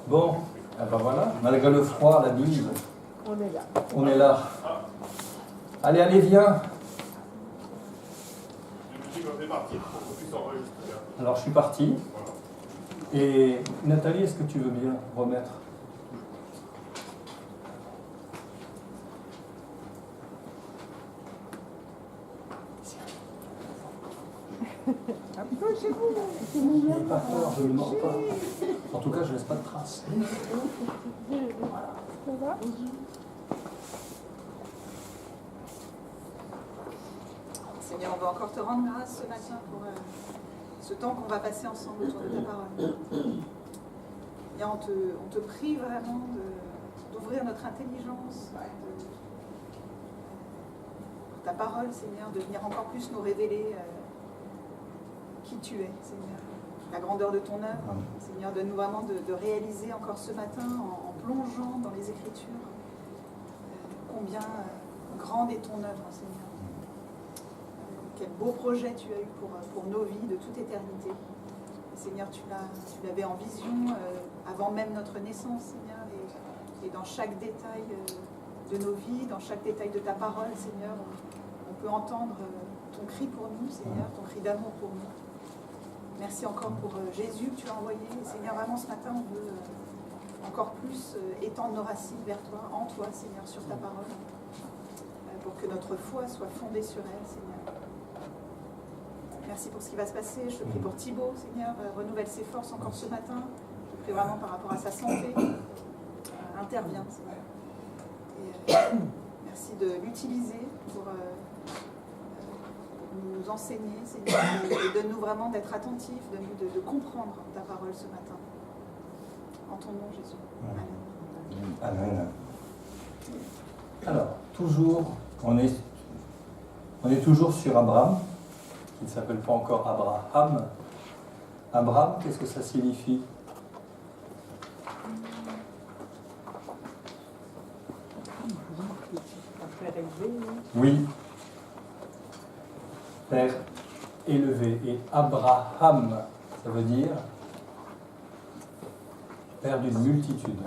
Bon, ah ben voilà, malgré le froid, la bise, On est là. on est là. Allez, allez, viens. Alors, je suis parti. Et Nathalie, est-ce que tu veux bien remettre? N'ayez pas peur, je ne mens pas. En tout cas, je ne laisse pas de traces. Ça va? Seigneur, on va encore te rendre grâce ce matin pour ce temps qu'on va passer ensemble autour de ta parole. Et on te prie vraiment d'ouvrir notre intelligence, ta parole, Seigneur, de venir encore plus nous révéler qui tu es, Seigneur. La grandeur de ton œuvre, Seigneur, donne-nous vraiment de réaliser encore ce matin, en plongeant dans les Écritures, combien grande est ton œuvre, Seigneur. Quel beau projet tu as eu pour nos vies de toute éternité. Et Seigneur, tu l'avais en vision avant même notre naissance, Seigneur, et dans chaque détail de nos vies, dans chaque détail de ta parole, Seigneur, on peut entendre ton cri pour nous, Seigneur, ton cri d'amour pour nous. Merci encore pour Jésus que tu as envoyé. Et Seigneur, vraiment ce matin, on veut encore plus étendre nos racines vers toi, en toi, Seigneur, sur ta parole, pour que notre foi soit fondée sur elle, Seigneur. Merci pour ce qui va se passer. Je te prie pour Thibaut, Seigneur, renouvelle ses forces encore ce matin. Je te prie vraiment par rapport à sa santé. Interviens, Seigneur. Et merci de l'utiliser pour nous enseigner, Seigneur, et donne-nous vraiment d'être attentifs, donne-nous de comprendre ta parole ce matin. En ton nom, Jésus. Amen. Amen. Alors, toujours, on est toujours sur Abraham, qui ne s'appelle pas encore Abraham. Abraham, qu'est-ce que ça signifie? Oui. Père élevé. Et Abraham, ça veut dire père d'une multitude.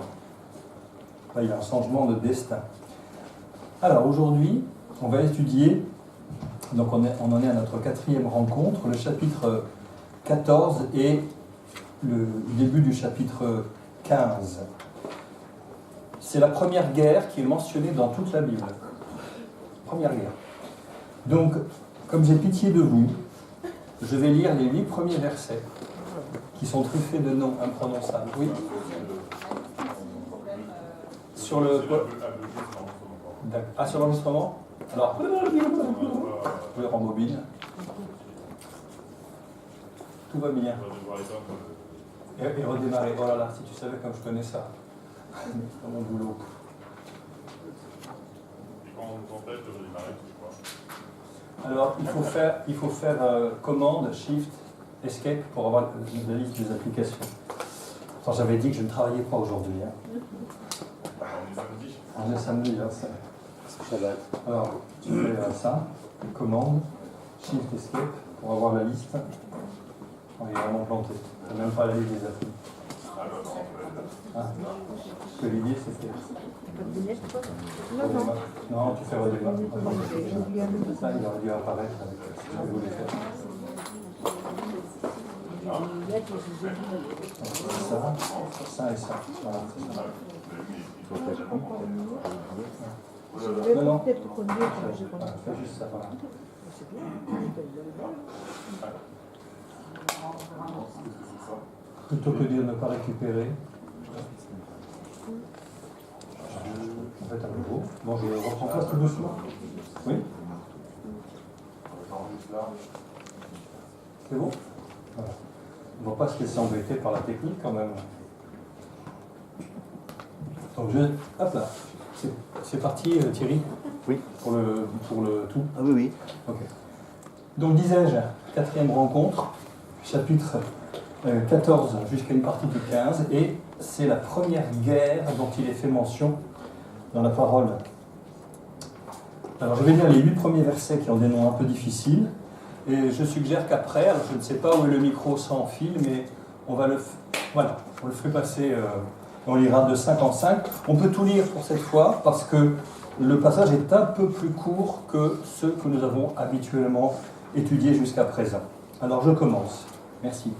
Là, il y a un changement de destin. Alors aujourd'hui, on va étudier, donc on en est à notre 4e rencontre, le chapitre 14 et le début du chapitre 15. C'est la première guerre qui est mentionnée dans toute la Bible. Première guerre. Donc, comme j'ai pitié de vous, je vais lire les 8 premiers versets qui sont truffés de noms imprononçables. Oui. Sur le... Ah, sur l'enregistrement? Alors, je le rembobine. Tout va bien. Et redémarrer. Oh là là, si tu savais comme je connais ça. Dans mon boulot. Alors, il faut faire commande, shift, escape pour avoir la liste des applications. Enfin, j'avais dit que je ne travaillais pas aujourd'hui. Hein. On est samedi, hein, c'est Shabbat. Alors, tu fais ça, commande, shift, escape pour avoir la liste. On est vraiment planté. Il n'y a même pas la liste des applis. Ah. Parce que l'idée c'était... Non, tu fais redémarrer. Ça, il aurait dû apparaître avec ce que je voulais faire. Ça et ça. Voilà, c'est ça. Non. Fais juste ça, voilà. Plutôt que de dire ne pas récupérer. En fait, à nouveau. Bon, je reprends place tout doucement. Oui. C'est bon? Voilà. On ne va pas se laisser embêter par la technique quand même. Donc hop là. C'est parti, Thierry? Oui. Pour le tout? Ah oui, oui. Ok. Donc disais-je, 4e rencontre, chapitre 14 jusqu'à une partie du 15, et c'est la première guerre dont il est fait mention dans la parole. Alors je vais lire les 8 premiers versets qui ont des noms un peu difficiles, et je suggère qu'après, alors je ne sais pas où est le micro sans fil, mais on va le... Voilà, On le fait passer, on lira de 5 en 5. On peut tout lire pour cette fois parce que le passage est un peu plus court que ceux que nous avons habituellement étudiés jusqu'à présent. Alors je commence. Merci.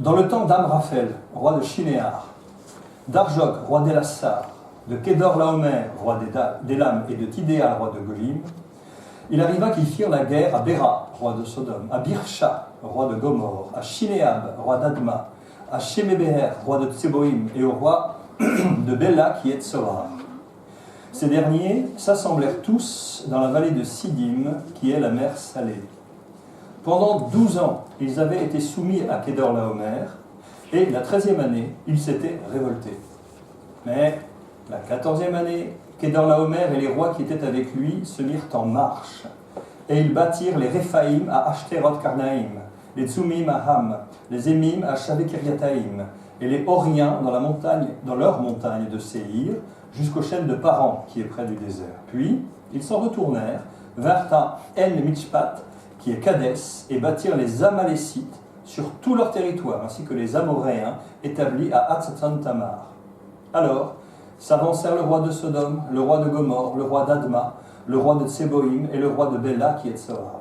Dans le temps d'Amraphel, roi de Shinéar, d'Arjok, roi d'Elassar, de Kédor-Laomer, roi d'Élam, et de Tidéal, roi de Golim, il arriva qu'ils firent la guerre à Béra, roi de Sodome, à Birsha, roi de Gomorre, à Shinéab, roi d'Adma, à Shemebeher, roi de Tseboïm, et au roi de Béla, qui est Tsoar. Ces derniers s'assemblèrent tous dans la vallée de Siddim, qui est la mer Salée. Pendant 12 ans, ils avaient été soumis à Kédor-Laomer, et la 13e année, ils s'étaient révoltés. Mais la 14e année, Kédor-Laomer et les rois qui étaient avec lui se mirent en marche, et ils bâtirent les Réphaïm à Ashteroth-Karnaïm, les Tsumim à Ham, les Émim à Shaveh-Kiryataïm, et les Horiens dans leur montagne de Séhir, jusqu'aux chaînes de Paran, qui est près du désert. Puis, ils s'en retournèrent, vinrent à En-Michpat, qui est Kadès, et bâtirent les Amalécites sur tout leur territoire, ainsi que les Amoréens établis à Hatzatan-Tamar. Alors, s'avancèrent le roi de Sodome, le roi de Gomorre, le roi d'Adma, le roi de Tseboïm et le roi de Béla, qui est Tsoar.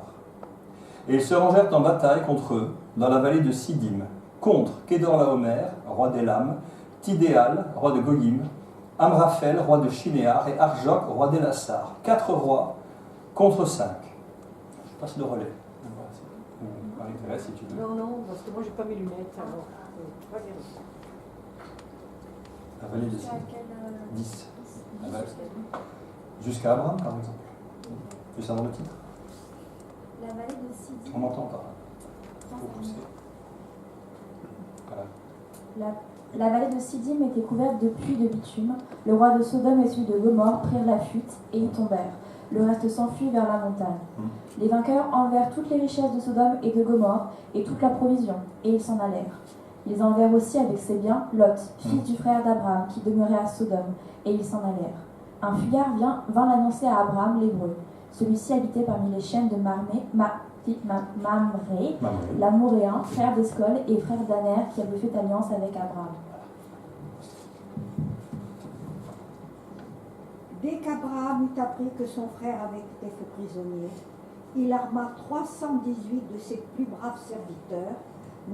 Et ils se rangèrent en bataille contre eux, dans la vallée de Siddim, contre Kédor-Laomer, roi d'Élam, Tidéal, roi de Goyim, Amraphel, roi de Shinéar, et Arjok, roi d'Elassar. 4 rois contre 5. Je passe le relais. Marie-Thérèse, si tu veux. Non, parce que moi j'ai pas mes lunettes, alors pas bien. La vallée de Siddim. 10. Jusqu'à Abraham, par exemple. Tu sais dans le titre. La vallée de Siddim. On m'entend pas. Faut pousser. Voilà. La vallée de Siddim était couverte de pluie de bitume. Le roi de Sodome et celui de Gomorre prirent la fuite et y tombèrent. Le reste s'enfuit vers la montagne. Les vainqueurs enlevèrent toutes les richesses de Sodome et de Gomorre et toute la provision, et ils s'en allèrent. Ils enlevèrent aussi avec ses biens Lot, fils du frère d'Abraham, qui demeurait à Sodome, et ils s'en allèrent. Un fuyard vint l'annoncer à Abraham l'Hébreu. Celui-ci habitait parmi les chaînes de Mamré, l'Amoréen, frère d'Escol et frère d'Aner, qui avait fait alliance avec Abraham. Dès qu'Abraham eut appris que son frère avait été fait prisonnier, il arma 318 de ses plus braves serviteurs,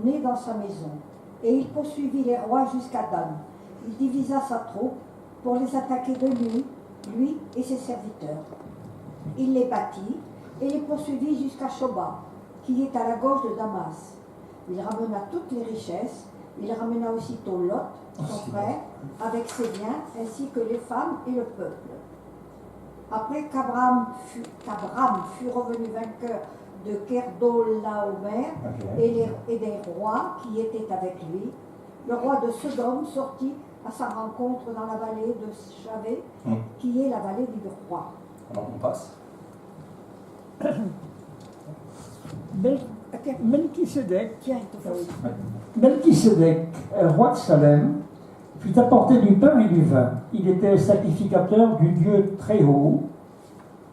nés dans sa maison, et il poursuivit les rois jusqu'à Dan. Il divisa sa troupe pour les attaquer de nuit, lui et ses serviteurs. Il les battit et les poursuivit jusqu'à Shoba, qui est à la gauche de Damas. Il ramena toutes les richesses, il ramena aussitôt Lot, son frère, avec ses biens, ainsi que les femmes et le peuple. Après qu'Abraham fut revenu vainqueur de Kédor-Laomer et des rois qui étaient avec lui, le roi de Sodome sortit à sa rencontre dans la vallée de Shaveh, qui est la vallée du roi. Alors on passe. Melchisédek, roi de Salem, fit apporter du pain et du vin. Il était sacrificateur du Dieu très haut.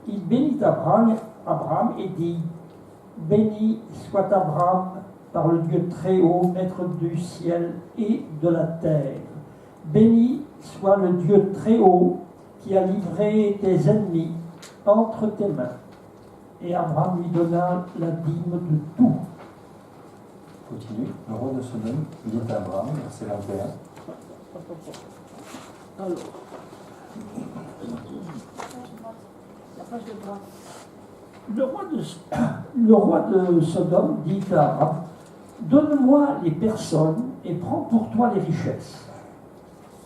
Il bénit Abraham et dit: Béni soit Abraham par le Dieu très haut, maître du ciel et de la terre. Béni soit le Dieu très haut qui a livré tes ennemis entre tes mains. Et Abraham lui donna la dîme de tout. Continue. Le roi de Sodome dit à Abraham, verset 21. Alors, la page de droite. Le roi de Sodome dit à Abraham: Donne-moi les personnes et prends pour toi les richesses.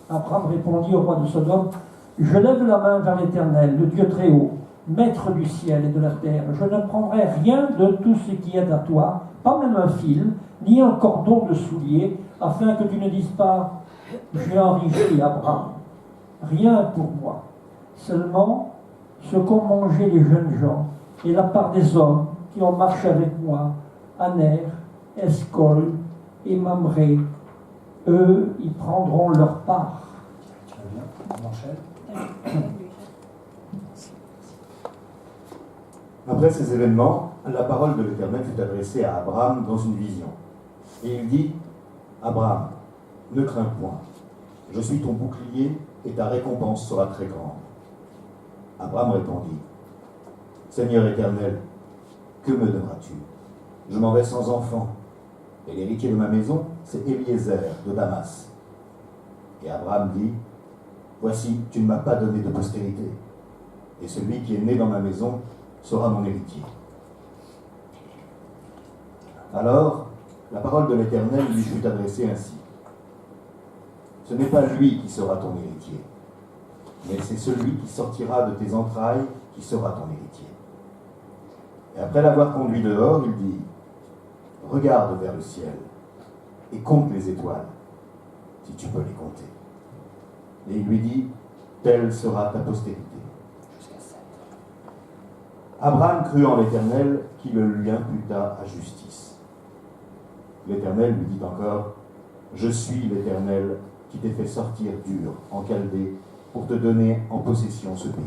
Abraham répondit au roi de Sodome: Je lève la main vers l'Éternel, le Dieu très haut, maître du ciel et de la terre. Je ne prendrai rien de tout ce qui est à toi, pas même un fil, ni un cordon de soulier, afin que tu ne dises pas: J'ai enrichi Abraham. Rien pour moi, seulement ce qu'ont mangé les jeunes gens, et la part des hommes qui ont marché avec moi, Aner, Escol et Mamré. Eux, ils prendront leur part. Tu vas bien? On enchaîne. Après ces événements, la parole de l'Éternel fut adressée à Abraham dans une vision. Et il dit: Abraham. ne crains point. Je suis ton bouclier et ta récompense sera très grande. Abraham répondit, Seigneur éternel, que me donneras-tu? Je m'en vais sans enfant, et l'héritier de ma maison, c'est Eliezer de Damas. Et Abraham dit, voici, tu ne m'as pas donné de postérité, et celui qui est né dans ma maison sera mon héritier. Alors, la parole de l'Éternel lui fut adressée ainsi. Ce n'est pas lui qui sera ton héritier, mais c'est celui qui sortira de tes entrailles qui sera ton héritier. Et après l'avoir conduit dehors, il dit, regarde vers le ciel et compte les étoiles, si tu peux les compter. Et il lui dit, telle sera ta postérité. Abraham crut en l'Éternel qui le lui imputa à justice. L'Éternel lui dit encore, je suis l'Éternel qui t'ai fait sortir d'Ur en Chaldée pour te donner en possession ce pays.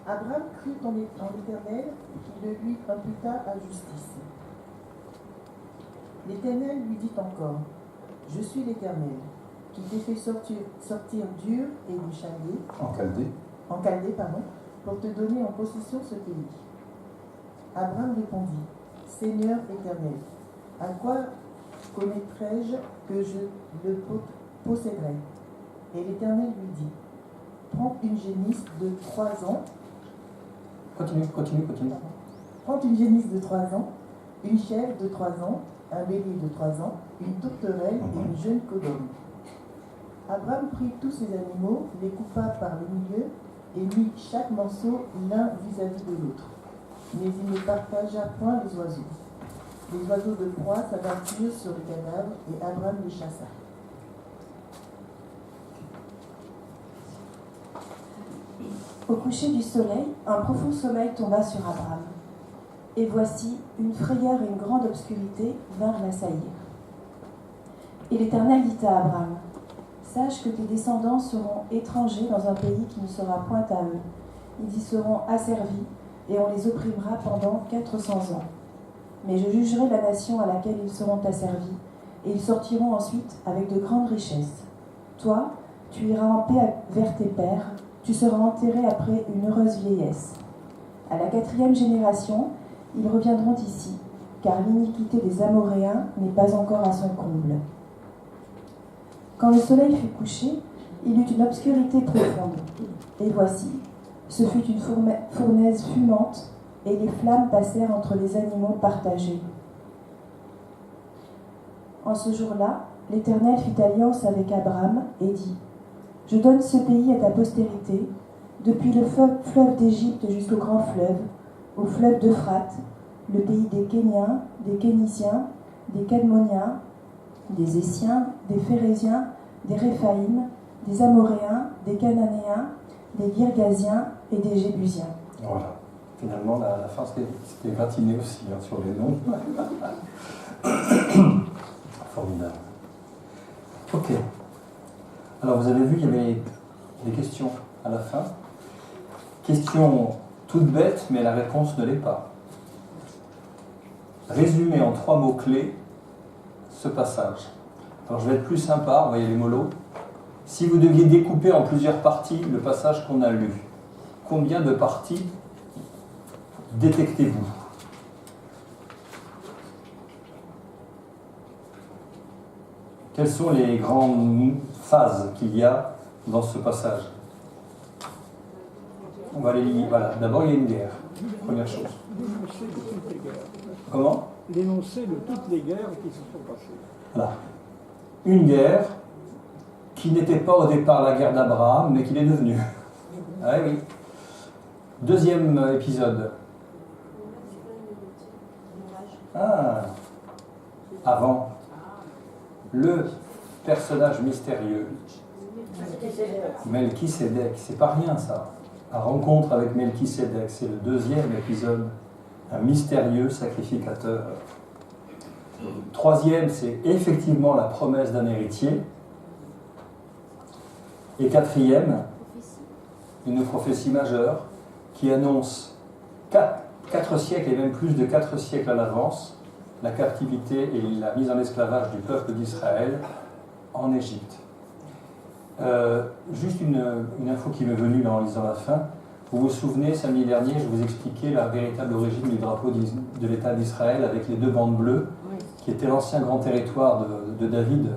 Abraham crut en l'Éternel qui le lui imputa à justice. L'Éternel lui dit encore, je suis l'Éternel qui t'ai fait sortir d'Ur et du Chaldée, en Chaldée, pour te donner en possession ce pays. Abraham répondit, Seigneur éternel, à quoi connaîtrai-je que je le posséderai? Et l'Éternel lui dit, prends une génisse de 3 ans. Continue. Prends une génisse de 3 ans, une chèvre de 3 ans, un bélier de 3 ans, une tourterelle et une jeune codornice. Abraham prit tous ces animaux, les coupa par le milieu et mit chaque morceau l'un vis-à-vis de l'autre. Mais il ne partagea point les oiseaux. Les oiseaux de proie s'abattirent sur le cadavre et Abraham les chassa. Au coucher du soleil, un profond sommeil tomba sur Abraham. Et voici, une frayeur et une grande obscurité vinrent l'assaillir. Et l'Éternel dit à Abraham, sache que tes descendants seront étrangers dans un pays qui ne sera point à eux. Ils y seront asservis, et on les opprimera pendant 400 ans. Mais je jugerai la nation à laquelle ils seront asservis, et ils sortiront ensuite avec de grandes richesses. Toi, tu iras en paix vers tes pères, tu seras enterré après une heureuse vieillesse. À la 4e génération, ils reviendront ici, car l'iniquité des Amoréens n'est pas encore à son comble. Quand le soleil fut couché, il eut une obscurité profonde. Et voici, ce fut une fournaise fumante, et les flammes passèrent entre les animaux partagés. En ce jour-là, l'Éternel fit alliance avec Abraham et dit, « Je donne ce pays à ta postérité, depuis le fleuve d'Égypte jusqu'au grand fleuve, au fleuve d'Euphrate, le pays des Kéniens, des Kéniciens, des Cadmoniens, des Essiens, des Phéréziens, des Réphaïm, des Amoréens, des Cananéens, des Girgasiens et des Jébusiens. » Voilà. Finalement, la fin c'était gratiné aussi sur les noms. Formidable. Ok. Alors vous avez vu, il y avait des questions à la fin. Question toute bête, mais la réponse ne l'est pas. Résumez en 3 mots-clés ce passage. Alors je vais être plus sympa, vous voyez les molos. Si vous deviez découper en plusieurs parties le passage qu'on a lu, combien de parties détectez-vous? Quelles sont les grandes phases qu'il y a dans ce passage? On va les lire. Voilà. D'abord, il y a une guerre. Première chose. L'énoncé de toutes les guerres. Comment? L'énoncé de toutes les guerres qui se sont passées. Voilà. Une guerre qui n'était pas au départ la guerre d'Abraham, mais qui l'est devenue. Ah oui. Deuxième épisode. Ah. Avant. Le personnage mystérieux. Melchisédek. C'est pas rien ça. La rencontre avec Melchisédek, c'est le deuxième épisode. Un mystérieux sacrificateur. Troisième, c'est effectivement la promesse d'un héritier. Et quatrième, une prophétie majeure qui annonce 4 siècles et même plus de 4 siècles à l'avance la captivité et la mise en esclavage du peuple d'Israël en Égypte. Juste une info qui m'est venue là en lisant la fin. Vous vous souvenez, samedi dernier, je vous expliquais la véritable origine du drapeau de l'État d'Israël avec les 2 bandes bleues, qui était l'ancien grand territoire de David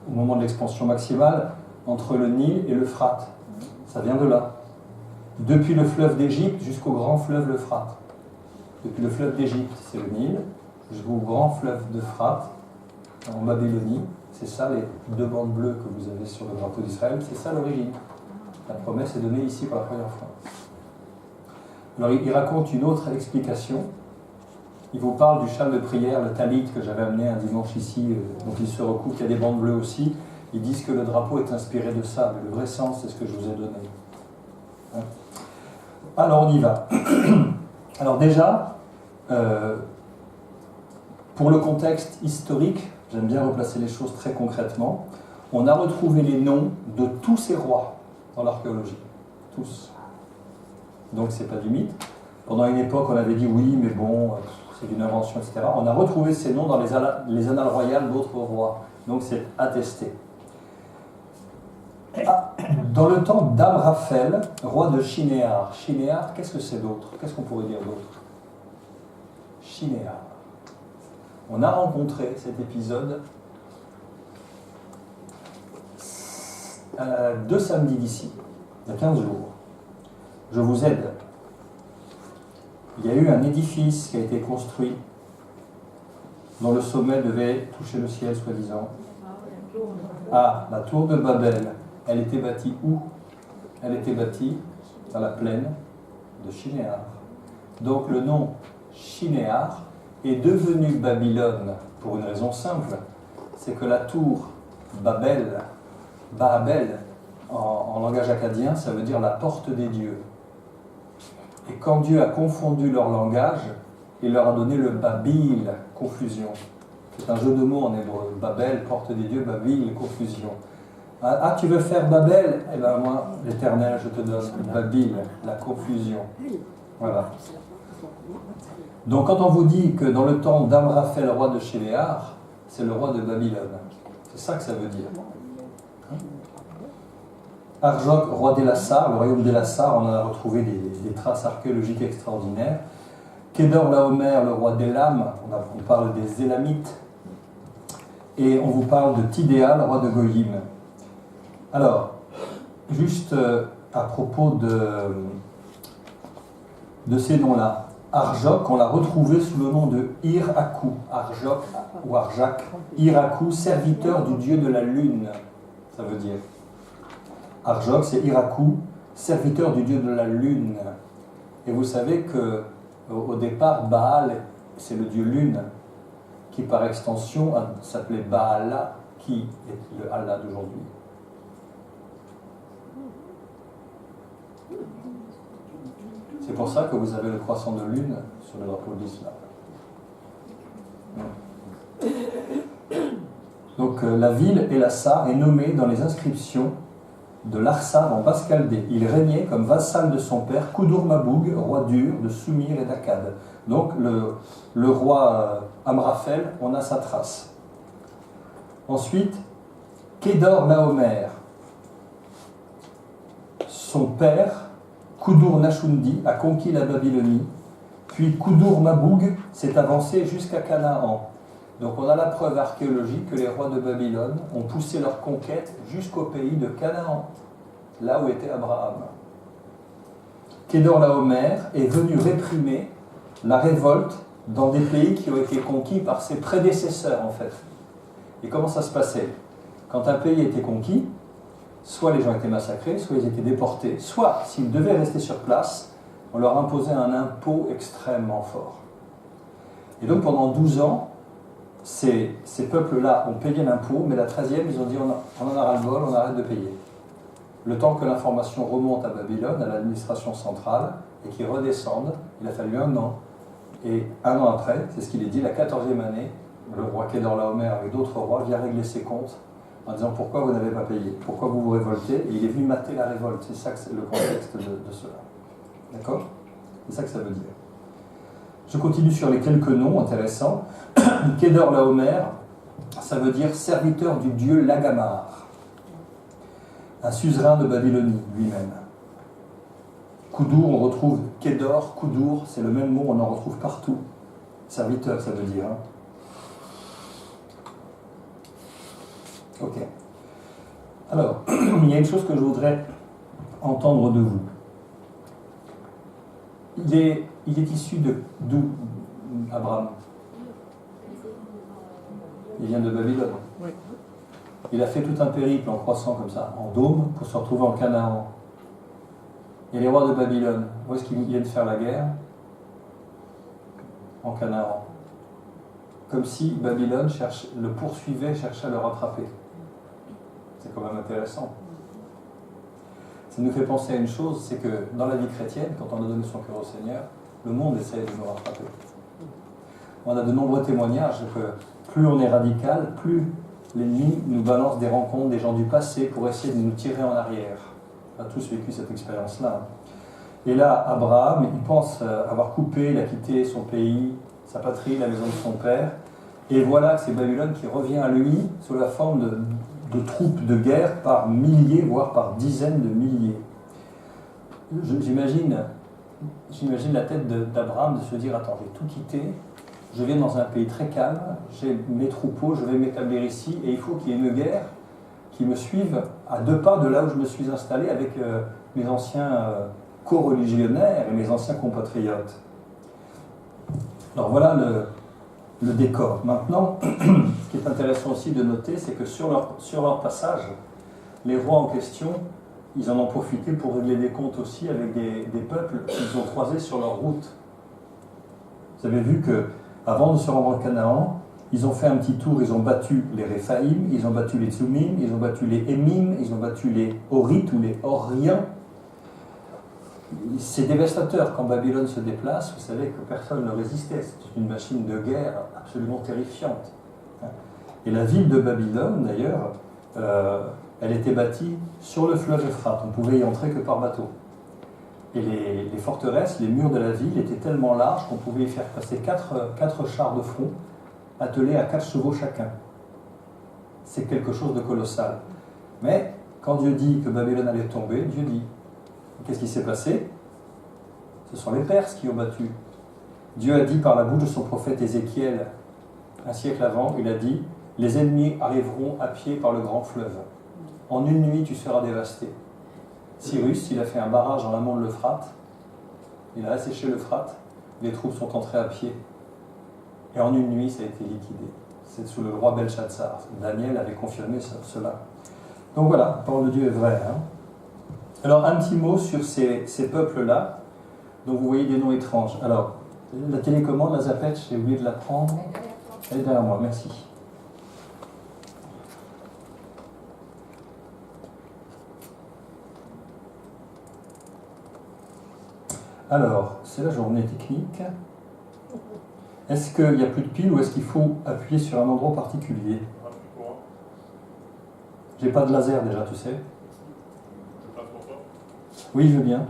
au moment de l'expansion maximale entre le Nil et l'Euphrate. Ça vient de là. Depuis le fleuve d'Égypte jusqu'au grand fleuve l'Euphrate. Depuis le fleuve d'Égypte, c'est le Nil, jusqu'au grand fleuve d'Euphrate, en Babylonie. C'est ça les 2 bandes bleues que vous avez sur le drapeau d'Israël, c'est ça l'origine. La promesse est donnée ici pour la première fois. Alors il raconte une autre explication. Il vous parle du châle de prière, le talit que j'avais amené un dimanche ici, dont il se recoupe, il y a des bandes bleues aussi. Ils disent que le drapeau est inspiré de ça, mais le vrai sens, c'est ce que je vous ai donné. Hein? Alors on y va. Alors déjà, pour le contexte historique, j'aime bien replacer les choses très concrètement, on a retrouvé les noms de tous ces rois dans l'archéologie. Tous. Donc c'est pas du mythe. Pendant une époque, on avait dit oui, mais bon, c'est une invention, etc. On a retrouvé ces noms dans les annales royales d'autres rois. Donc c'est attesté. Dans le temps d'Amraphel, roi de Shinéar. Shinéar, qu'est-ce que c'est d'autre? Qu'est-ce qu'on pourrait dire d'autre? Shinéar. On a rencontré cet épisode 2 samedis d'ici, il y a 15 jours. Je vous aide. Il y a eu un édifice qui a été construit dont le sommet devait toucher le ciel, soi-disant. Ah, la tour de Babel. Elle était bâtie où? Elle était bâtie dans la plaine de Shinéar. Donc le nom Shinéar est devenu Babylone pour une raison simple, c'est que la tour Babel, en langage acadien, ça veut dire la porte des dieux. Et quand Dieu a confondu leur langage, il leur a donné le Babil, confusion. C'est un jeu de mots en hébreu. Babel, porte des dieux, Babil, confusion. Ah, tu veux faire Babel? Eh bien moi, l'Éternel, je te donne Babil, la confusion. Voilà. Donc quand on vous dit que dans le temps d'Amraphel, roi de Shinéar, c'est le roi de Babylone. C'est ça que ça veut dire. Arjok, roi d'Elassar, le royaume d'Elassar, on en a retrouvé des traces archéologiques extraordinaires. Kedor Laomer, le roi d'Elam, on parle des Élamites. Et on vous parle de Tidéa, le roi de Goyim. Alors, juste à propos de ces noms-là, Arjok, on l'a retrouvé sous le nom de Irakou, Arjok ou Arjak, Irakou, serviteur du dieu de la lune, ça veut dire. Arjok, c'est Irakou, serviteur du dieu de la lune. Et vous savez que au départ, Baal, c'est le dieu lune, qui par extension s'appelait Baala, qui est le Allah d'aujourd'hui. C'est pour ça que vous avez le croissant de lune sur le drapeau de l'islam. Donc la ville Elassar est nommée dans les inscriptions de l'Arsar en Basse-Chaldée. Il régnait comme vassal de son père Koudour-Maboug, roi d'Ur, de Soumir et d'Akkad. Donc le roi Amraphel, on a sa trace. Ensuite, Kedor Laomer, son père, Koudour-Nashundi, a conquis la Babylonie, puis Koudour-Maboug s'est avancé jusqu'à Canaan. Donc on a la preuve archéologique que les rois de Babylone ont poussé leur conquête jusqu'au pays de Canaan, là où était Abraham. Kedor Laomer est venu réprimer la révolte dans des pays qui ont été conquis par ses prédécesseurs en fait. Et comment ça se passait? Quand un pays était conquis, soit les gens étaient massacrés, soit ils étaient déportés, soit s'ils devaient rester sur place, on leur imposait un impôt extrêmement fort. Et donc pendant 12 ans, ces peuples-là ont payé l'impôt, mais la 13e, ils ont dit on en a ras-le-bol, on arrête de payer. Le temps que l'information remonte à Babylone, à l'administration centrale, et qu'ils redescendent, il a fallu 1 an. Et 1 an après, c'est ce qu'il est dit, la 14e année, le roi Kedor Laomer avec d'autres rois vient régler ses comptes en disant pourquoi vous n'avez pas payé, pourquoi vous vous révoltez, et il est venu mater la révolte. C'est ça que c'est le contexte de cela. D'accord? C'est ça que ça veut dire. Je continue sur les quelques noms intéressants. Kedor Laomer, ça veut dire serviteur du dieu Lagamar, un suzerain de Babylonie lui-même. Koudour, on retrouve Kedor, Koudour, c'est le même mot, on en retrouve partout. Serviteur, ça veut dire. Hein. Ok. Alors, il y a une chose que je voudrais entendre de vous. Il est issu d'où, Abraham? Il vient de Babylone. Oui. Il a fait tout un périple en croissant comme ça, en dôme, pour se retrouver en Canaan. Et les rois de Babylone, où est-ce qu'ils viennent faire la guerre? En Canaan. Comme si Babylone le poursuivait, cherchait à le rattraper. C'est quand même intéressant. Ça nous fait penser à une chose, c'est que dans la vie chrétienne, quand on a donné son cœur au Seigneur, le monde essaie de nous rattraper. On a de nombreux témoignages que plus on est radical, plus l'ennemi nous balance des rencontres, des gens du passé pour essayer de nous tirer en arrière. On a tous vécu cette expérience-là. Et là, Abraham, il pense avoir coupé, il a quitté son pays, sa patrie, la maison de son père, et voilà que c'est Babylone qui revient à lui sous la forme de troupes de guerre par milliers, voire par dizaines de milliers. J'imagine la tête d'Abraham de se dire, attends, j'ai tout quitté, je viens dans un pays très calme, j'ai mes troupeaux, je vais m'établir ici, et il faut qu'il y ait une guerre qui me suive à 2 pas de là où je me suis installé avec mes anciens co-religionnaires et mes anciens compatriotes. Alors voilà le décor. Maintenant, ce qui est intéressant aussi de noter, c'est que sur leur passage, les rois en question, ils en ont profité pour régler des comptes aussi avec des peuples qu'ils ont croisés sur leur route. Vous avez vu qu'avant de se rendre en Canaan, ils ont fait un petit tour, ils ont battu les Réphaïm, ils ont battu les Tsumim, ils ont battu les Émim, ils ont battu les Horites ou les Horiens. C'est dévastateur quand Babylone se déplace, vous savez que personne ne résistait, c'est une machine de guerre absolument terrifiante. Et la ville de Babylone, d'ailleurs, elle était bâtie sur le fleuve Euphrate, on pouvait y entrer que par bateau. Et les forteresses, les murs de la ville étaient tellement larges qu'on pouvait y faire passer 4 chars de front, attelés à 4 chevaux chacun. C'est quelque chose de colossal. Mais quand Dieu dit que Babylone allait tomber, Dieu dit. Qu'est-ce qui s'est passé? Ce sont les Perses qui ont battu. Dieu a dit par la bouche de son prophète Ézéchiel, un siècle avant, il a dit, les ennemis arriveront à pied par le grand fleuve. En une nuit, tu seras dévasté. Cyrus, il a fait un barrage en amont de l'Euphrate, il a asséché l'Euphrate, les troupes sont entrées à pied. Et en une nuit, ça a été liquidé. C'est sous le roi Belshazzar. Daniel avait confirmé cela. Donc voilà, la parole de Dieu est vraie. Hein. Alors, un petit mot sur ces peuples-là, dont vous voyez des noms étranges. Alors, la télécommande, la zapette, j'ai oublié de la prendre. Elle est derrière moi, merci. Alors, c'est la journée technique. Est-ce qu'il n'y a plus de pile ou est-ce qu'il faut appuyer sur un endroit particulier? J'ai pas de laser déjà, tu sais. Oui, je veux bien.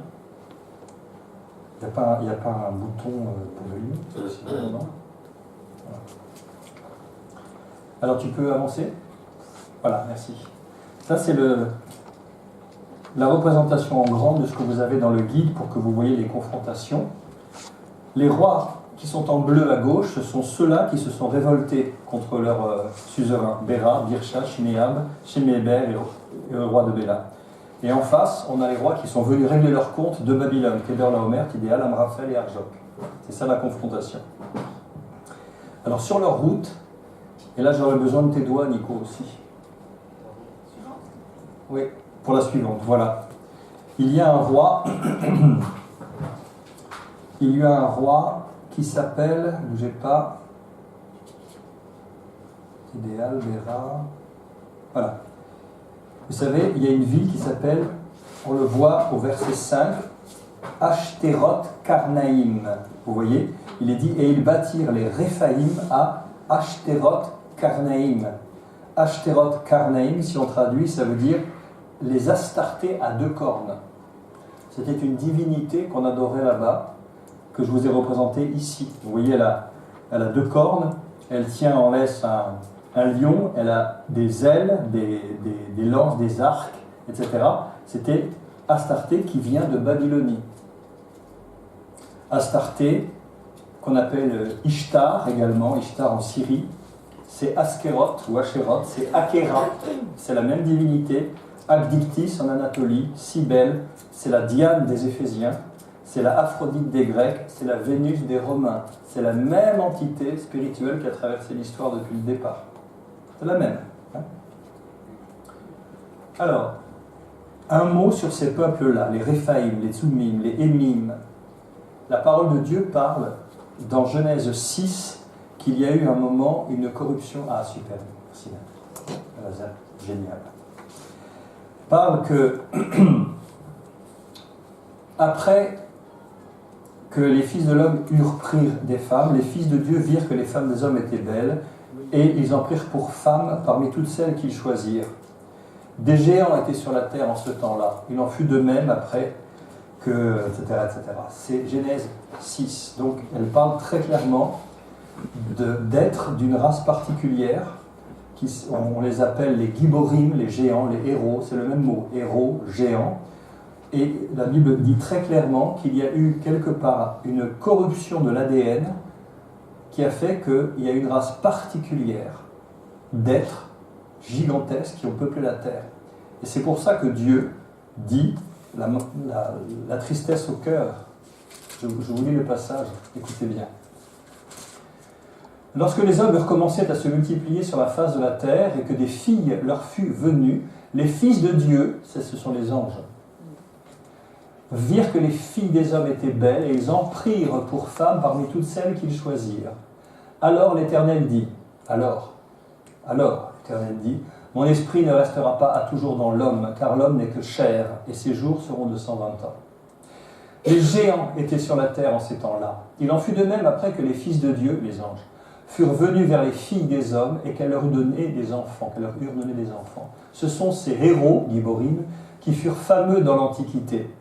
Il n'y a pas un bouton pour le non? Voilà. Alors tu peux avancer? Voilà, merci. Ça c'est la représentation en grand de ce que vous avez dans le guide pour que vous voyez les confrontations. Les rois qui sont en bleu à gauche, ce sont ceux-là qui se sont révoltés contre leur suzerain, Béra, Birsha, Shimeab, Shemeber et le roi de Béla. Et en face, on a les rois qui sont venus régler leur compte de Babylone, Kedor Laomer, Tidéal, Amraphel et Arjok. C'est ça la confrontation. Alors sur leur route, et là j'aurais besoin de tes doigts, Nico, aussi. Oui, pour la suivante, voilà. Il y a un roi, qui s'appelle, ne bougez pas, Tidéal, Béra, voilà. Vous savez, il y a une ville qui s'appelle, on le voit au verset 5, Ashteroth Karnaïm. Vous voyez, il est dit, et ils bâtirent les Réphaïm à Ashteroth Karnaïm. Ashtaroth Karnaim, si on traduit, ça veut dire les Astartés à 2 cornes. C'était une divinité qu'on adorait là-bas, que je vous ai représentée ici. Vous voyez, elle a 2 cornes, elle tient en laisse un lion, elle a des ailes, des lances, des arcs, etc. C'était Astarté qui vient de Babylonie. Astarté, qu'on appelle Ishtar également, Ishtar en Syrie, c'est Askeroth ou Asheroth, c'est Akhéra, c'est la même divinité. Agdictis en Anatolie, Cybèle, c'est la Diane des Éphésiens, c'est la Aphrodite des Grecs, c'est la Vénus des Romains. C'est la même entité spirituelle qui a traversé l'histoire depuis le départ. C'est la même. Hein? Alors, un mot sur ces peuples-là, les Réphaïm, les Tsumim, les Émim. La parole de Dieu parle dans Genèse 6 qu'il y a eu un moment une corruption. Ah, super, merci. Génial. Parle que après que les fils de l'homme prirent des femmes, les fils de Dieu virent que les femmes des hommes étaient belles, et ils en prirent pour femmes parmi toutes celles qu'ils choisirent. Des géants étaient sur la terre en ce temps-là. Il en fut de même après que, etc., etc. C'est Genèse 6. Donc, elle parle très clairement d'êtres d'une race particulière. On les appelle les Giborim, les géants, les héros. C'est le même mot, héros, géant. Et la Bible dit très clairement qu'il y a eu quelque part une corruption de l'ADN qui a fait qu'il y a une race particulière d'êtres gigantesques qui ont peuplé la terre. Et c'est pour ça que Dieu dit la tristesse au cœur. Je vous lis le passage, écoutez bien. Lorsque les hommes recommençaient à se multiplier sur la face de la terre et que des filles leur furent venues, les fils de Dieu, ce sont les anges, virent que les filles des hommes étaient belles et ils en prirent pour femmes parmi toutes celles qu'ils choisirent. Alors l'Éternel dit, l'Éternel dit, mon esprit ne restera pas à toujours dans l'homme, car l'homme n'est que chair, et ses jours seront de 120 ans. Les géants étaient sur la terre en ces temps-là. Il en fut de même après que les fils de Dieu, les anges, furent venus vers les filles des hommes et qu'elles leur eurent donné des enfants. Ce sont ces héros, Giborim, qui furent fameux dans l'Antiquité.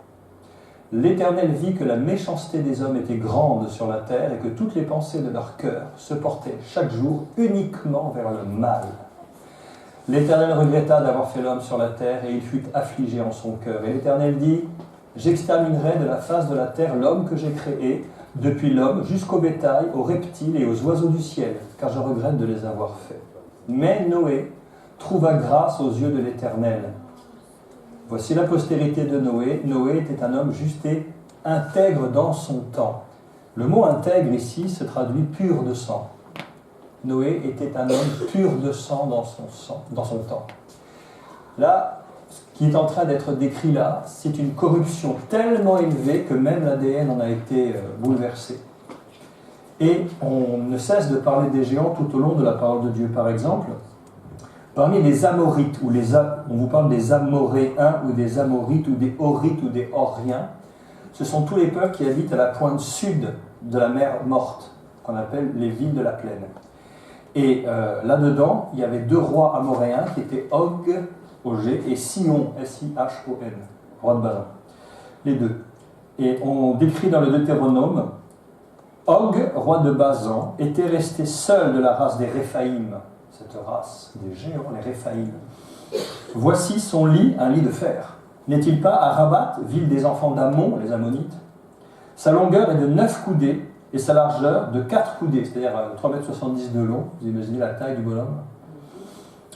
L'Éternel vit que la méchanceté des hommes était grande sur la terre et que toutes les pensées de leur cœur se portaient chaque jour uniquement vers le mal. L'Éternel regretta d'avoir fait l'homme sur la terre et il fut affligé en son cœur. Et l'Éternel dit, j'exterminerai de la face de la terre l'homme que j'ai créé, depuis l'homme jusqu'au bétail, aux reptiles et aux oiseaux du ciel, car je regrette de les avoir faits. Mais Noé trouva grâce aux yeux de l'Éternel. Voici la postérité de Noé. Noé était un homme juste et intègre dans son temps. Le mot intègre ici se traduit pur de sang. Noé était un homme pur de sang dans son temps. Là, ce qui est en train d'être décrit là, c'est une corruption tellement élevée que même l'ADN en a été bouleversé. Et on ne cesse de parler des géants tout au long de la parole de Dieu. Par exemple, parmi les Amorites, on vous parle des Amoréens ou des Amorites ou des Horites ou des Horiens, ce sont tous les peuples qui habitent à la pointe sud de la mer Morte, qu'on appelle les villes de la plaine. Et là-dedans, il y avait 2 rois amoréens qui étaient Og, O-G, et Sihon, S-I-H-O-N, roi de Basan. Les 2. Et on décrit dans le Deutéronome, Og, roi de Basan, était resté seul de la race des Réphaïm, cette race des géants, les Réphaïm. Voici son lit, un lit de fer. N'est-il pas à Rabat, ville des enfants d'Ammon, les Ammonites? Sa longueur est de 9 coudées et sa largeur de 4 coudées, c'est-à-dire 3,70 m de long. Vous imaginez la taille du bonhomme,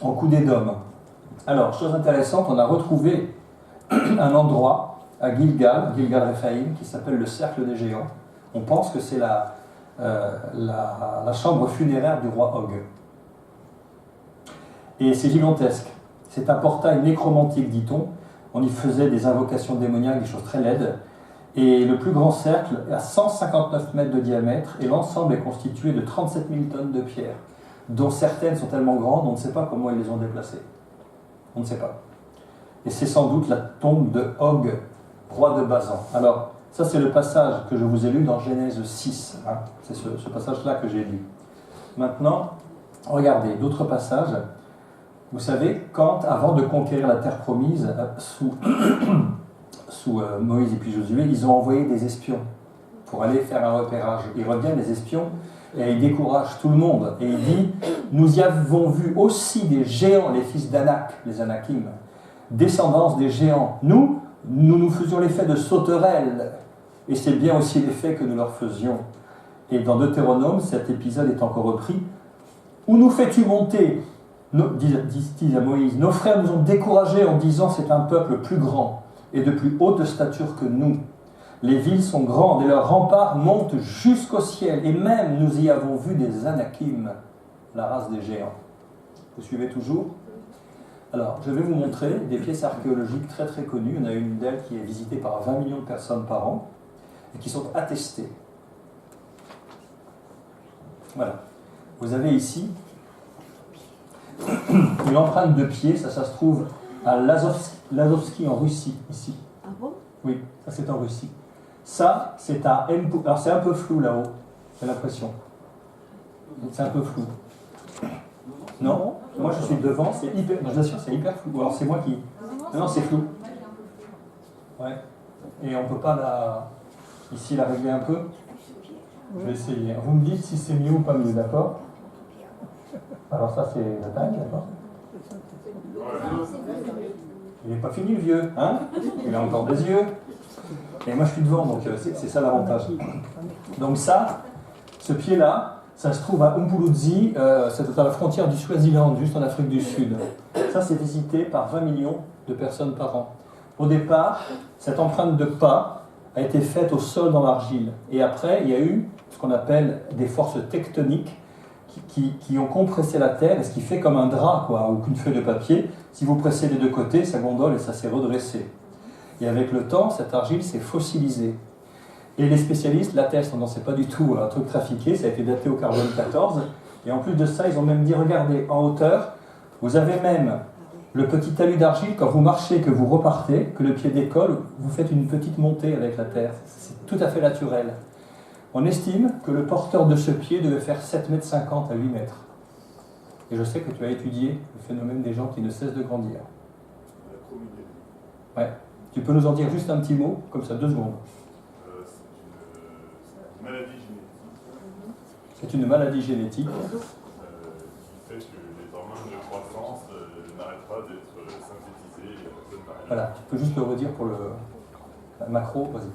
en coudées d'homme. Alors, chose intéressante, on a retrouvé un endroit à Gilgal Réphaïm, qui s'appelle le cercle des géants. On pense que c'est la chambre funéraire du roi Og. Et c'est gigantesque. C'est un portail nécromantique, dit-on. On y faisait des invocations démoniaques, des choses très laides. Et le plus grand cercle est à 159 mètres de diamètre, et l'ensemble est constitué de 37 000 tonnes de pierres, dont certaines sont tellement grandes, on ne sait pas comment ils les ont déplacées. On ne sait pas. Et c'est sans doute la tombe de Og, roi de Basan. Alors, ça c'est le passage que je vous ai lu dans Genèse 6. Hein. C'est ce passage-là que j'ai lu. Maintenant, regardez, d'autres passages. Vous savez, quand, avant de conquérir la terre promise, sous Moïse et puis Josué, ils ont envoyé des espions pour aller faire un repérage. Ils reviennent, les espions, et ils découragent tout le monde. Et il dit, nous y avons vu aussi des géants, les fils d'Anak, les Anakim, descendance des géants. Nous faisions l'effet de sauterelles, et c'est bien aussi l'effet que nous leur faisions. Et dans Deutéronome, cet épisode est encore repris. Où nous fais-tu monter, disent à Moïse, nos frères nous ont découragés en disant c'est un peuple plus grand et de plus haute stature que nous. Les villes sont grandes et leurs remparts montent jusqu'au ciel. Et même nous y avons vu des Anakim, la race des géants. Vous suivez toujours ? Alors, je vais vous montrer des pièces archéologiques très très connues. On a une d'elles qui est visitée par 20 millions de personnes par an et qui sont attestées. Voilà. Vous avez ici une empreinte de pied, ça se trouve à Lazovski en Russie, ici. Ah bon? Oui, ça c'est en Russie. Ça, c'est à Empou. Alors c'est un peu flou là-haut, j'ai l'impression. C'est un peu flou. Non? Moi je suis devant, c'est hyper. Non, je vous assure, c'est hyper flou. Alors c'est moi qui. Non, c'est flou. Ouais. Et on ne peut pas ici la régler un peu? Je vais essayer. Vous me dites si c'est mieux ou pas mieux, d'accord? Alors ça c'est la taille, d'accord? Il n'est pas fini le vieux, hein? Il a encore des yeux. Et moi je suis devant, donc c'est ça l'avantage. Donc ça, ce pied-là, ça se trouve à Umpuluzzi, c'est à la frontière du Swaziland, juste en Afrique du Sud. Ça c'est visité par 20 millions de personnes par an. Au départ, cette empreinte de pas a été faite au sol dans l'argile. Et après, il y a eu ce qu'on appelle des forces tectoniques qui ont compressé la terre, et ce qui fait comme un drap, quoi, ou qu'une feuille de papier. Si vous pressez des deux côtés, ça gondole et ça s'est redressé. Et avec le temps, cette argile s'est fossilisée. Et les spécialistes l'attestent, donc c'est pas du tout un truc trafiqué, ça a été daté au carbone 14. Et en plus de ça, ils ont même dit, regardez, en hauteur, vous avez même le petit talus d'argile, quand vous marchez, que vous repartez, que le pied décolle, vous faites une petite montée avec la terre. C'est tout à fait naturel. On estime que le porteur de ce pied devait faire 7,50 m à 8 mètres. Et je sais que tu as étudié le phénomène des gens qui ne cessent de grandir. Ouais. Tu peux nous en dire juste un petit mot, comme ça, 2 secondes. C'est une maladie génétique. C'est une maladie génétique. Qui fait que les hormones de croissance n'arrêtent pas d'être synthétisées. Voilà, tu peux juste le redire pour le macro, vas-y.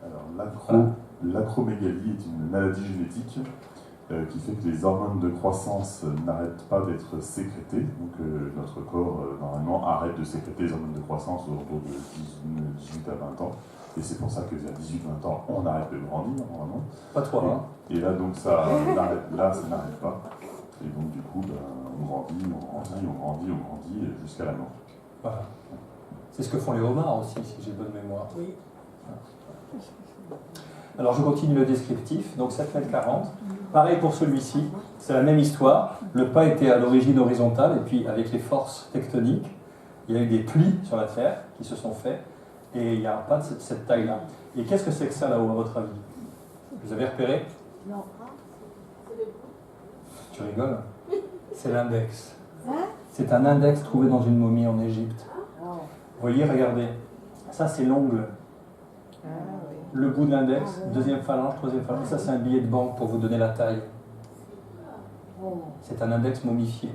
Alors, l'acromégalie est une maladie génétique qui fait que les hormones de croissance n'arrêtent pas d'être sécrétées. Donc notre corps, normalement, arrête de sécréter les hormones de croissance autour de 18 à 20 ans. Et c'est pour ça que à 18-20 ans, on arrête de grandir, normalement. Pas trop, hein. Et là, donc, ça n'arrête pas. Et donc, du coup, on grandit, jusqu'à la mort. Voilà. C'est ce que font les homards aussi, si j'ai bonne mémoire. Oui. Alors je continue le descriptif, donc 7,40 m. Pareil pour celui-ci, c'est la même histoire. Le pas était à l'origine horizontale, et puis avec les forces tectoniques, il y a eu des plis sur la Terre qui se sont faits, et il y a un pas de cette taille-là. Et qu'est-ce que c'est que ça là-haut, à votre avis? Vous avez repéré? Non. Tu rigoles? C'est l'index. Hein? C'est un index trouvé dans une momie en Égypte. Oh. Vous voyez, regardez, ça c'est l'ongle. Ah, oui. Le bout de l'index, deuxième phalange, troisième phalange, ça c'est un billet de banque pour vous donner la taille. Oh. C'est un index momifié.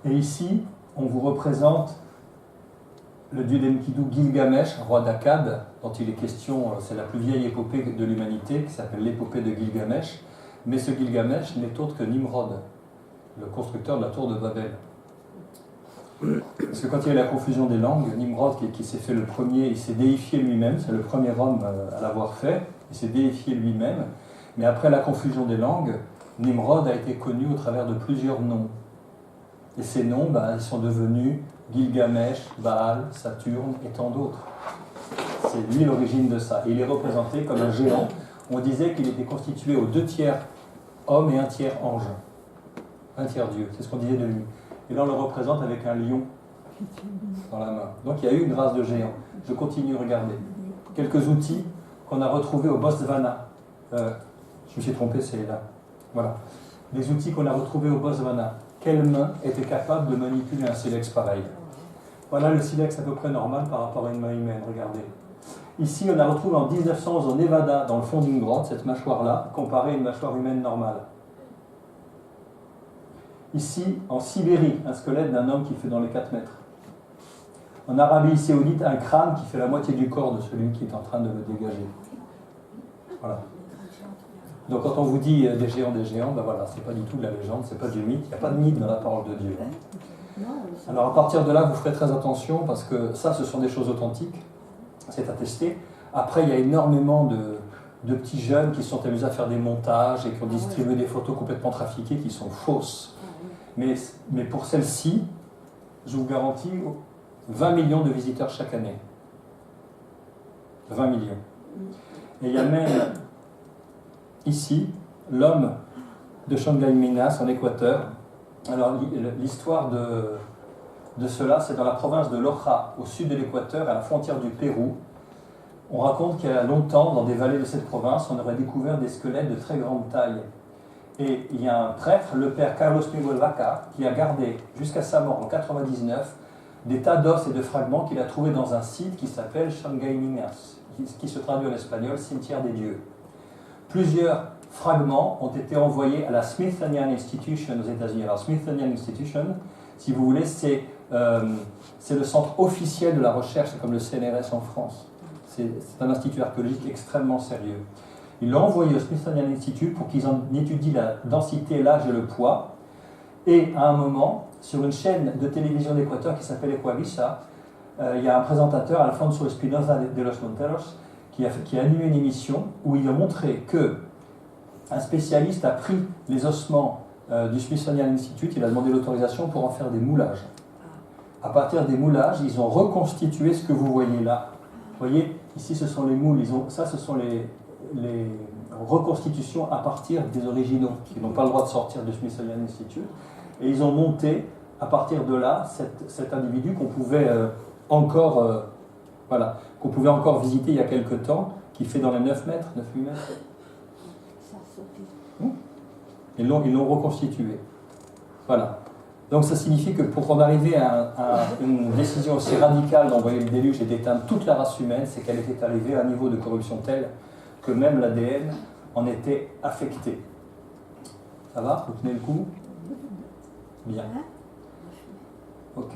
Et ici, on vous représente le dieu d'Enkidu Gilgamesh, roi d'Akkad, dont il est question, c'est la plus vieille épopée de l'humanité, qui s'appelle l'épopée de Gilgamesh. Mais ce Gilgamesh n'est autre que Nimrod, le constructeur de la tour de Babel. Parce que quand il y a eu la confusion des langues, Nimrod, qui s'est fait le premier, il s'est déifié lui-même, c'est le premier homme à l'avoir fait, il s'est déifié lui-même. Mais après la confusion des langues, Nimrod a été connu au travers de plusieurs noms. Et ces noms, ils sont devenus Gilgamesh, Baal, Saturne et tant d'autres. C'est lui l'origine de ça. Et il est représenté comme un géant. On disait qu'il était constitué aux 2 tiers homme et 1 tiers ange. 1 tiers Dieu, c'est ce qu'on disait de lui. Et là on le représente avec un lion dans la main. Donc il y a eu une race de géants. Je continue, regardez. Quelques outils qu'on a retrouvés au Botswana. Je me suis trompé, c'est là. Voilà. Les outils qu'on a retrouvés au Botswana. Quelle main était capable de manipuler un silex pareil? Voilà le silex à peu près normal par rapport à une main humaine, regardez. Ici, on a retrouvé en 1911 au Nevada, dans le fond d'une grotte, cette mâchoire-là, comparée à une mâchoire humaine normale. Ici, en Sibérie, un squelette d'un homme qui fait dans les 4 mètres. En Arabie saoudite, un crâne qui fait la moitié du corps de celui qui est en train de le dégager. Voilà. Donc quand on vous dit des géants, ben voilà, c'est pas du tout de la légende, c'est pas du mythe, il n'y a pas de mythe dans la parole de Dieu. Alors à partir de là, vous ferez très attention parce que ça, ce sont des choses authentiques, c'est attesté. Après, il y a énormément de petits jeunes qui se sont amusés à faire des montages et qui ont distribué des photos complètement trafiquées qui sont fausses. Mais pour celle-ci, je vous garantis 20 millions de visiteurs chaque année. 20 millions. Et il y a même ici l'homme de Shanghai Minas en Équateur. Alors l'histoire de cela, c'est dans la province de Loja, au sud de l'Équateur, à la frontière du Pérou. On raconte qu'il y a longtemps, dans des vallées de cette province, on aurait découvert des squelettes de très grande taille. Et il y a un prêtre, le père Carlos Miguel Vaca, qui a gardé, jusqu'à sa mort en 1999, des tas d'os et de fragments qu'il a trouvés dans un site qui s'appelle Shanghai Minas, qui se traduit en espagnol cimetière des dieux. Plusieurs fragments ont été envoyés à la Smithsonian Institution aux États-Unis. Alors, Smithsonian Institution, si vous voulez, c'est le centre officiel de la recherche, c'est comme le CNRS en France. C'est un institut archéologique extrêmement sérieux. Ils l'ont envoyé au Smithsonian Institute pour qu'ils en étudient la densité, l'âge et le poids. Et à un moment, sur une chaîne de télévision d'Équateur qui s'appelle Ecuavisa, il y a un présentateur, Alfonso Espinosa de los Monteros, qui a animé une émission où il a montré qu'un spécialiste a pris les ossements du Smithsonian Institute, il a demandé l'autorisation pour en faire des moulages. À partir des moulages, ils ont reconstitué ce que vous voyez là. Vous voyez, ici ce sont les moules, ça ce sont les reconstitutions à partir des originaux, qui n'ont pas le droit de sortir du Smithsonian Institute. Et ils ont monté, à partir de là, cet individu qu'on pouvait encore visiter il y a quelque temps, qui fait dans les 9 mètres, 9-8 mètres. Ils l'ont reconstitué. Voilà. Donc ça signifie que pour en arriver à une décision aussi radicale d'envoyer le déluge et d'éteindre toute la race humaine, c'est qu'elle était arrivée à un niveau de corruption tel que même l'ADN en était affecté. Ça va? Vous tenez le coup? Bien. Ok.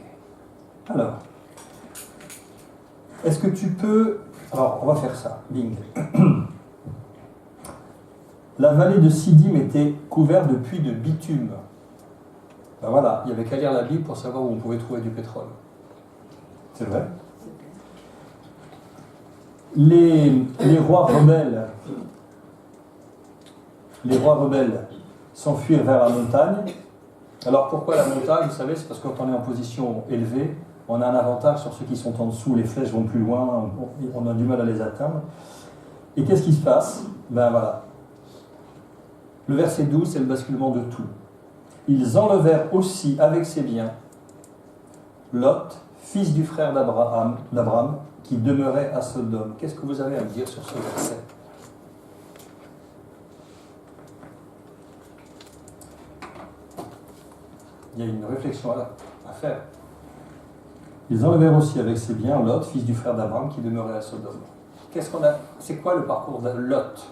Alors, est-ce que tu peux... Alors, on va faire ça. Bing. La vallée de Sidim était couverte de puits de bitume. Ben voilà, il n'y avait qu'à lire la Bible pour savoir où on pouvait trouver du pétrole. C'est vrai. Les rois rebelles s'enfuirent vers la montagne. Alors pourquoi la montagne? Vous savez, c'est parce que quand on est en position élevée, on a un avantage sur ceux qui sont en dessous, les flèches vont plus loin, on a du mal à les atteindre. Et qu'est-ce qui se passe? Ben voilà. Le verset 12, c'est le basculement de tout. Ils enlevèrent aussi avec ses biens Lot, fils du frère d'Abraham, qui demeurait à Sodome. Qu'est-ce que vous avez à me dire sur ce verset? Il y a une réflexion à faire. Ils enlevèrent aussi avec ses biens Lot, fils du frère d'Abraham, qui demeurait à Sodome. C'est quoi le parcours de Lot?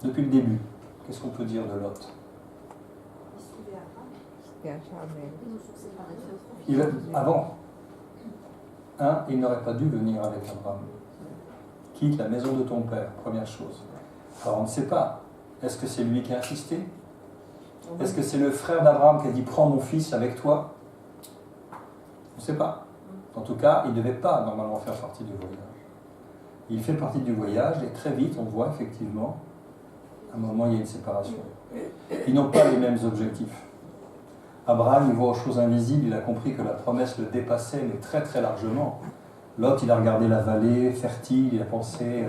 Depuis le début, qu'est-ce qu'on peut dire de Lot? Avant, il n'aurait pas dû venir avec Abraham. Quitte la maison de ton père, première chose. Alors on ne sait pas. Est-ce que c'est lui qui a insisté? Est-ce que c'est le frère d'Abraham qui a dit « Prends mon fils avec toi » On ne sait pas. En tout cas, il ne devait pas normalement faire partie du voyage. Il fait partie du voyage et très vite, on voit effectivement, à un moment, il y a une séparation. Ils n'ont pas les mêmes objectifs. Abraham, il voit aux choses invisibles, il a compris que la promesse le dépassait, mais très très largement. Lot, il a regardé la vallée fertile, il a pensé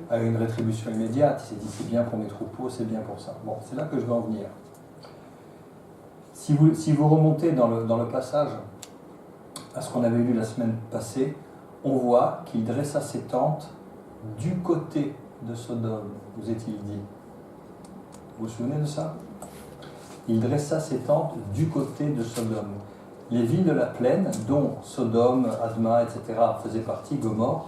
à une rétribution immédiate. Il s'est dit, c'est bien pour mes troupeaux, c'est bien pour ça. Bon, c'est là que je veux en venir. Si vous remontez dans le passage à ce qu'on avait lu la semaine passée, on voit qu'il dressa ses tentes du côté de Sodome, vous est-il dit. Vous vous souvenez de ça? Il dressa ses tentes du côté de Sodome. Les villes de la plaine, dont Sodome, Adma, etc., faisaient partie, Gomorrhe,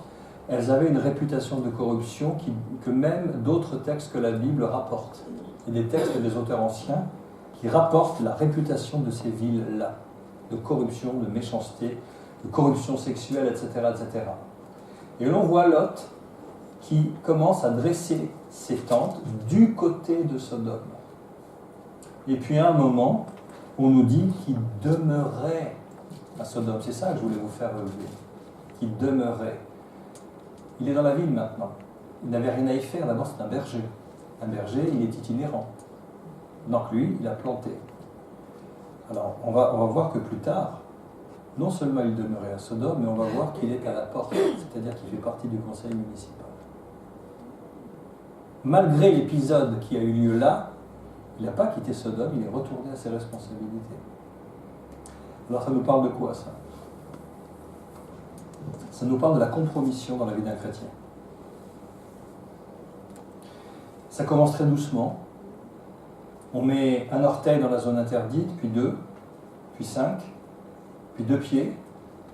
elles avaient une réputation de corruption que même d'autres textes que la Bible rapportent. Il y a des textes des auteurs anciens qui rapportent la réputation de ces villes-là, de corruption, de méchanceté, de corruption sexuelle, etc., etc. Et l'on voit Lot qui commence à dresser ses tentes du côté de Sodome. Et puis à un moment, on nous dit qu'il demeurait à Sodome. C'est ça que je voulais vous faire relever. Qu'il demeurait. Il est dans la ville maintenant. Il n'avait rien à y faire. D'abord, c'est un berger. Un berger, il est itinérant. Donc lui, il a planté. Alors, on va voir que plus tard, non seulement il demeurait à Sodome, mais on va voir qu'il est à la porte, c'est-à-dire qu'il fait partie du conseil municipal. Malgré l'épisode qui a eu lieu là, il n'a pas quitté Sodome, il est retourné à ses responsabilités. Alors ça nous parle de quoi, ça? Ça nous parle de la compromission dans la vie d'un chrétien. Ça commence très doucement. On met un orteil dans la zone interdite, puis 2, puis 5, puis 2 pieds,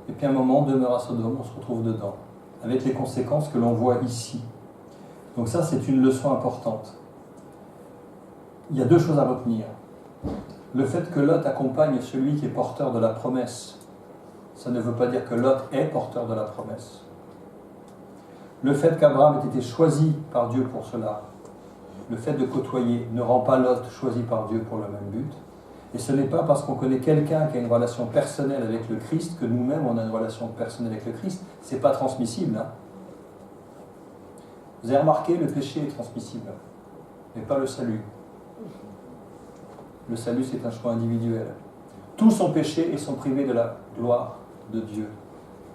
et puis à un moment, on demeure à Sodome, on se retrouve dedans, avec les conséquences que l'on voit ici. Donc ça, c'est une leçon importante. Il y a 2 choses à retenir. Le fait que Lot accompagne celui qui est porteur de la promesse, ça ne veut pas dire que Lot est porteur de la promesse. Le fait qu'Abraham ait été choisi par Dieu pour cela, le fait de côtoyer ne rend pas Lot choisi par Dieu pour le même but. Et ce n'est pas parce qu'on connaît quelqu'un qui a une relation personnelle avec le Christ que nous-mêmes on a une relation personnelle avec le Christ. C'est pas transmissible. Hein. Vous avez remarqué, le péché est transmissible, mais pas le salut. Le salut, c'est un choix individuel. Tous sont péchés et sont privés de la gloire de Dieu.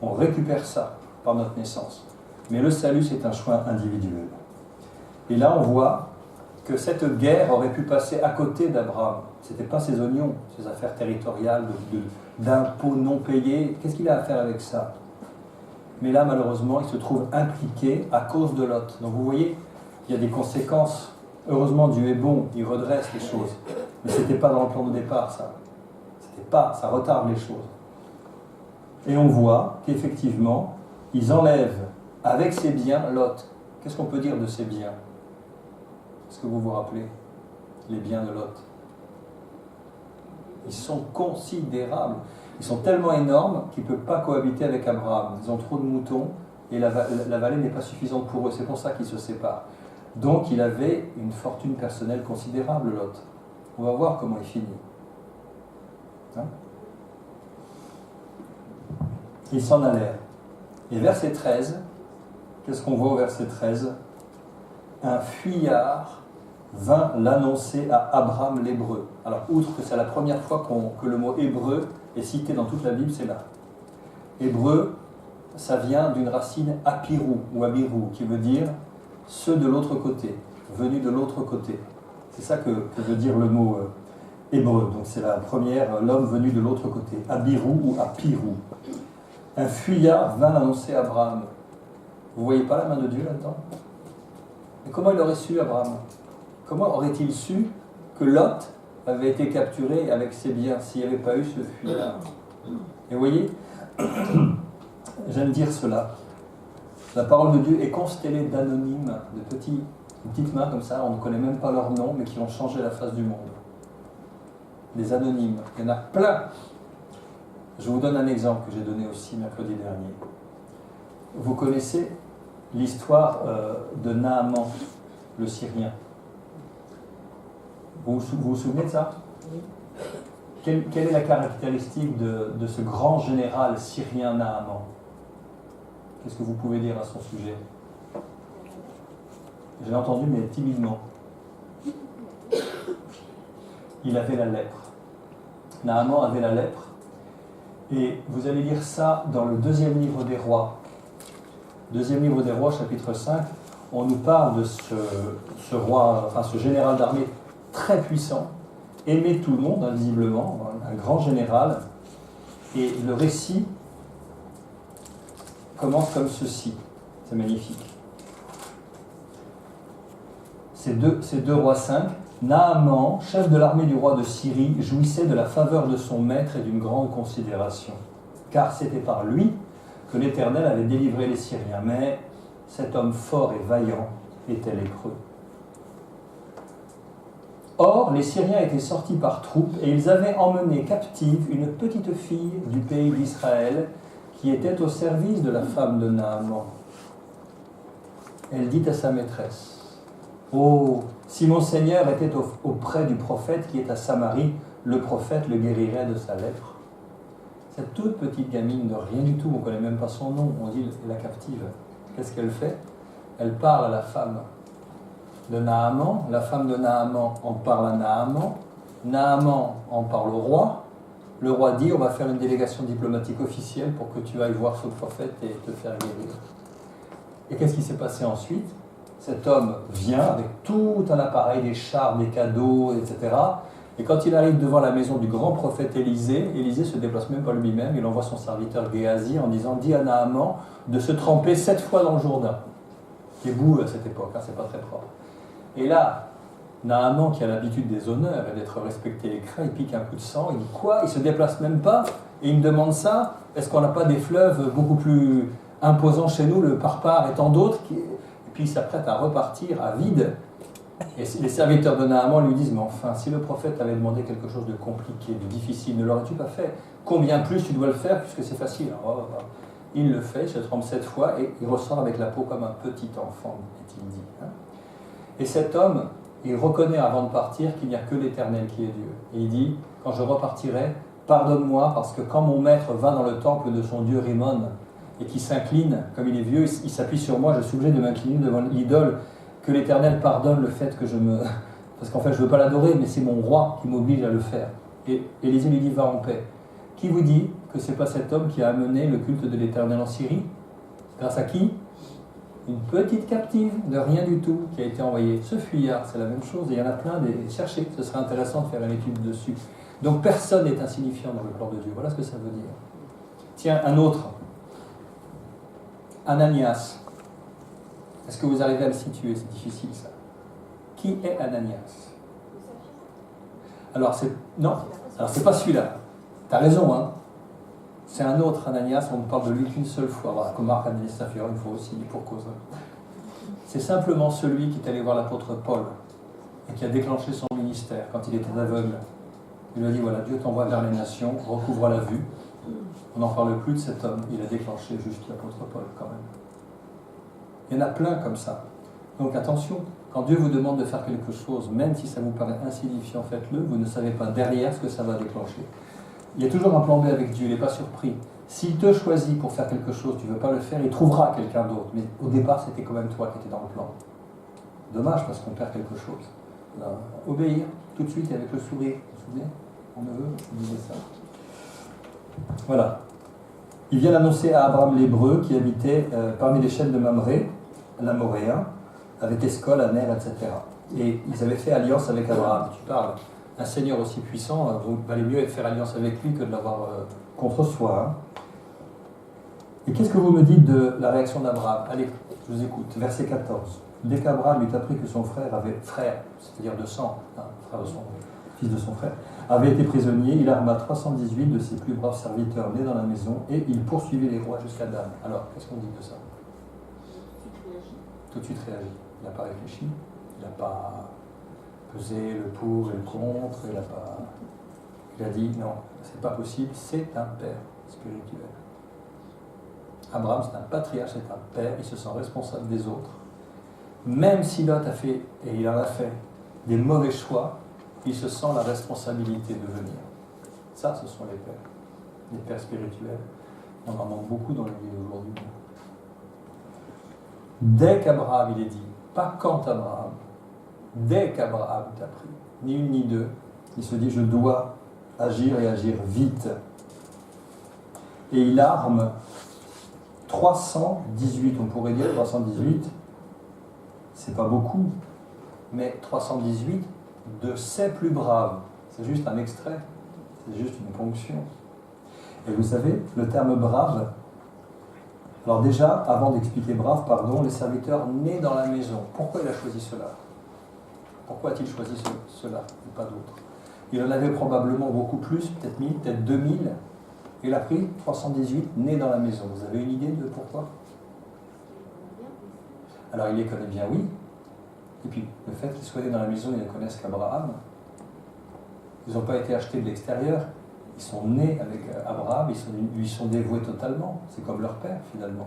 On récupère ça par notre naissance. Mais le salut, c'est un choix individuel. Et là, on voit que cette guerre aurait pu passer à côté d'Abraham. Ce n'était pas ses oignons, ses affaires territoriales, d'impôts non payés. Qu'est-ce qu'il a à faire avec ça? Mais là, malheureusement, il se trouve impliqué à cause de Lot. Donc vous voyez, il y a des conséquences. Heureusement, Dieu est bon, il redresse les choses. Mais ce n'était pas dans le plan de départ, ça. Ça retarde les choses. Et on voit qu'effectivement, ils enlèvent avec ses biens Lot. Qu'est-ce qu'on peut dire de ces biens? Est-ce que vous vous rappelez les biens de Lot? Ils sont considérables. Ils sont tellement énormes qu'ils ne peuvent pas cohabiter avec Abraham. Ils ont trop de moutons et la vallée n'est pas suffisante pour eux. C'est pour ça qu'ils se séparent. Donc il avait une fortune personnelle considérable, Lot. On va voir comment il finit. Hein? Ils s'en allèrent. Et verset 13, qu'est-ce qu'on voit au verset 13? Un fuyard vint l'annoncer à Abraham l'hébreu. Alors, outre que c'est la première fois que le mot hébreu est cité dans toute la Bible, c'est là. Hébreu, ça vient d'une racine apirou ou abirou, qui veut dire ceux de l'autre côté, venus de l'autre côté. C'est ça que veut dire le mot hébreu. Donc c'est la première, l'homme venu de l'autre côté, abirou ou apirou. Un fuyard vint l'annoncer à Abraham. Vous ne voyez pas la main de Dieu là-dedans? Et comment il aurait su, Abraham? Comment aurait-il su que Lot avait été capturé avec ses biens s'il n'y avait pas eu ce fuyard? Et vous voyez, j'aime dire cela. La parole de Dieu est constellée d'anonymes, de petites mains comme ça, on ne connaît même pas leur nom, mais qui ont changé la face du monde. Des anonymes. Il y en a plein. Je vous donne un exemple que j'ai donné aussi mercredi dernier. Vous connaissez l'histoire de Naaman, le Syrien. Vous vous souvenez de ça? Oui. Quelle est la caractéristique de ce grand général syrien Naaman? Qu'est-ce que vous pouvez dire à son sujet? J'ai entendu, mais timidement. Il avait la lèpre. Naaman avait la lèpre. Et vous allez lire ça dans le 2e livre des rois. 2e livre des rois, chapitre 5. On nous parle de ce roi, enfin ce général d'armée très puissant, aimé de tout le monde, invisiblement, un grand général. Et le récit commence comme ceci. C'est magnifique. C'est 2 rois 5. Naaman, chef de l'armée du roi de Syrie, jouissait de la faveur de son maître et d'une grande considération, car c'était par lui que l'Éternel avait délivré les Syriens. Mais cet homme fort et vaillant était lépreux. Or, les Syriens étaient sortis par troupes et ils avaient emmené captive une petite fille du pays d'Israël qui était au service de la femme de Naaman. Elle dit à sa maîtresse, « Oh, si mon Seigneur était auprès du prophète qui est à Samarie, le prophète le guérirait de sa lèpre. » Cette toute petite gamine de rien du tout, on ne connaît même pas son nom, on dit la captive. Qu'est-ce qu'elle fait? Elle parle à la femme de Naaman, la femme de Naaman en parle à Naaman, Naaman en parle au roi, le roi dit on va faire une délégation diplomatique officielle pour que tu ailles voir ce prophète et te faire guérir. Et qu'est-ce qui s'est passé ensuite? Cet homme vient avec tout un appareil, des chars, des cadeaux, etc. Et quand il arrive devant la maison du grand prophète Élisée, Élisée ne se déplace même pas lui-même, il envoie son serviteur Géasi en disant « Dis à Naaman de se tremper 7 fois dans le Jourdain ». Qui est bout à cette époque, hein, c'est pas très propre. Et là, Naaman, qui a l'habitude des honneurs et d'être respecté et craint, il pique un coup de sang, il dit quoi? Il se déplace même pas et il me demande ça. Est-ce qu'on n'a pas des fleuves beaucoup plus imposants chez nous, le Parpar et tant d'autres Et puis il s'apprête à repartir à vide. Et les serviteurs de Naaman lui disent, mais enfin, si le prophète avait demandé quelque chose de compliqué, de difficile, ne l'aurais-tu pas fait? Combien plus tu dois le faire puisque c'est facile? Il le fait, il se trempe 7 fois et il ressort avec la peau comme un petit enfant, est-il dit. Et cet homme, il reconnaît avant de partir qu'il n'y a que l'Éternel qui est Dieu. Et il dit, quand je repartirai, pardonne-moi parce que quand mon maître va dans le temple de son Dieu Rimmon et qui s'incline, comme il est vieux, il s'appuie sur moi, je suis obligé de m'incliner devant l'idole, que l'Éternel pardonne le fait que je me... Parce qu'en fait, je ne veux pas l'adorer, mais c'est mon roi qui m'oblige à le faire. Et Élisée lui dit, va en paix. Qui vous dit que ce n'est pas cet homme qui a amené le culte de l'Éternel en Syrie? Grâce à qui? Une petite captive de rien du tout qui a été envoyée. Ce fuyard, c'est la même chose, et il y en a plein, cherchez, ce serait intéressant de faire une étude dessus. Donc personne n'est insignifiant dans le plan de Dieu, voilà ce que ça veut dire. Tiens, un autre. Ananias. Est-ce que vous arrivez à le situer? C'est difficile ça. Qui est Ananias? Alors c'est... Non, alors c'est pas celui-là. T'as raison, hein. C'est un autre Ananias, on ne parle de lui qu'une seule fois. Voilà, comme Marc Ananias Saphira, une fois aussi, pour cause. C'est simplement celui qui est allé voir l'apôtre Paul et qui a déclenché son ministère quand il était aveugle. Il lui a dit, voilà, Dieu t'envoie vers les nations, recouvre la vue. On n'en parle plus de cet homme, il a déclenché juste l'apôtre Paul quand même. Il y en a plein comme ça. Donc attention, quand Dieu vous demande de faire quelque chose, même si ça vous paraît insignifiant, faites-le, vous ne savez pas derrière ce que ça va déclencher. Il y a toujours un plan B avec Dieu, il n'est pas surpris. S'il te choisit pour faire quelque chose, tu ne veux pas le faire, il trouvera quelqu'un d'autre. Mais au départ, c'était quand même toi qui étais dans le plan. Dommage parce qu'on perd quelque chose. Là, obéir, tout de suite, avec le sourire. Vous vous souvenez? Mon neveu, je disais ça. Voilà. Il vient d'annoncer à Abraham l'Hébreu qui habitait parmi les chaînes de Mamré, l'Amoréen, avec Escol, Aner, etc. Et ils avaient fait alliance avec Abraham. Tu parles. Un Seigneur aussi puissant, vous valez mieux faire alliance avec lui que de l'avoir contre soi. Hein. Et qu'est-ce que vous me dites de la réaction d'Abraham? Allez, je vous écoute. Verset 14. Dès qu'Abraham eut appris que son frère, c'est-à-dire de sang, hein, frère de son, fils de son frère, avait été prisonnier, il arma 318 de ses plus braves serviteurs nés dans la maison et il poursuivit les rois jusqu'à Dan. Alors, qu'est-ce qu'on dit de ça? Tout de suite réagi. Il n'a pas réfléchi, il n'a pas pesé le pour et le contre, il a dit non, c'est pas possible, c'est un père spirituel. Abraham, c'est un patriarche, c'est un père, il se sent responsable des autres. Même si Lot a fait, et il en a fait, des mauvais choix, il se sent la responsabilité de venir. Ça, ce sont les pères spirituels. On en manque beaucoup dans l'Église aujourd'hui. Dès qu'Abraham, il est dit, pas quand Abraham, dès qu'Abraham t'a pris, ni une ni deux, il se dit, je dois agir et agir vite. Et il arme 318, on pourrait dire 318, c'est pas beaucoup, mais 318 de ses plus braves. C'est juste un extrait, c'est juste une ponction. Et vous savez, le terme brave, alors déjà, avant d'expliquer brave, pardon, les serviteurs nés dans la maison. Pourquoi il a choisi cela? Pourquoi a-t-il choisi cela et pas d'autres? Il en avait probablement beaucoup plus, peut-être 1000, peut-être 2000. Il a pris 318 nés dans la maison. Vous avez une idée de pourquoi? Alors il les connaît bien, oui. Et puis le fait qu'ils soient nés dans la maison, ils ne connaissent qu'Abraham. Ils n'ont pas été achetés de l'extérieur. Ils sont nés avec Abraham, ils sont dévoués totalement. C'est comme leur père, finalement.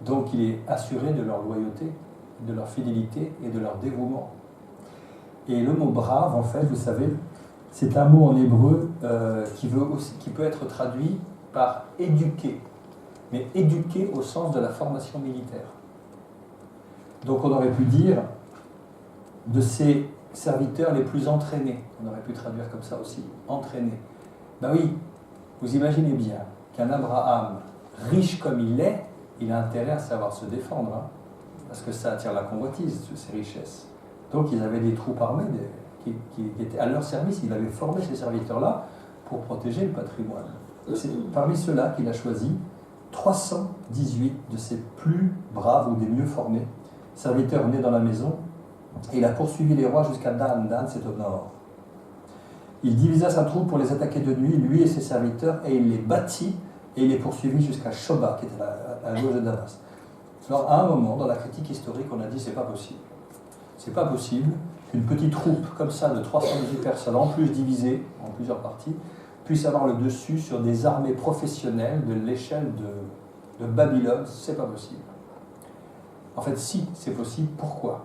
Donc il est assuré de leur loyauté, de leur fidélité et de leur dévouement. Et le mot brave, en fait, vous savez, c'est un mot en hébreu qui peut être traduit par éduquer, mais éduquer au sens de la formation militaire. Donc on aurait pu dire de ses serviteurs les plus entraînés, on aurait pu traduire comme ça aussi, entraînés. Ben oui, vous imaginez bien qu'un Abraham, riche comme il est, il a intérêt à savoir se défendre, hein, parce que ça attire la convoitise, ces richesses. Donc ils avaient des troupes armées qui étaient à leur service, il avait formé ces serviteurs-là pour protéger le patrimoine. C'est parmi ceux-là qu'il a choisi 318 de ses plus braves ou des mieux formés serviteurs nés dans la maison, et il a poursuivi les rois jusqu'à Dan. Dan, c'est au nord. Il divisa sa troupe pour les attaquer de nuit, lui et ses serviteurs, et il les battit, et il les poursuivit jusqu'à Shoba, qui était à gauche de Damas. Alors, à un moment, dans la critique historique, on a dit c'est pas possible. C'est pas possible qu'une petite troupe comme ça de 318 personnes, en plus divisées en plusieurs parties, puisse avoir le dessus sur des armées professionnelles de l'échelle de Babylone. C'est pas possible. En fait, si, c'est possible. Pourquoi?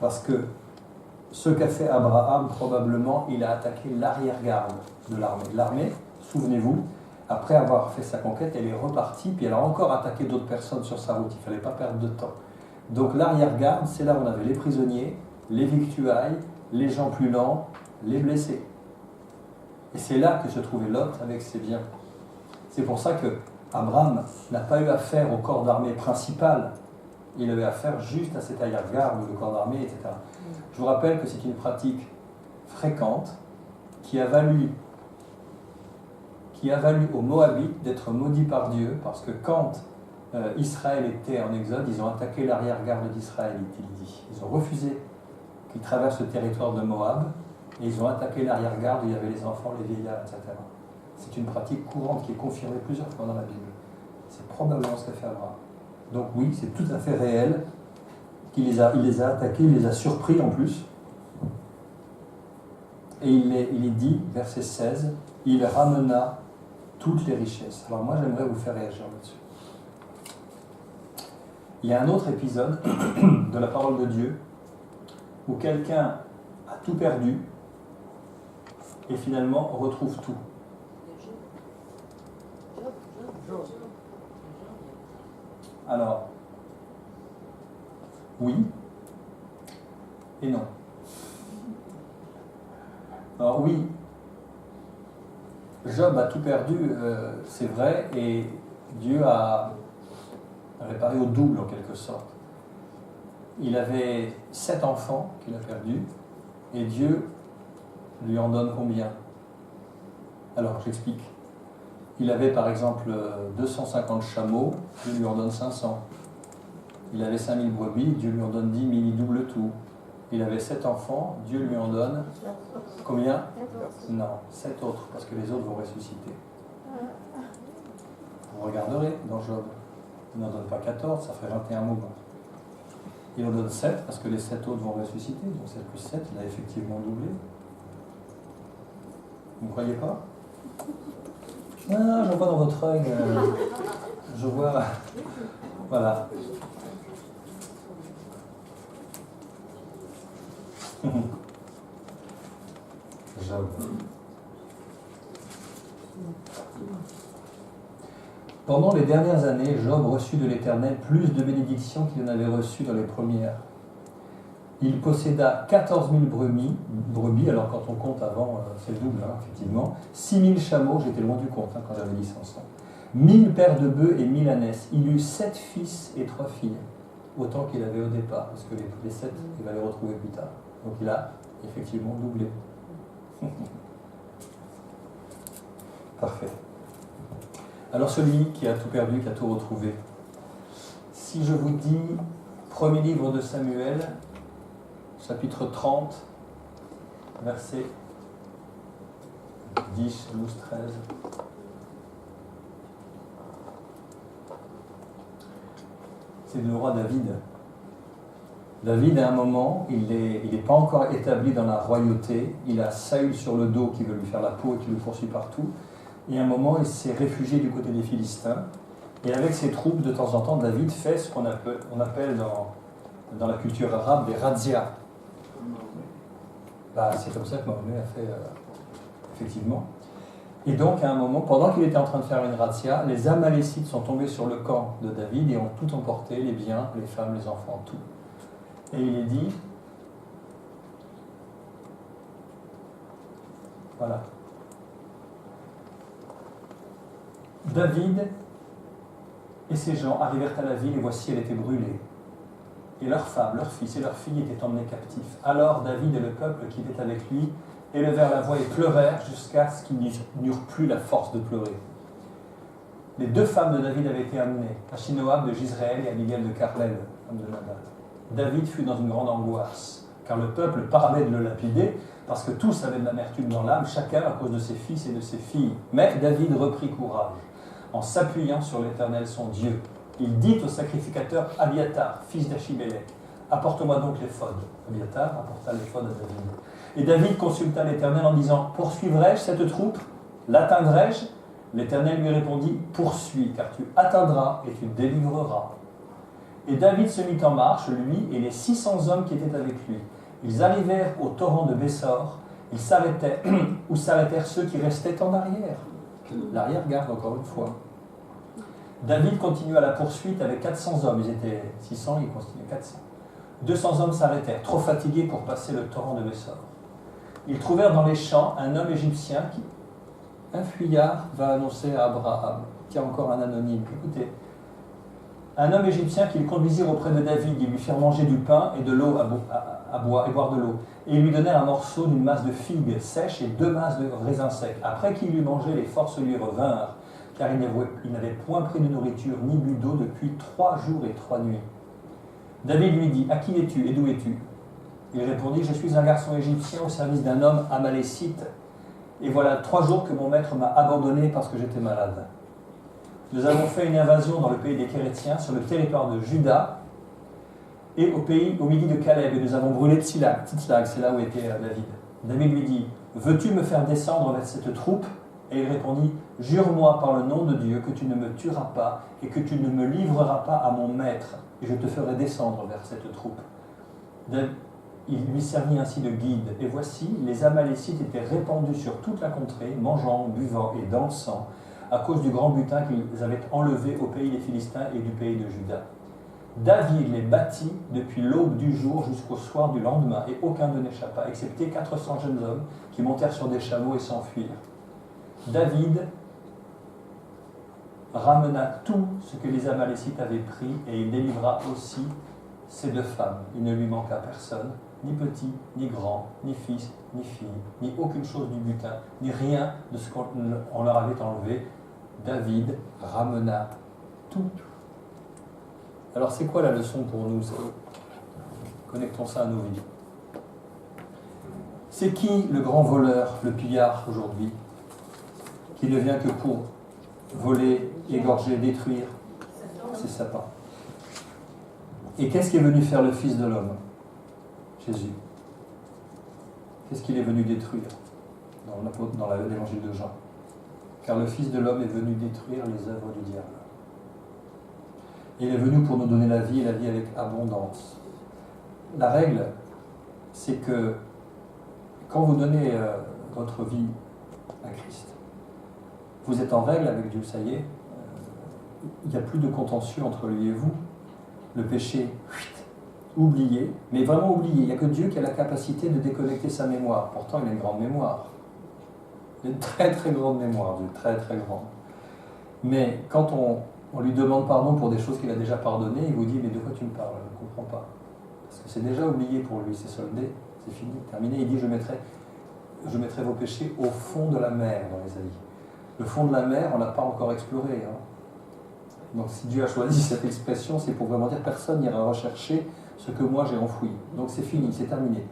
Parce que ce qu'a fait Abraham, probablement, il a attaqué l'arrière-garde de l'armée. L'armée, souvenez-vous, après avoir fait sa conquête, elle est repartie, puis elle a encore attaqué d'autres personnes sur sa route. Il ne fallait pas perdre de temps. Donc l'arrière-garde, c'est là où on avait les prisonniers, les victuailles, les gens plus lents, les blessés. Et c'est là que se trouvait Lot avec ses biens. C'est pour ça que Abraham n'a pas eu affaire au corps d'armée principal. Il avait affaire juste à cette arrière-garde, le corps d'armée, etc. Je vous rappelle que c'est une pratique fréquente qui a valu aux Moabites d'être maudits par Dieu, parce que quand Israël était en exode, ils ont attaqué l'arrière-garde d'Israël, il dit. Ils ont refusé qu'ils traversent le territoire de Moab, et ils ont attaqué l'arrière-garde où il y avait les enfants, les vieillards, etc. C'est une pratique courante qui est confirmée plusieurs fois dans la Bible. C'est probablement ce qu'a fait Abraham. Donc oui, c'est tout à fait réel qu'il les a attaqués, il les a surpris en plus. Et il est dit, verset 16, il ramena toutes les richesses. Alors moi, j'aimerais vous faire réagir là-dessus. Il y a un autre épisode de la parole de Dieu où quelqu'un a tout perdu et finalement retrouve tout. Alors, oui et non. Alors oui, Job a tout perdu, c'est vrai, et Dieu a réparé au double en quelque sorte. Il avait 7 enfants qu'il a perdus, et Dieu lui en donne combien? Alors, j'explique. Il avait par exemple 250 chameaux, Dieu lui en donne 500. Il avait 5000 brebis, Dieu lui en donne 10 000, il double tout. Il avait 7 enfants, Dieu lui en donne combien? Non, 7 autres, parce que les autres vont ressusciter. Vous regarderez dans Job. Il n'en donne pas 14, ça ferait 21 moments. Il en donne 7, parce que les 7 autres vont ressusciter, donc 7 plus 7, il a effectivement doublé. Vous ne croyez pas? Ah, je vois dans votre œil, je vois, voilà. Job. Pendant les dernières années, Job reçut de l'Éternel plus de bénédictions qu'il en avait reçues dans les premières. Il posséda 14 000 brebis, alors quand on compte avant, c'est le double, hein, effectivement. 6 000 chameaux, j'étais loin du compte hein, quand j'avais dit 500. 1000 paires de bœufs et 1000 ânesses. Il eut 7 fils et 3 filles, autant qu'il avait au départ, parce que les 7, il va les retrouver plus tard. Donc il a effectivement doublé. Parfait. Alors celui qui a tout perdu, qui a tout retrouvé, si je vous dis, premier livre de Samuel, chapitre 30, versets 10, 12, 13. C'est le roi David. David, à un moment, il n'est pas encore établi dans la royauté. Il a Saül sur le dos qui veut lui faire la peau et qui le poursuit partout. Et à un moment, il s'est réfugié du côté des Philistins. Et avec ses troupes, de temps en temps, David fait ce qu'on appelle dans la culture arabe des razzias. C'est comme ça que Mahomet a fait, effectivement. Et donc, à un moment, pendant qu'il était en train de faire une razzia, les Amalécites sont tombés sur le camp de David et ont tout emporté, les biens, les femmes, les enfants, tout. Et il est dit, voilà, David et ses gens arrivèrent à la ville et voici, elle était brûlée. Et leurs femmes, leurs fils et leurs filles étaient emmenés captifs. Alors David et le peuple qui était avec lui élevèrent la voix et pleurèrent jusqu'à ce qu'ils n'eurent plus la force de pleurer. Les 2 femmes de David avaient été amenées, Achinoam de Jizréel et Abigail de Carmel, femme de Nabal. David fut dans une grande angoisse, car le peuple parlait de le lapider, parce que tous avaient de l'amertume dans l'âme, chacun à cause de ses fils et de ses filles. Mais David reprit courage, en s'appuyant sur l'Éternel son Dieu. Il dit au sacrificateur Abiatar, fils d'Achibélec, « Apporte-moi donc l'éphod. » Abiatar apporta l'éphod à David. Et David consulta l'Éternel en disant, « Poursuivrai-je cette troupe? L'atteindrai-je » L'Éternel lui répondit, « Poursuis, car tu atteindras et tu délivreras. » Et David se mit en marche, lui et les 600 hommes qui étaient avec lui. Ils arrivèrent au torrent de Bessor, ils s'arrêtaient, où s'arrêtèrent ceux qui restaient en arrière. L'arrière-garde, encore une fois. David continua la poursuite avec 400 hommes. Ils étaient 600, il continuait 400. 200 hommes s'arrêtèrent, trop fatigués pour passer le torrent de Bessor. Ils trouvèrent dans les champs un homme égyptien qui... Un fuyard va annoncer à Abraham. Tiens, encore un anonyme. Écoutez. Un homme égyptien qu'ils conduisirent auprès de David. Ils lui firent manger du pain et de l'eau à boire et boire de l'eau. Et ils lui donnèrent un morceau d'une masse de figues sèches et 2 masses de raisins secs. Après qu'il eut mangé, les forces lui revinrent, car il n'avait point pris de nourriture ni bu d'eau depuis 3 jours et 3 nuits. David lui dit, « À qui es-tu et d'où es-tu » Il répondit, « Je suis un garçon égyptien au service d'un homme amalécite. Et voilà 3 jours que mon maître m'a abandonné parce que j'étais malade. Nous avons fait une invasion dans le pays des Kérétiens, sur le territoire de Juda, et au midi de Caleb, et nous avons brûlé Tziklag, c'est là où était David. David lui dit, « Veux-tu me faire descendre vers cette troupe ?» Et il répondit, « Jure-moi par le nom de Dieu que tu ne me tueras pas et que tu ne me livreras pas à mon maître, et je te ferai descendre vers cette troupe. » Il lui servit ainsi de guide, et voici, les Amalécites étaient répandus sur toute la contrée, mangeant, buvant et dansant, à cause du grand butin qu'ils avaient enlevé au pays des Philistins et du pays de Juda. David les battit depuis l'aube du jour jusqu'au soir du lendemain, et aucun d'eux n'échappa, excepté 400 jeunes hommes qui montèrent sur des chameaux et s'enfuirent. David ramena tout ce que les Amalécites avaient pris, et il délivra aussi ces 2 femmes. Il ne lui manqua personne, ni petit, ni grand, ni fils, ni fille, ni aucune chose du butin, ni rien de ce qu'on leur avait enlevé. David ramena tout. Alors c'est quoi la leçon pour nous? Connectons ça à nos vies. C'est qui le grand voleur, le pillard aujourd'hui, qui ne vient que pour voler, égorger, détruire? C'est Satan. Et qu'est-ce qui est venu faire le Fils de l'homme? Jésus. Qu'est-ce qu'il est venu détruire dans l'évangile de Jean? Car le Fils de l'homme est venu détruire les œuvres du diable. Il est venu pour nous donner la vie et la vie avec abondance. La règle, c'est que quand vous donnez votre vie à Christ, vous êtes en règle avec Dieu, ça y est, il n'y a plus de contentieux entre lui et vous. Le péché, oublié, mais vraiment oublié. Il n'y a que Dieu qui a la capacité de déconnecter sa mémoire. Pourtant, il a une grande mémoire. Il a une très très grande mémoire, Dieu, très très grande. Mais quand on lui demande pardon pour des choses qu'il a déjà pardonnées, il vous dit, mais de quoi tu me parles? Je ne comprends pas. Parce que c'est déjà oublié pour lui, c'est soldé, c'est fini, terminé. Il dit, je mettrai vos péchés au fond de la mer, dans Ésaïe. Le fond de la mer, on ne l'a pas encore exploré. Donc si Dieu a choisi cette expression, c'est pour vraiment dire que personne n'ira rechercher ce que moi j'ai enfoui. Donc c'est fini, c'est terminé.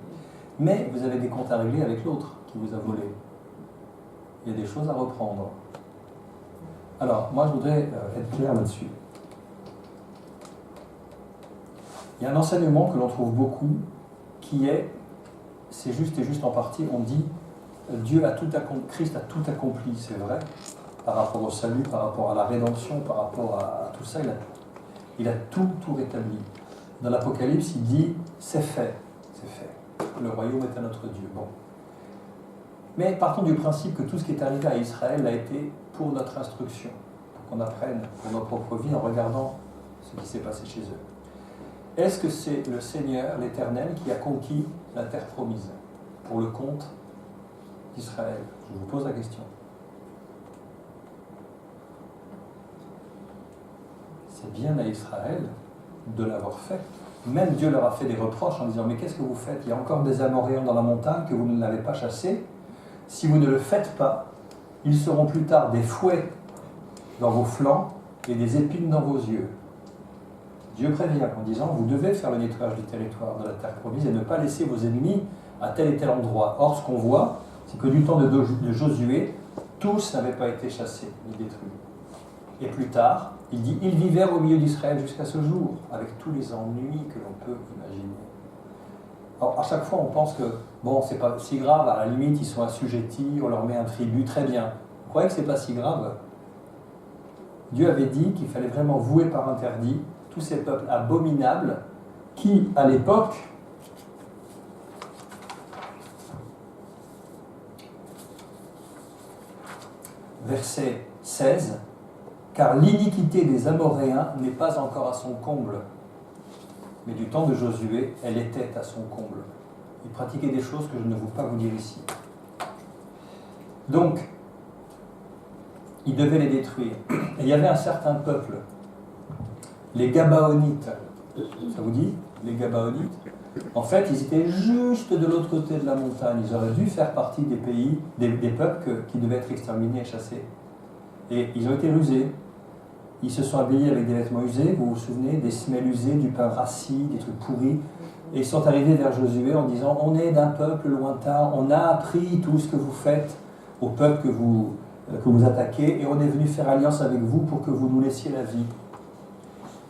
Mais vous avez des comptes à régler avec l'autre qui vous a volé. Il y a des choses à reprendre. Alors, moi je voudrais être clair là-dessus. Il y a un enseignement que l'on trouve beaucoup qui est, c'est juste et juste en partie, on dit Dieu a tout accompli, Christ a tout accompli, c'est vrai, par rapport au salut, par rapport à la rédemption, par rapport à tout ça, il a tout rétabli. Dans l'Apocalypse, il dit c'est fait, le royaume est à notre Dieu. Bon. Mais partons du principe que tout ce qui est arrivé à Israël a été pour notre instruction, pour qu'on apprenne pour nos propres vies en regardant ce qui s'est passé chez eux. Est-ce que c'est le Seigneur, l'Éternel, qui a conquis la terre promise pour le compte d'Israël? Je vous pose la question. C'est bien à Israël de l'avoir fait. Même Dieu leur a fait des reproches en disant « Mais qu'est-ce que vous faites? Il y a encore des Amoréens dans la montagne que vous ne l'avez pas chassés. Si vous ne le faites pas, ils seront plus tard des fouets dans vos flancs et des épines dans vos yeux. » Dieu prévient en disant « Vous devez faire le nettoyage du territoire de la terre promise et ne pas laisser vos ennemis à tel et tel endroit. » Or, ce qu'on voit, c'est que du temps de Josué, tous n'avaient pas été chassés ni détruits. Et plus tard, il dit « Ils vivèrent au milieu d'Israël jusqu'à ce jour, avec tous les ennuis que l'on peut imaginer. » Alors, à chaque fois, on pense que, bon, c'est pas si grave, à la limite, ils sont assujettis, on leur met un tribut, très bien. Vous croyez que c'est pas si grave? Dieu avait dit qu'il fallait vraiment vouer par interdit tous ces peuples abominables qui, à l'époque, verset 16, car l'iniquité des Amoréens n'est pas encore à son comble, mais du temps de Josué, elle était à son comble. Ils pratiquaient des choses que je ne veux pas vous dire ici. Donc, ils devaient les détruire. Et il y avait un certain peuple, les Gabaonites. Ça vous dit, les Gabaonites? En fait, ils étaient juste de l'autre côté de la montagne. Ils auraient dû faire partie des pays, des peuples qui devaient être exterminés et chassés. Et ils ont été rusés. Ils se sont habillés avec des vêtements usés, vous vous souvenez, des semelles usées, du pain rassis, des trucs pourris. Et ils sont arrivés vers Josué en disant « On est d'un peuple lointain, on a appris tout ce que vous faites au peuple que vous attaquez, et on est venu faire alliance avec vous pour que vous nous laissiez la vie. »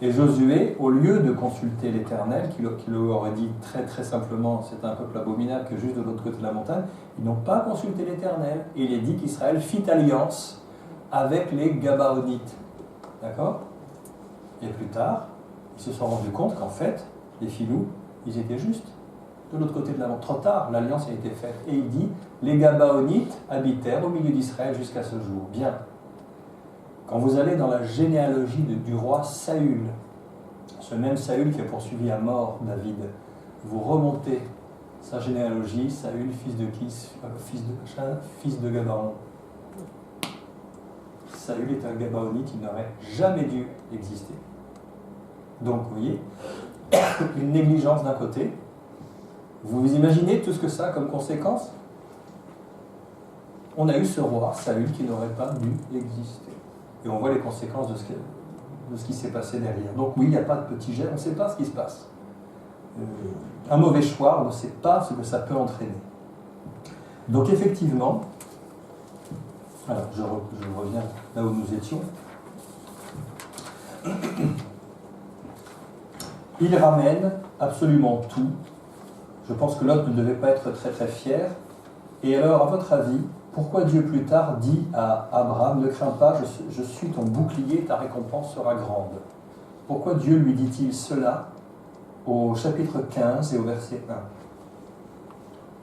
Et Josué, au lieu de consulter l'Éternel, qui leur aurait dit très très simplement « C'est un peuple abominable que juste de l'autre côté de la montagne », ils n'ont pas consulté l'Éternel. Et il est dit qu'Israël fit alliance avec les Gabaonites. D'accord? Et plus tard, ils se sont rendus compte qu'en fait, les filous, ils étaient juste de l'autre côté de la montagne. Trop tard, l'alliance a été faite. Et il dit, les Gabaonites habitèrent au milieu d'Israël jusqu'à ce jour. Bien. Quand vous allez dans la généalogie du roi Saül, ce même Saül qui a poursuivi à mort David, vous remontez sa généalogie, Saül, fils de Kis, fils de Gabaon. Saül est un Gabaonite qui n'aurait jamais dû exister. Donc, vous voyez, une négligence d'un côté. Vous imaginez tout ce que ça a comme conséquence? On a eu ce roi, Saül, qui n'aurait pas dû exister. Et on voit les conséquences de ce qui s'est passé derrière. Donc oui, il n'y a pas de petit jet, on ne sait pas ce qui se passe. Un mauvais choix, on ne sait pas ce que ça peut entraîner. Donc effectivement, alors je reviens là où nous étions. Il ramène absolument tout. Je pense que l'autre ne devait pas être très très fier. Et alors, à votre avis, pourquoi Dieu plus tard dit à Abraham, ne crains pas, je suis ton bouclier, ta récompense sera grande? Pourquoi Dieu lui dit-il cela au chapitre 15 et au verset 1?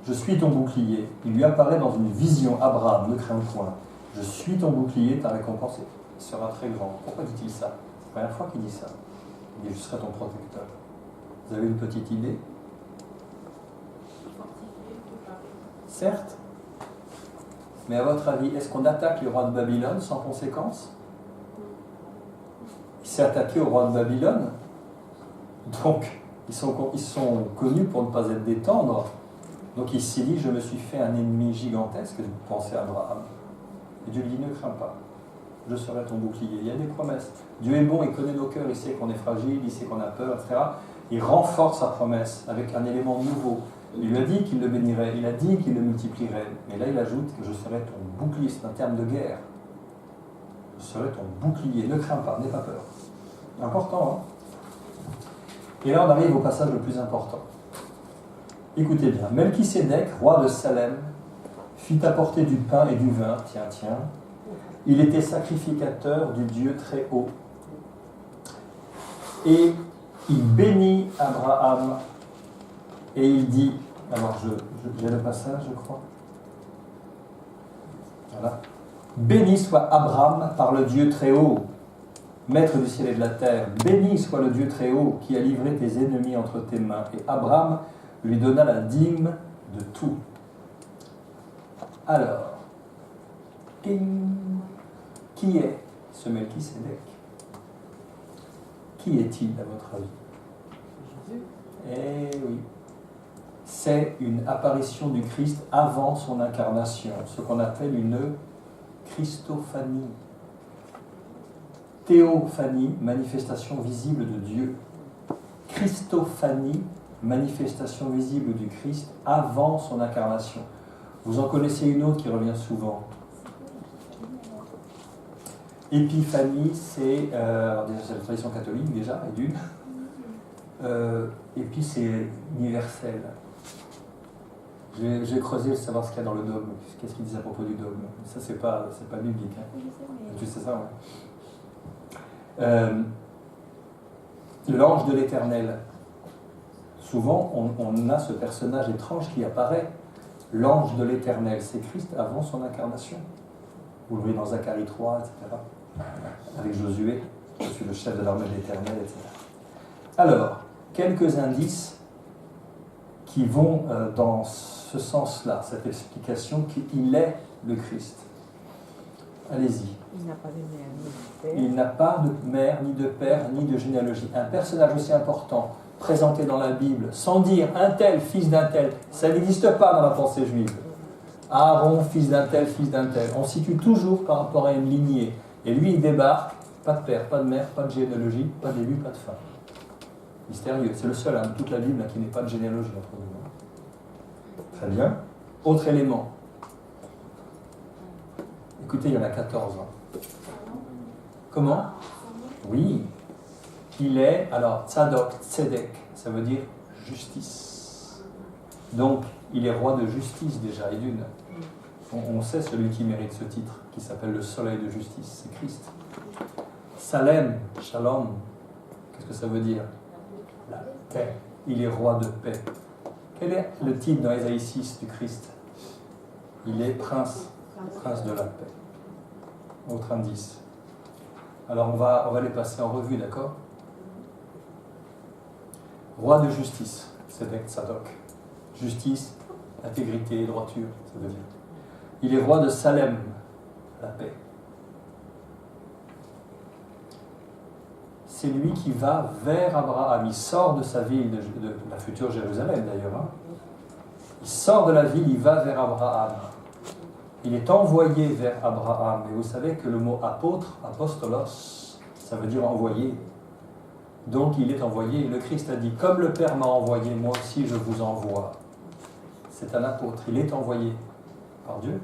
Je suis ton bouclier. Il lui apparaît dans une vision, Abraham, ne crains point. Je suis ton bouclier, ta récompense sera très grande. Pourquoi dit-il ça? C'est la première fois qu'il dit ça. Il dit, je serai ton protecteur. Vous avez une petite idée? Certes. Mais à votre avis, est-ce qu'on attaque le roi de Babylone sans conséquence? Il s'est attaqué au roi de Babylone. Donc, ils sont connus pour ne pas être des tendres. Donc il s'est dit, je me suis fait un ennemi gigantesque, pensait Abraham. Et Dieu lui dit, ne crains pas. je serai ton bouclier. Il y a des promesses. Dieu est bon, il connaît nos cœurs, il sait qu'on est fragile, il sait qu'on a peur, etc. Il renforce sa promesse avec un élément nouveau. Il lui a dit qu'il le bénirait, il a dit qu'il le multiplierait. Mais là, il ajoute que je serai ton bouclier. C'est un terme de guerre. Je serai ton bouclier. Ne crains pas, n'aie pas peur. Important, hein? Et là, on arrive au passage le plus important. Écoutez bien. Melchisédek, roi de Salem, fit apporter du pain et du vin. Tiens. Il était sacrificateur du Dieu très haut. Et il bénit Abraham. Et il dit, alors j'ai le passage, je crois. Voilà. Béni soit Abraham par le Dieu très haut, maître du ciel et de la terre. Béni soit le Dieu très haut qui a livré tes ennemis entre tes mains. Et Abraham lui donna la dîme de tout. Alors, qui est ce Melchisédek? Qui est-il à votre avis? Jésus. Eh oui. C'est une apparition du Christ avant son incarnation, ce qu'on appelle une Christophanie. Théophanie, manifestation visible de Dieu. Christophanie, manifestation visible du Christ avant son incarnation. Vous en connaissez une autre qui revient souvent. Épiphanie, c'est la tradition catholique déjà, et d'une. Et puis c'est universel. J'ai creusé pour savoir ce qu'il y a dans le dogme, qu'est-ce qu'il dit à propos du dogme. Ça, c'est pas biblique. Hein. Tu sais ça, ouais. L'ange de l'Éternel. Souvent, on a ce personnage étrange qui apparaît. L'ange de l'Éternel, c'est Christ avant son incarnation. Vous le voyez dans Zacharie 3, etc. Avec Josué, je suis le chef de l'armée de l'Éternel, etc. Alors, quelques indices qui vont dans ce sens-là, cette explication qu'il est le Christ. Allez-y. Il n'a pas de mère ni de père. Il n'a pas de mère, ni de père, ni de généalogie. Un personnage aussi important, présenté dans la Bible, sans dire un tel, fils d'un tel, ça n'existe pas dans la pensée juive. Aaron, fils d'un tel, fils d'un tel. On situe toujours par rapport à une lignée. Et lui, il débarque, pas de père, pas de mère, pas de généalogie, pas de début, pas de fin. Mystérieux. C'est le seul, hein, de toute la Bible, qui n'est pas de généalogie entre nous. Très bien. Autre élément. Écoutez, il y en a 14. Hein. Comment? Oui. Il est, alors, Tzadok, Tzedek, ça veut dire justice. Donc, il est roi de justice déjà, et d'une. On sait celui qui mérite ce titre, qui s'appelle le soleil de justice, c'est Christ. Salem, Shalom, qu'est-ce que ça veut dire? La paix. Il est roi de paix. Quel est le titre dans Ésaïe 6 du Christ? Il est prince de la paix. Autre indice. Alors on va les passer en revue, d'accord? Roi de justice, Tzedek, Tzadok. Justice, intégrité, droiture, ça veut dire. Il est roi de Salem, la paix. C'est lui qui va vers Abraham. Il sort de sa ville, de la future Jérusalem d'ailleurs. Hein. Il sort de la ville, il va vers Abraham. Il est envoyé vers Abraham. Et vous savez que le mot apôtre, apostolos, ça veut dire envoyé. Donc il est envoyé. Le Christ a dit, comme le Père m'a envoyé, moi aussi je vous envoie. C'est un apôtre. Il est envoyé par Dieu,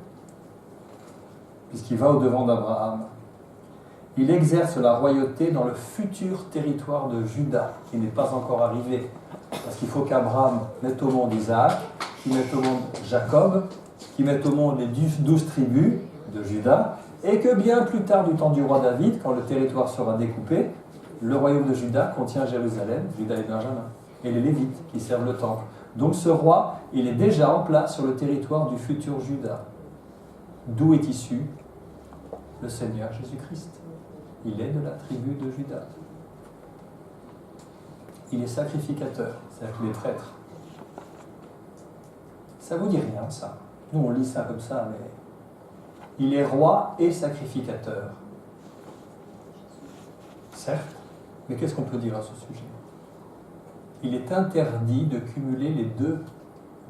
puisqu'il va au-devant d'Abraham. Il exerce la royauté dans le futur territoire de Juda, qui n'est pas encore arrivé. Parce qu'il faut qu'Abraham mette au monde Isaac, qu'il mette au monde Jacob, qu'il mette au monde les 12 tribus de Juda, et que bien plus tard, du temps du roi David, quand le territoire sera découpé, le royaume de Juda contient Jérusalem, Juda et Benjamin, et les Lévites qui servent le temple. Donc ce roi, il est déjà en place sur le territoire du futur Juda, d'où est issu le Seigneur Jésus-Christ. Il est de la tribu de Juda. Il est sacrificateur, c'est-à-dire qu'il est prêtre. Ça vous dit rien, ça? Nous, on lit ça comme ça, mais... Il est roi et sacrificateur. Certes, mais qu'est-ce qu'on peut dire à ce sujet? Il est interdit de cumuler les deux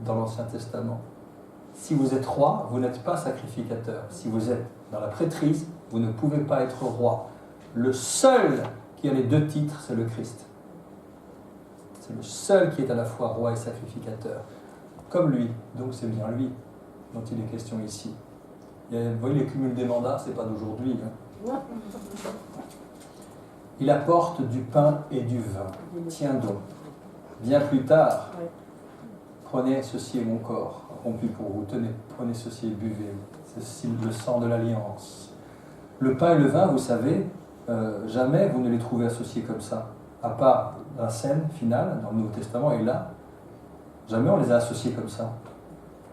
dans l'Ancien Testament. Si vous êtes roi, vous n'êtes pas sacrificateur. Si vous êtes dans la prêtrise, Vous ne pouvez pas être roi. Le seul qui a les deux titres, c'est le Christ. C'est le seul qui est à la fois roi et sacrificateur. Comme lui. Donc c'est bien lui dont il est question ici. Vous voyez, les cumuls des mandats, c'est pas d'aujourd'hui. Il apporte du pain et du vin. Tiens donc. Bien plus tard, prenez, ceci est mon corps, rompu pour vous. Tenez, prenez ceci et buvez. C'est le sang de l'alliance. Le pain et le vin, vous savez, jamais vous ne les trouvez associés comme ça. À part la scène finale dans le Nouveau Testament, et là, jamais on les a associés comme ça.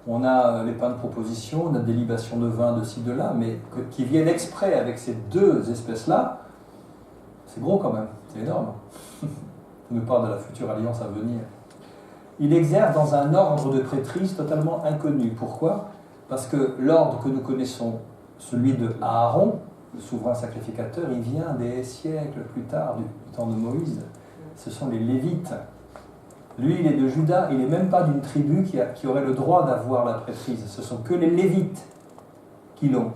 On a les pains de proposition, on a des libations de vin de ci, de là, mais qui viennent exprès avec ces deux espèces-là, c'est gros quand même, c'est énorme. On nous parle de la future alliance à venir. Il exerce dans un ordre de prêtrise totalement inconnu. Pourquoi ? Parce que l'ordre que nous connaissons, celui de Aaron, le souverain sacrificateur, il vient des siècles plus tard, du temps de Moïse. Ce sont les Lévites. Lui, il est de Juda, il n'est même pas d'une tribu qui aurait le droit d'avoir la prêtrise. Ce sont que les Lévites qui l'ont.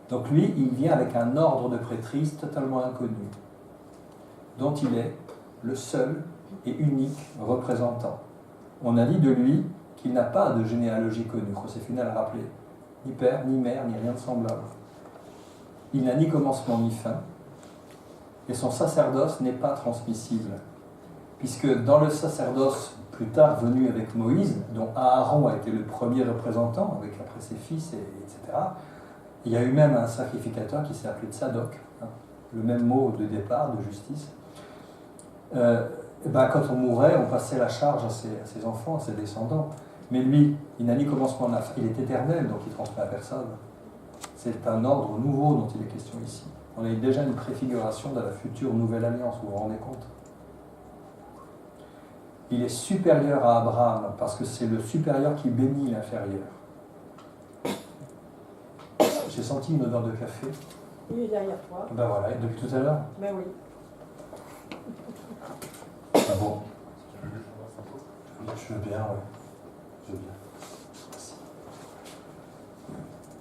Donc lui, il vient avec un ordre de prêtrise totalement inconnu, dont il est le seul et unique représentant. On a dit de lui qu'il n'a pas de généalogie connue. José Funel a rappelé. Ni père, ni mère, ni rien de semblable. Il n'a ni commencement ni fin. Et son sacerdoce n'est pas transmissible. Puisque dans le sacerdoce plus tard venu avec Moïse, dont Aaron a été le premier représentant, avec après ses fils, etc., il y a eu même un sacrificateur qui s'est appelé Tsadok, le même mot de départ, de justice. Quand on mourait, on passait la charge à ses enfants, à ses descendants. Mais lui, il n'a ni commencement ni fin, il est éternel, donc il ne transmet à personne. C'est un ordre nouveau dont il est question ici. On a déjà une préfiguration de la future nouvelle alliance, vous vous rendez compte ? Il est supérieur à Abraham, parce que c'est le supérieur qui bénit l'inférieur. J'ai senti une odeur de café. Il est derrière toi. Ben voilà, et depuis tout à l'heure ? Ben oui. Ah bon ? Je veux bien, oui. Je veux bien. Merci.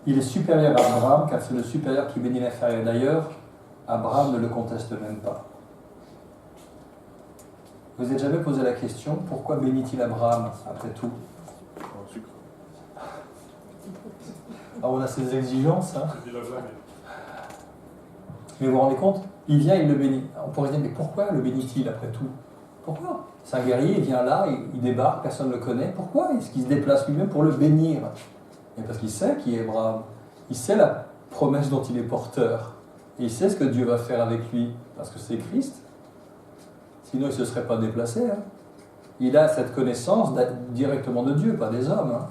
Il est supérieur à Abraham, car c'est le supérieur qui bénit l'inférieur. D'ailleurs, Abraham ne le conteste même pas. Vous n'avez jamais posé la question, pourquoi bénit-il Abraham, après tout ? Ah, on a ces exigences, hein ? Mais vous vous rendez compte ? Il vient, il le bénit. On pourrait dire, mais pourquoi le bénit-il, après tout ? Pourquoi ? C'est un guerrier, il vient là, il débarque, personne ne le connaît. Pourquoi est-ce qu'il se déplace lui-même pour le bénir ? Et parce qu'il sait qui est Abraham. Il sait la promesse dont il est porteur. Et il sait ce que Dieu va faire avec lui, parce que c'est Christ. Sinon, il ne se serait pas déplacé. Hein. Il a cette connaissance directement de Dieu, pas des hommes. Hein.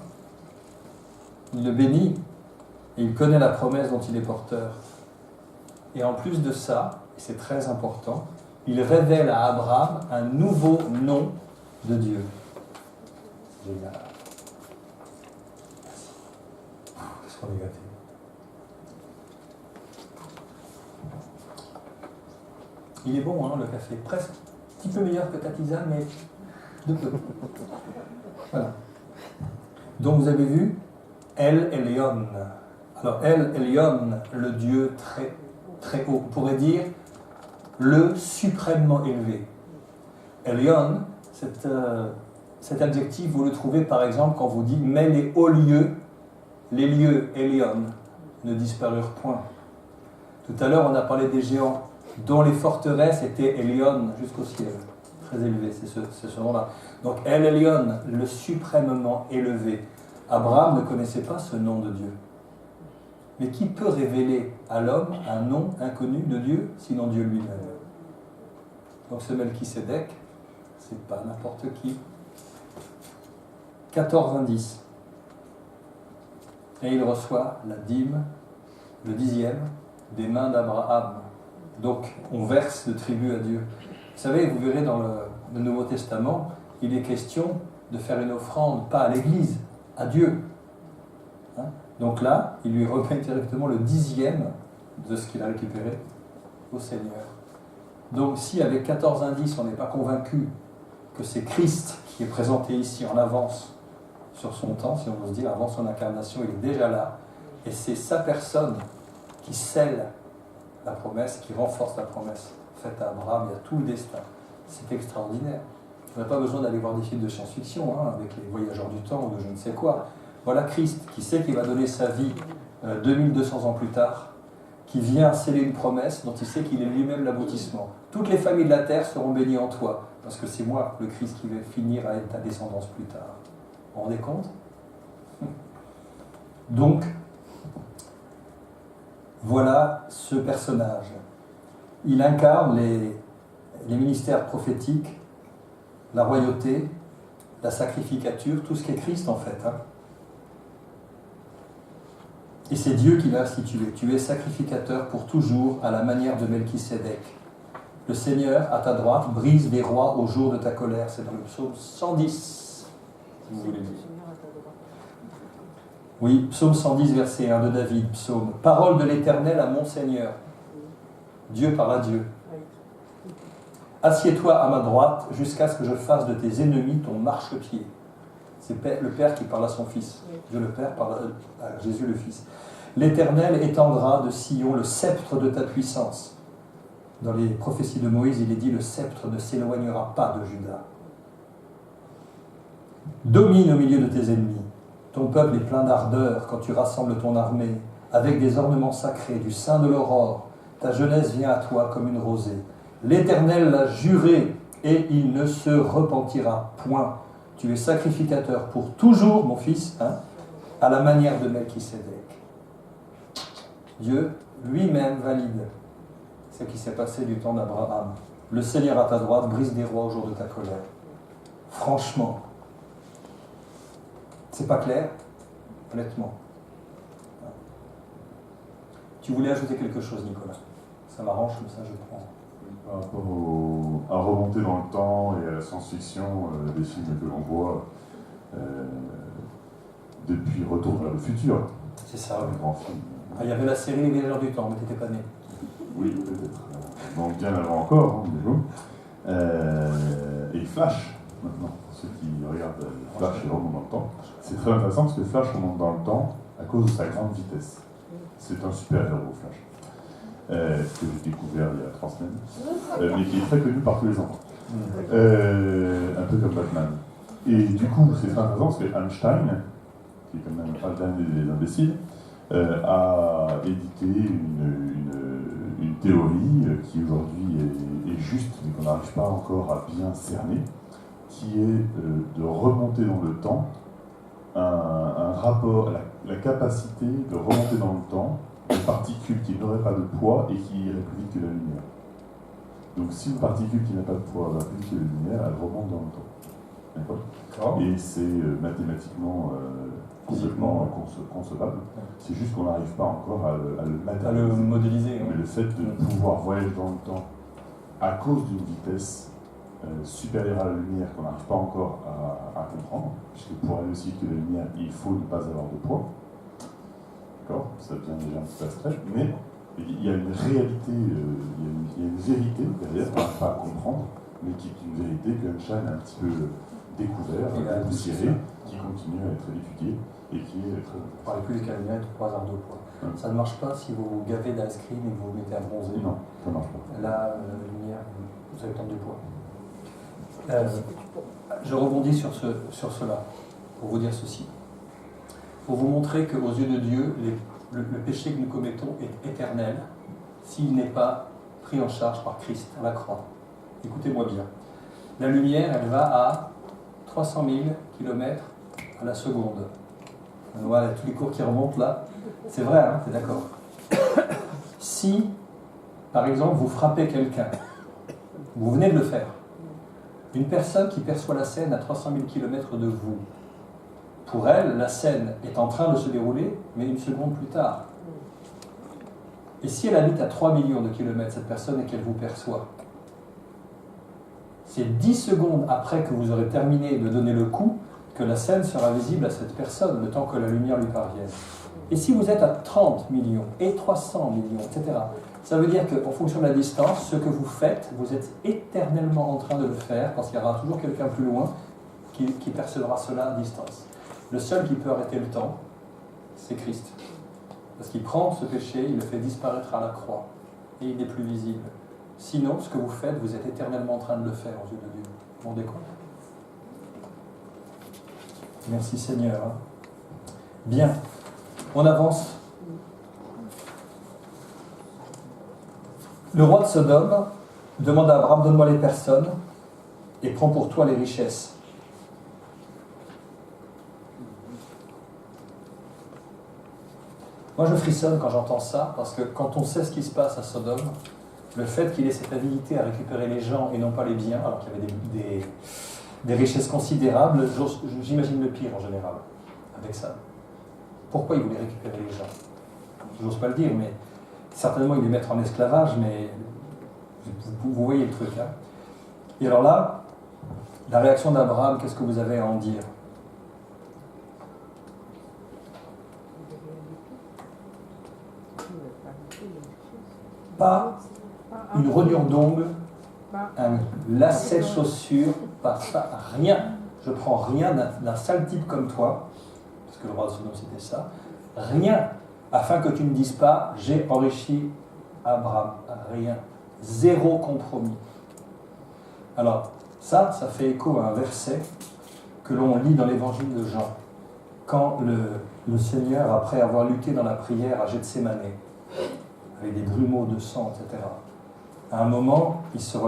Il le bénit. Et il connaît la promesse dont il est porteur. Et en plus de ça, et c'est très important, il révèle à Abraham un nouveau nom de Dieu. C'est génial. Qu'est-ce qu'on est gâté. Il est bon, hein, le café. Presque un petit peu meilleur que ta tisane, mais de peu. Voilà. Donc vous avez vu, El Elyon. Alors El Elyon, le Dieu très, très haut. On pourrait dire le suprêmement élevé. Elyon, cet adjectif, vous le trouvez par exemple quand vous dites « mais les hauts lieux, les lieux Elyon ne disparurent point ». Tout à l'heure, on a parlé des géants dont les forteresses étaient Elyon jusqu'au ciel. Très élevé, c'est ce nom-là. Donc El Elyon, le suprêmement élevé. Abraham ne connaissait pas ce nom de Dieu. Mais qui peut révéler à l'homme un nom inconnu de Dieu, sinon Dieu lui-même ? Donc ce Melchisédek, c'est pas n'importe qui. 14 indices. Et il reçoit la dîme, le 10e, des mains d'Abraham. Donc on verse le tribut à Dieu. Vous savez, vous verrez dans le Nouveau Testament, il est question de faire une offrande, pas à l'Église, à Dieu. Hein ? Donc là, il lui remet directement le 10e de ce qu'il a récupéré au Seigneur. Donc si avec 14 indices, on n'est pas convaincu que c'est Christ qui est présenté ici en avance sur son temps, si on veut se dire, avant son incarnation, il est déjà là, et c'est sa personne qui scelle la promesse, qui renforce la promesse faite à Abraham et à tout le destin. C'est extraordinaire. On n'a pas besoin d'aller voir des films de science-fiction, avec les voyageurs du temps ou de je ne sais quoi. Voilà Christ qui sait qu'il va donner sa vie 2200 ans plus tard, qui vient sceller une promesse dont il sait qu'il est lui-même l'aboutissement. Toutes les familles de la terre seront bénies en toi, parce que c'est moi, le Christ, qui vais finir à être ta descendance plus tard. Vous vous rendez compte? Donc, voilà ce personnage. Il incarne les ministères prophétiques, la royauté, la sacrificature, tout ce qui est Christ en fait. Et c'est Dieu qui l'a institué. Tu es sacrificateur pour toujours à la manière de Melchisédek. Le Seigneur, à ta droite, brise les rois au jour de ta colère. C'est dans le psaume 110, si vous voulez dire. Oui, psaume 110, verset 1 de David, psaume. Parole de l'Éternel à mon Seigneur. Dieu parle à Dieu. Assieds-toi à ma droite jusqu'à ce que je fasse de tes ennemis ton marchepied. C'est le Père qui parle à son Fils. Dieu le Père parle à Jésus le Fils. L'Éternel étendra de Sion le sceptre de ta puissance. Dans les prophéties de Moïse, il est dit, le sceptre ne s'éloignera pas de Juda. Domine au milieu de tes ennemis. Ton peuple est plein d'ardeur quand tu rassembles ton armée, avec des ornements sacrés, du sein de l'aurore. Ta jeunesse vient à toi comme une rosée. L'Éternel l'a juré, et il ne se repentira point. Tu es sacrificateur pour toujours, mon fils, à la manière de Melchisédek. Dieu lui-même valide ce qui s'est passé du temps d'Abraham. Le Seigneur à ta droite brise des rois au jour de ta colère. Franchement, c'est pas clair, honnêtement. Tu voulais ajouter quelque chose, Nicolas? Ça m'arrange, comme ça je prends. Par rapport à remonter dans le temps et à la science-fiction, des films que l'on voit depuis Retour vers le futur. C'est ça. Un grand film. Ah, il y avait la série Les Voyageurs du temps, mais t'étais pas né. Oui, peut-être. Donc bien avant encore, du coup. Et Flash, maintenant, pour ceux qui regardent Flash et remontent dans le temps. C'est très intéressant parce que Flash remonte dans le temps à cause de sa grande vitesse. C'est un super-héros, Flash. Que j'ai découvert il y a 3 semaines, mais qui est très connu par tous les enfants. Un peu comme Batman. Et du coup, c'est très intéressant parce que Einstein, qui est quand même pas le dernier des imbéciles, a édité une théorie qui aujourd'hui est juste, mais qu'on n'arrive pas encore à bien cerner, qui est de remonter dans le temps un rapport, la capacité de remonter dans le temps des particules qui n'auraient pas de poids et qui iraient plus vite que la lumière. Donc si une particule qui n'a pas de poids va plus vite que la lumière, elle remonte dans le temps. D'accord. Et c'est mathématiquement complètement concevable. C'est juste qu'on n'arrive pas encore à le matérialiser. À le modéliser. Mais le fait de pouvoir voyager dans le temps à cause d'une vitesse supérieure à la lumière qu'on n'arrive pas encore à comprendre, puisque pour aller aussi vite que la lumière, il faut ne pas avoir de poids. D'accord, ça devient déjà un petit peu abstrait, mais il y a une réalité, il y a une vérité derrière qu'on n'arrive pas à comprendre, mais qui est une vérité que Einstein a un petit peu découvert, poussiéré, qui continue à être étudié et qui est très intéressant. Vous parlez plus qu'à la lumière de 3 heures de poids. Ça ne marche pas si vous gavez d'ice cream et que vous vous mettez à bronzer. Non, ça ne marche pas. Là, la lumière, vous avez tant de poids. Je rebondis sur cela, pour vous dire ceci. Pour vous montrer qu'aux yeux de Dieu, le péché que nous commettons est éternel s'il n'est pas pris en charge par Christ à la croix. Écoutez-moi bien. La lumière, elle va à 300 000 km à la seconde. Voilà, tous les cours qui remontent là. C'est vrai, hein, t'es d'accord? Si, par exemple, vous frappez quelqu'un, vous venez de le faire, une personne qui perçoit la scène à 300 000 km de vous, pour elle, la scène est en train de se dérouler, mais une seconde plus tard. Et si elle habite à 3 millions de kilomètres, cette personne, et qu'elle vous perçoit, c'est 10 secondes après que vous aurez terminé de donner le coup que la scène sera visible à cette personne, le temps que la lumière lui parvienne. Et si vous êtes à 30 millions et 300 millions, etc., ça veut dire qu'en fonction de la distance, ce que vous faites, vous êtes éternellement en train de le faire, parce qu'il y aura toujours quelqu'un plus loin qui percevra cela à distance. Le seul qui peut arrêter le temps, c'est Christ. Parce qu'il prend ce péché, il le fait disparaître à la croix. et il n'est plus visible. Sinon, ce que vous faites, vous êtes éternellement en train de le faire aux yeux de Dieu. Vous vous rendez compte? Merci Seigneur. Bien, on avance. Le roi de Sodome demande à Abraham, donne-moi les personnes et prends pour toi les richesses. Moi je frissonne quand j'entends ça, parce que quand on sait ce qui se passe à Sodome, le fait qu'il ait cette habilité à récupérer les gens et non pas les biens, alors qu'il y avait des richesses considérables, j'imagine le pire en général avec ça. Pourquoi il voulait récupérer les gens? J'ose pas le dire, mais certainement il les mettre en esclavage, mais vous voyez le truc. Hein. Et alors là, la réaction d'Abraham, qu'est-ce que vous avez à en dire? Pas une rognure d'ongle, un lacet de chaussure, pas rien. Je prends rien d'un sale type comme toi, parce que le roi de Sodome c'était ça, rien, afin que tu ne dises pas j'ai enrichi Abraham, rien, zéro compromis. Alors ça fait écho à un verset que l'on lit dans l'évangile de Jean, quand le Seigneur, après avoir lutté dans la prière à Gethsémane, avec des grumeaux de sang, etc., à un moment, il se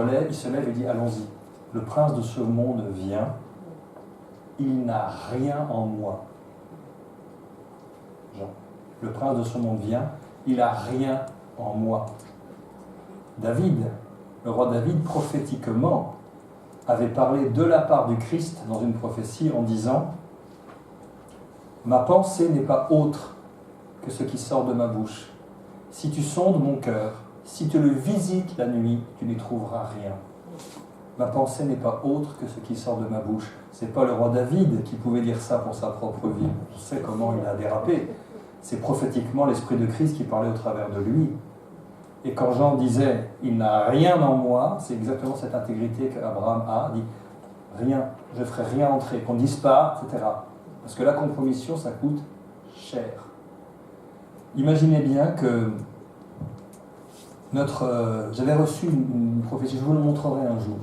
lève et dit, allons-y, le prince de ce monde vient, il n'a rien en moi. Jean, le prince de ce monde vient, il n'a rien en moi. David, le roi David, prophétiquement, avait parlé de la part du Christ dans une prophétie en disant « Ma pensée n'est pas autre que ce qui sort de ma bouche. Si tu sondes mon cœur, si tu le visites la nuit, tu n'y trouveras rien. Ma pensée n'est pas autre que ce qui sort de ma bouche. » C'est pas le roi David qui pouvait dire ça pour sa propre vie. On sait comment il a dérapé. C'est prophétiquement l'Esprit de Christ qui parlait au travers de lui. Et quand Jean disait « Il n'a rien en moi », c'est exactement cette intégrité qu'Abraham a, dit « Rien, je ne ferai rien entrer, qu'on ne dise pas, etc. » Parce que la compromission, ça coûte cher. Imaginez bien que j'avais reçu une prophétie, je vous le montrerai un jour.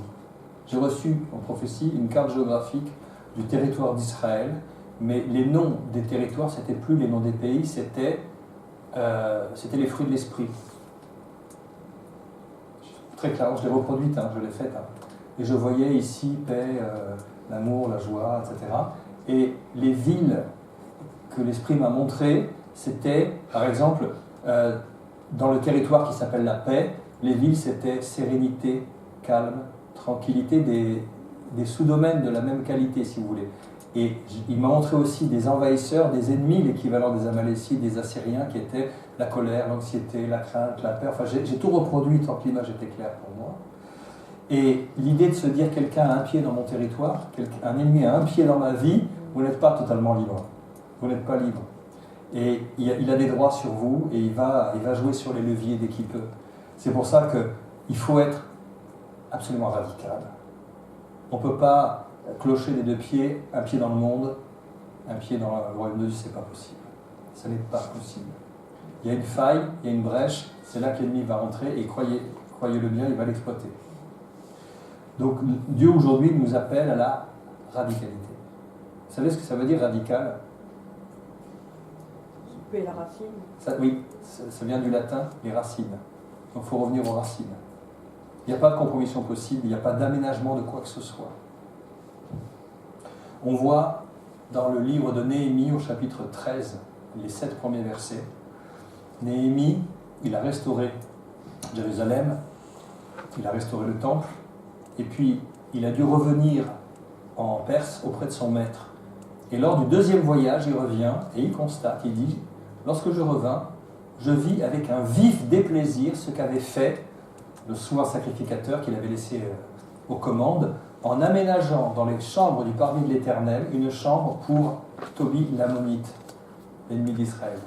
J'ai reçu en prophétie une carte géographique du territoire d'Israël, mais les noms des territoires, c'était plus les noms des pays, c'était les fruits de l'esprit. Très clairement, je l'ai reproduite, hein, je l'ai faite. Hein. Et je voyais ici paix, l'amour, la joie, etc. Et les villes que l'esprit m'a montrées, c'était, par exemple, dans le territoire qui s'appelle la paix, les villes c'était sérénité, calme, tranquillité, des sous-domaines de la même qualité, si vous voulez. Et il m'a montré aussi des envahisseurs, des ennemis, l'équivalent des Amalécites, des Assyriens, qui étaient la colère, l'anxiété, la crainte, la peur. Enfin, j'ai tout reproduit tant que l'image était claire pour moi. Et l'idée de se dire quelqu'un a un pied dans mon territoire, un ennemi a un pied dans ma vie, vous n'êtes pas totalement libre. Vous n'êtes pas libre. Et il a des droits sur vous et il va jouer sur les leviers dès qu'il peut. C'est pour ça qu'il faut être absolument radical. On ne peut pas clocher des deux pieds, un pied dans le monde, un pied dans le royaume de Dieu, c'est pas possible. Ça n'est pas possible. Il y a une faille, il y a une brèche, c'est là que l'ennemi va rentrer et croyez-le bien, il va l'exploiter. Donc Dieu aujourd'hui nous appelle à la radicalité. Vous savez ce que ça veut dire radical ? Couper la racine. Oui, ça vient du latin, les racines. Donc il faut revenir aux racines. Il n'y a pas de compromission possible, il n'y a pas d'aménagement de quoi que ce soit. On voit dans le livre de Néhémie au chapitre 13, les 7 premiers versets, Néhémie, il a restauré Jérusalem, il a restauré le temple, et puis il a dû revenir en Perse auprès de son maître. Et lors du deuxième voyage, il revient et il constate, il dit « Lorsque je revins, je vis avec un vif déplaisir ce qu'avait fait le souverain sacrificateur qu'il avait laissé aux commandes, en aménageant dans les chambres du parvis de l'Éternel une chambre pour Tobie l'Ammonite, l'ennemi d'Israël. »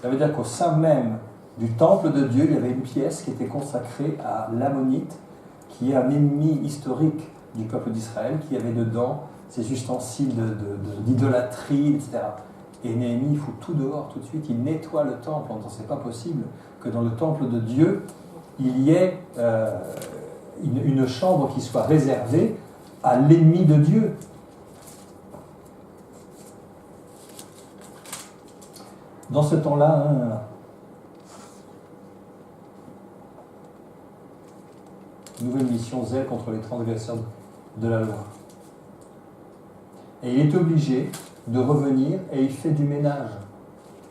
Ça veut dire qu'au sein même du temple de Dieu, il y avait une pièce qui était consacrée à l'Ammonite, qui est un ennemi historique du peuple d'Israël, qui avait dedans ces ustensiles d'idolâtrie, etc. Et Néhémie, il fout tout dehors tout de suite, il nettoie le temple. C'est pas possible que dans le temple de Dieu, il y ait une chambre qui soit réservée à l'ennemi de Dieu. Dans ce temps-là, nouvelle mission, zèle contre les transgresseurs de la loi. Et il est obligé de revenir et il fait du ménage.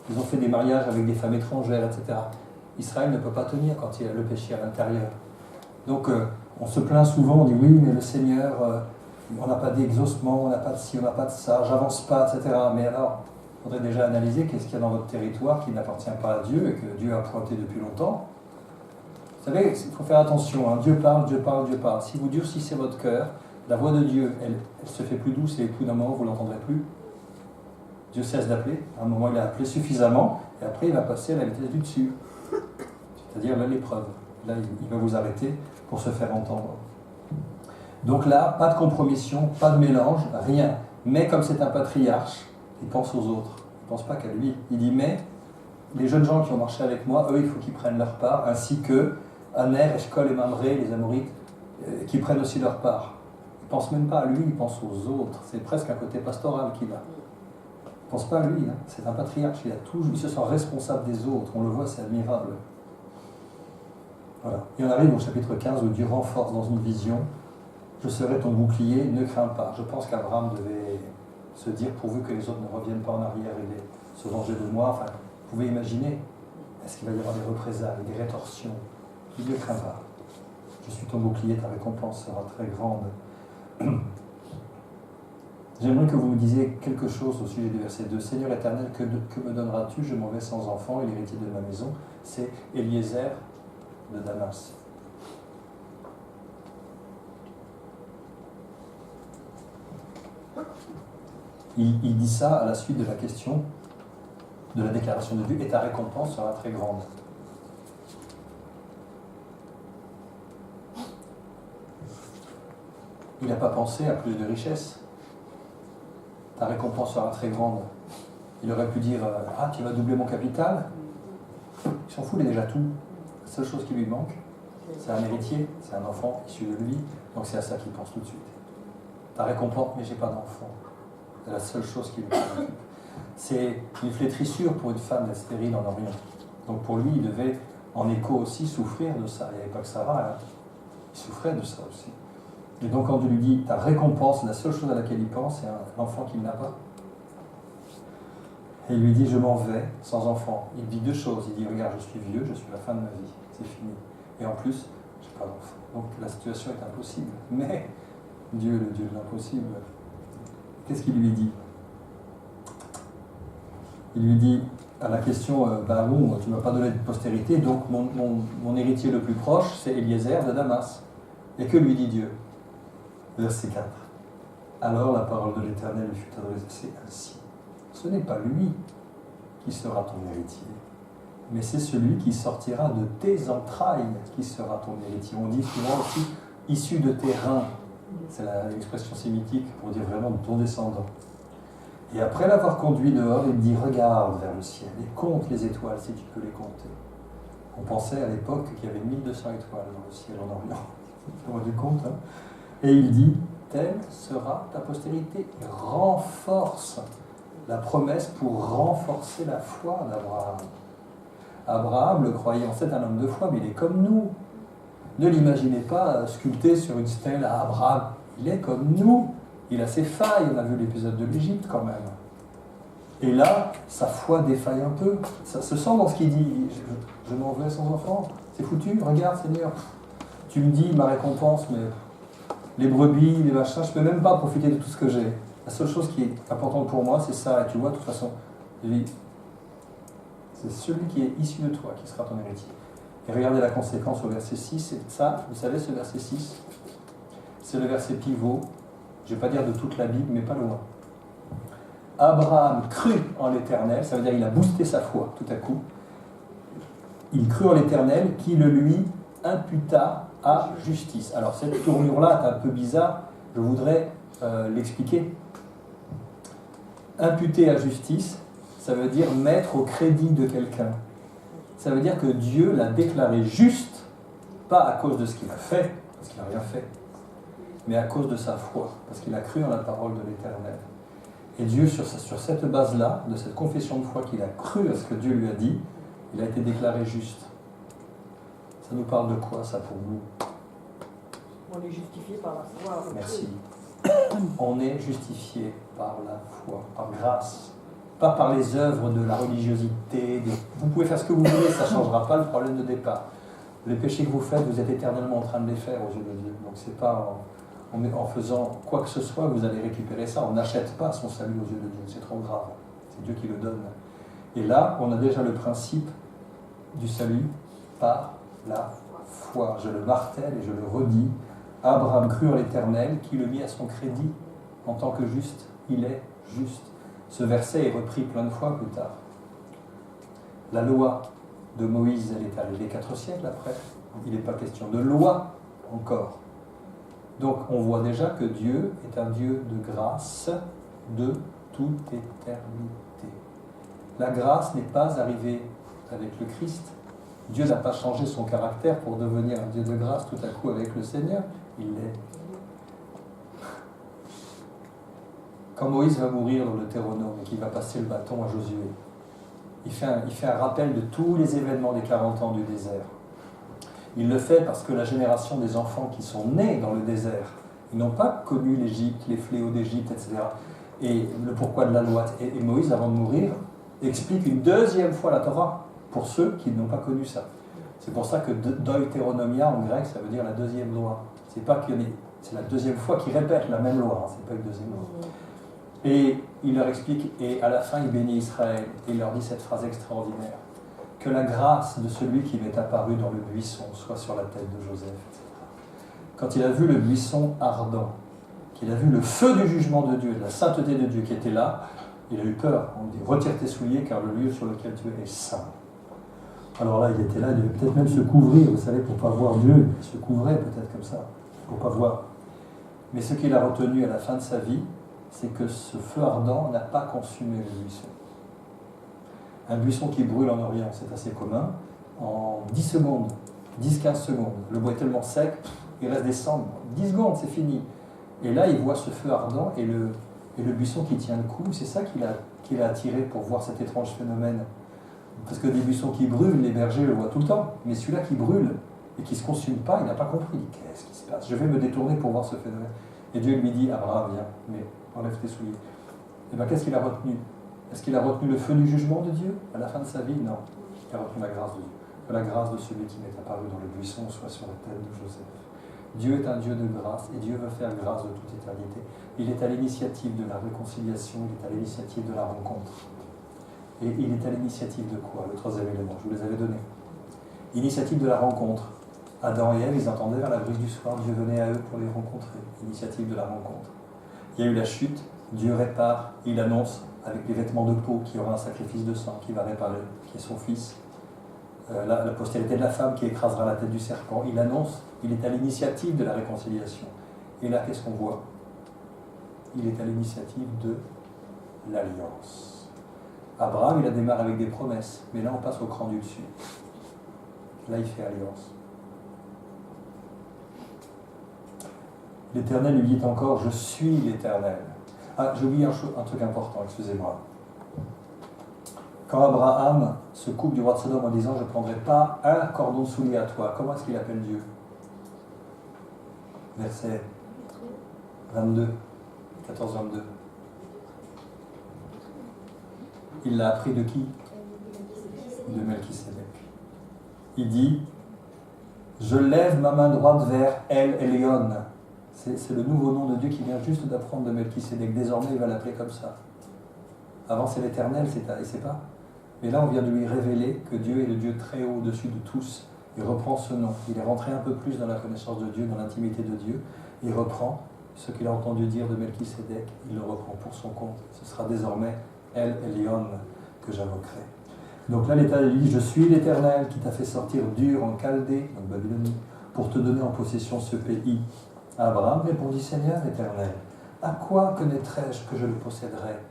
Ils ont fait des mariages avec des femmes étrangères, etc. Israël ne peut pas tenir quand il y a le péché à l'intérieur. Donc on se plaint souvent, on dit oui, mais le Seigneur, on n'a pas d'exaucement, on n'a pas de ci, on n'a pas de ça, j'avance pas, etc. Mais alors, il faudrait déjà analyser qu'est-ce qu'il y a dans votre territoire qui n'appartient pas à Dieu et que Dieu a pointé depuis longtemps. Vous savez, il faut faire attention, hein. Dieu parle, Dieu parle, Dieu parle. Si vous durcissez votre cœur, la voix de Dieu, elle se fait plus douce et tout d'un moment, vous ne l'entendrez plus. Dieu cesse d'appeler. À un moment, il a appelé suffisamment et après, il va passer à la vitesse du dessus. C'est-à-dire l'épreuve. Là, il va vous arrêter pour se faire entendre. Donc là, pas de compromission, pas de mélange, rien. Mais comme c'est un patriarche, il pense aux autres. Il ne pense pas qu'à lui. Il dit, mais les jeunes gens qui ont marché avec moi, eux, il faut qu'ils prennent leur part, ainsi que Aner, Eshkol et Mamré, les Amorites, qui prennent aussi leur part. Il ne pense même pas à lui, il pense aux autres. C'est presque un côté pastoral qu'il a. Il ne pense pas à lui, hein. C'est un patriarche, il se sent responsable des autres. On le voit, c'est admirable. Voilà. Et on arrive au chapitre 15 où Dieu renforce dans une vision, je serai ton bouclier, ne crains pas. Je pense qu'Abraham devait se dire, pourvu que les autres ne reviennent pas en arrière et se venger de moi. Enfin, vous pouvez imaginer, est-ce qu'il va y avoir des représailles, des rétorsions? Il ne crains pas. Je suis ton bouclier, ta récompense sera très grande. J'aimerais que vous me disiez quelque chose au sujet du verset 2. Seigneur éternel, que me donneras-tu? Je m'en vais sans enfant et l'héritier de ma maison, c'est Eliezer de Damas. Il dit ça à la suite de la question de la déclaration de Dieu, et ta récompense sera très grande. Il n'a pas pensé à plus de richesse. Ta récompense sera très grande. Il aurait pu dire, ah, tu vas doubler mon capital. Il s'en fout, il a déjà tout. La seule chose qui lui manque, c'est un héritier, c'est un enfant issu de lui, donc c'est à ça qu'il pense tout de suite. Ta récompense, mais j'ai pas d'enfant. C'est la seule chose qui lui préoccupe. C'est une flétrissure pour une femme d'être stérile en Orient. Donc pour lui, il devait en écho aussi souffrir de ça. Il n'y avait pas que Sarah, hein. Il souffrait de ça aussi. Et donc quand Dieu lui dit, ta récompense, la seule chose à laquelle il pense, c'est un enfant qu'il n'a pas. Et il lui dit, je m'en vais sans enfant. Il dit deux choses. Il dit, regarde, je suis vieux, je suis à la fin de ma vie, c'est fini. Et en plus, je n'ai pas d'enfant. Donc la situation est impossible. Mais Dieu, le Dieu de l'impossible, qu'est-ce qu'il lui dit? Il lui dit, à la question, bon, tu ne m'as pas donné de postérité, donc mon héritier le plus proche, c'est Eliezer de Damas. Et que lui dit Dieu? Verset 4. Alors la parole de l'Éternel lui fut adressée ainsi. Ce n'est pas lui qui sera ton héritier, mais c'est celui qui sortira de tes entrailles qui sera ton héritier. On dit souvent aussi issu de tes reins. C'est l'expression sémitique pour dire vraiment de ton descendant. Et après l'avoir conduit dehors, il dit, regarde vers le ciel et compte les étoiles si tu peux les compter. On pensait à l'époque qu'il y avait 1200 étoiles dans le ciel en Orient. On se rend du compte, hein. Et il dit, telle sera ta postérité. Il renforce la promesse pour renforcer la foi d'Abraham. Abraham, le croyant, c'est un homme de foi, mais il est comme nous. Ne l'imaginez pas sculpté sur une stèle à Abraham. Il est comme nous. Il a ses failles. On a vu l'épisode de l'Égypte quand même. Et là, sa foi défaille un peu. Ça se sent dans ce qu'il dit. Je m'en vais sans enfant. C'est foutu. Regarde, Seigneur. Tu me dis ma récompense, mais les brebis, les machins, je ne peux même pas profiter de tout ce que j'ai. La seule chose qui est importante pour moi, c'est ça. Et tu vois, de toute façon, c'est celui qui est issu de toi qui sera ton héritier. Et regardez la conséquence au verset 6. C'est ça, vous savez, ce verset 6, c'est le verset pivot. Je ne vais pas dire de toute la Bible, mais pas loin. Abraham crut en l'Éternel, ça veut dire qu'il a boosté sa foi tout à coup. Il crut en l'Éternel qui le lui imputa à justice. Alors cette tournure-là est un peu bizarre, je voudrais l'expliquer. Imputer à justice, ça veut dire mettre au crédit de quelqu'un. Ça veut dire que Dieu l'a déclaré juste Pas à cause de ce qu'il a fait, parce qu'il n'a rien fait, mais à cause de sa foi, parce qu'il a cru en la parole de l'Éternel. Et Dieu, sur cette base-là, de cette confession de foi qu'il a cru à ce que Dieu lui a dit, il a été déclaré juste. Ça nous parle de quoi, ça, pour nous? On est justifié par la foi. Merci. On est justifié par la foi, par grâce. Pas par les œuvres de la religiosité. Vous pouvez faire ce que vous voulez, ça ne changera pas le problème de départ. Les péchés que vous faites, vous êtes éternellement en train de les faire aux yeux de Dieu. Donc c'est pas en faisant quoi que ce soit que vous allez récupérer ça. On n'achète pas son salut aux yeux de Dieu, c'est trop grave. C'est Dieu qui le donne. Et là, on a déjà le principe du salut par la foi. Je le martèle et je le redis. Abraham crut en l'Éternel, qui le mit à son crédit en tant que juste. Il est juste. Ce verset est repris plein de fois plus tard. La loi de Moïse, elle est arrivée 4 siècles après. Il n'est pas question de loi encore. Donc on voit déjà que Dieu est un Dieu de grâce de toute éternité. La grâce n'est pas arrivée avec le Christ. Dieu n'a pas changé son caractère pour devenir un Dieu de grâce tout à coup avec le Seigneur. Il l'est. Quand Moïse va mourir dans le Deutéronome et qu'il va passer le bâton à Josué, il fait un rappel de tous les événements des 40 ans du désert. Il le fait parce que la génération des enfants qui sont nés dans le désert, ils n'ont pas connu l'Égypte, les fléaux d'Égypte, etc. Et le pourquoi de la loi. Et Moïse, avant de mourir, explique une deuxième fois la Torah pour ceux qui n'ont pas connu ça. C'est pour ça que Deutéronomia en grec, ça veut dire la deuxième loi. C'est pas qu'il y en ait, c'est la deuxième fois qu'il répète la même loi, c'est pas une deuxième loi. Et il leur explique, et à la fin il bénit Israël, et il leur dit cette phrase extraordinaire: que la grâce de celui qui m'est apparu dans le buisson soit sur la tête de Joseph, etc. Quand il a vu le buisson ardent, qu'il a vu le feu du jugement de Dieu, de la sainteté de Dieu qui était là, il a eu peur. On dit: retire tes souliers car le lieu sur lequel tu es est saint. Alors là, il était là, il devait peut-être même se couvrir, vous savez, pour ne pas voir Dieu. Il se couvrait peut-être comme ça, pour ne pas voir. Mais ce qu'il a retenu à la fin de sa vie, c'est que ce feu ardent n'a pas consumé le buisson. Un buisson qui brûle en Orient, c'est assez commun, en 10 secondes, 10-15 secondes. Le bois est tellement sec, il reste des cendres. 10 secondes, c'est fini. Et là, il voit ce feu ardent et le buisson qui tient le coup. C'est ça qu'il a attiré pour voir cet étrange phénomène. Parce que des buissons qui brûlent, les bergers le voient tout le temps. Mais celui-là qui brûle et qui ne se consume pas, il n'a pas compris. Qu'est-ce qui se passe? Je vais me détourner pour voir ce phénomène. Et Dieu lui dit: Abraham, viens, mais enlève tes souliers. Et bien, qu'est-ce qu'il a retenu? Est-ce qu'il a retenu le feu du jugement de Dieu à la fin de sa vie? Non. Il a retenu la grâce de Dieu. Que la grâce de celui qui m'est apparu dans le buisson soit sur la tête de Joseph. Dieu est un Dieu de grâce et Dieu veut faire grâce de toute éternité. Il est à l'initiative de la réconciliation, il est à l'initiative de la rencontre. Et il est à l'initiative de quoi? Le troisième élément, je vous les avais donnés. Initiative de la rencontre. Adam et Ève, ils entendaient vers la brise du soir, Dieu venait à eux pour les rencontrer. Initiative de la rencontre. Il y a eu la chute, Dieu répare, il annonce avec les vêtements de peau qu'il y aura un sacrifice de sang qui va réparer, qui est son fils. La postérité de la femme qui écrasera la tête du serpent. Il annonce, il est à l'initiative de la réconciliation. Et là, qu'est-ce qu'on voit? Il est à l'initiative de l'alliance. Abraham, il a démarré avec des promesses, mais là, on passe au cran du dessus. Là, il fait alliance. L'Éternel lui dit encore: je suis l'Éternel. Ah, j'ai oublié un truc important, excusez-moi. Quand Abraham se coupe du roi de Sodome en disant: je ne prendrai pas un cordon de soulier à toi, comment est-ce qu'il appelle Dieu? Verset 22, 14-22. Il l'a appris de qui? De Melchisédek. Il dit: je lève ma main droite vers El Elyon. C'est le nouveau nom de Dieu qui vient juste d'apprendre de Melchisédek. Désormais, il va l'appeler comme ça. Avant, c'est l'Éternel, il ne sait pas. Mais là, on vient de lui révéler que Dieu est le Dieu très haut au-dessus de tous. Il reprend ce nom. Il est rentré un peu plus dans la connaissance de Dieu, dans l'intimité de Dieu. Il reprend ce qu'il a entendu dire de Melchisédek. Il le reprend pour son compte. Ce sera désormais El Elyon que j'invoquerai. Donc là, l'Éternel lui dit: je suis l'Éternel qui t'a fait sortir d'Ur en Chaldée, donc Babylonie, pour te donner en possession ce pays. Abraham répondit: Seigneur éternel, à quoi connaîtrais-je que je le posséderais?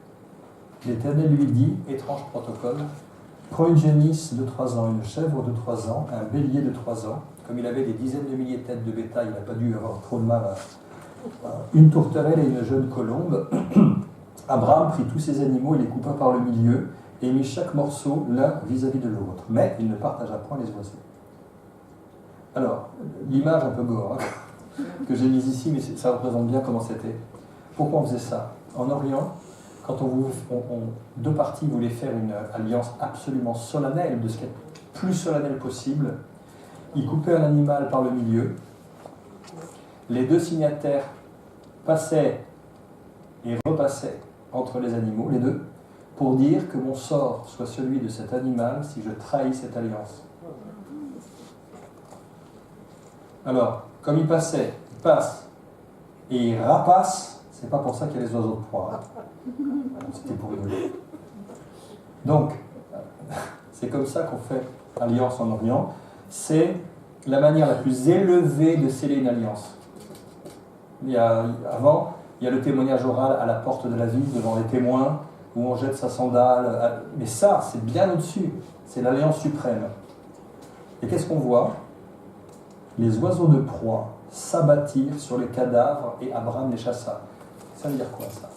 L'Éternel lui dit, étrange protocole: prends une génisse de 3 ans, une chèvre de 3 ans, un bélier de 3 ans, comme il avait des dizaines de milliers de têtes de bétail, il n'a pas dû avoir trop de mal à une tourterelle et une jeune colombe. Abraham prit tous ces animaux et les coupa par le milieu et mit chaque morceau l'un vis-à-vis de l'autre. Mais il ne partagea point les oiseaux. Alors, l'image un peu gore hein, que j'ai mise ici, mais ça représente bien comment c'était. Pourquoi on faisait ça? En Orient, quand deux parties voulaient faire une alliance absolument solennelle, de ce qui est le plus solennel possible, ils coupaient un animal par le milieu, les deux signataires passaient et repassaient entre les animaux, les deux, pour dire que mon sort soit celui de cet animal si je trahis cette alliance. Alors, comme il passe et il rapace, c'est pas pour ça qu'il y a les oiseaux de proie. C'était pour rigoler. Donc, c'est comme ça qu'on fait alliance en Orient. C'est la manière la plus élevée de sceller une alliance. Avant, il y a le témoignage oral à la porte de la ville devant les témoins, où on jette sa sandale. Mais ça, c'est bien au-dessus. C'est l'alliance suprême. Et qu'est-ce qu'on voit? Les oiseaux de proie s'abattirent sur les cadavres et Abraham les chassa. Ça veut dire quoi, ça?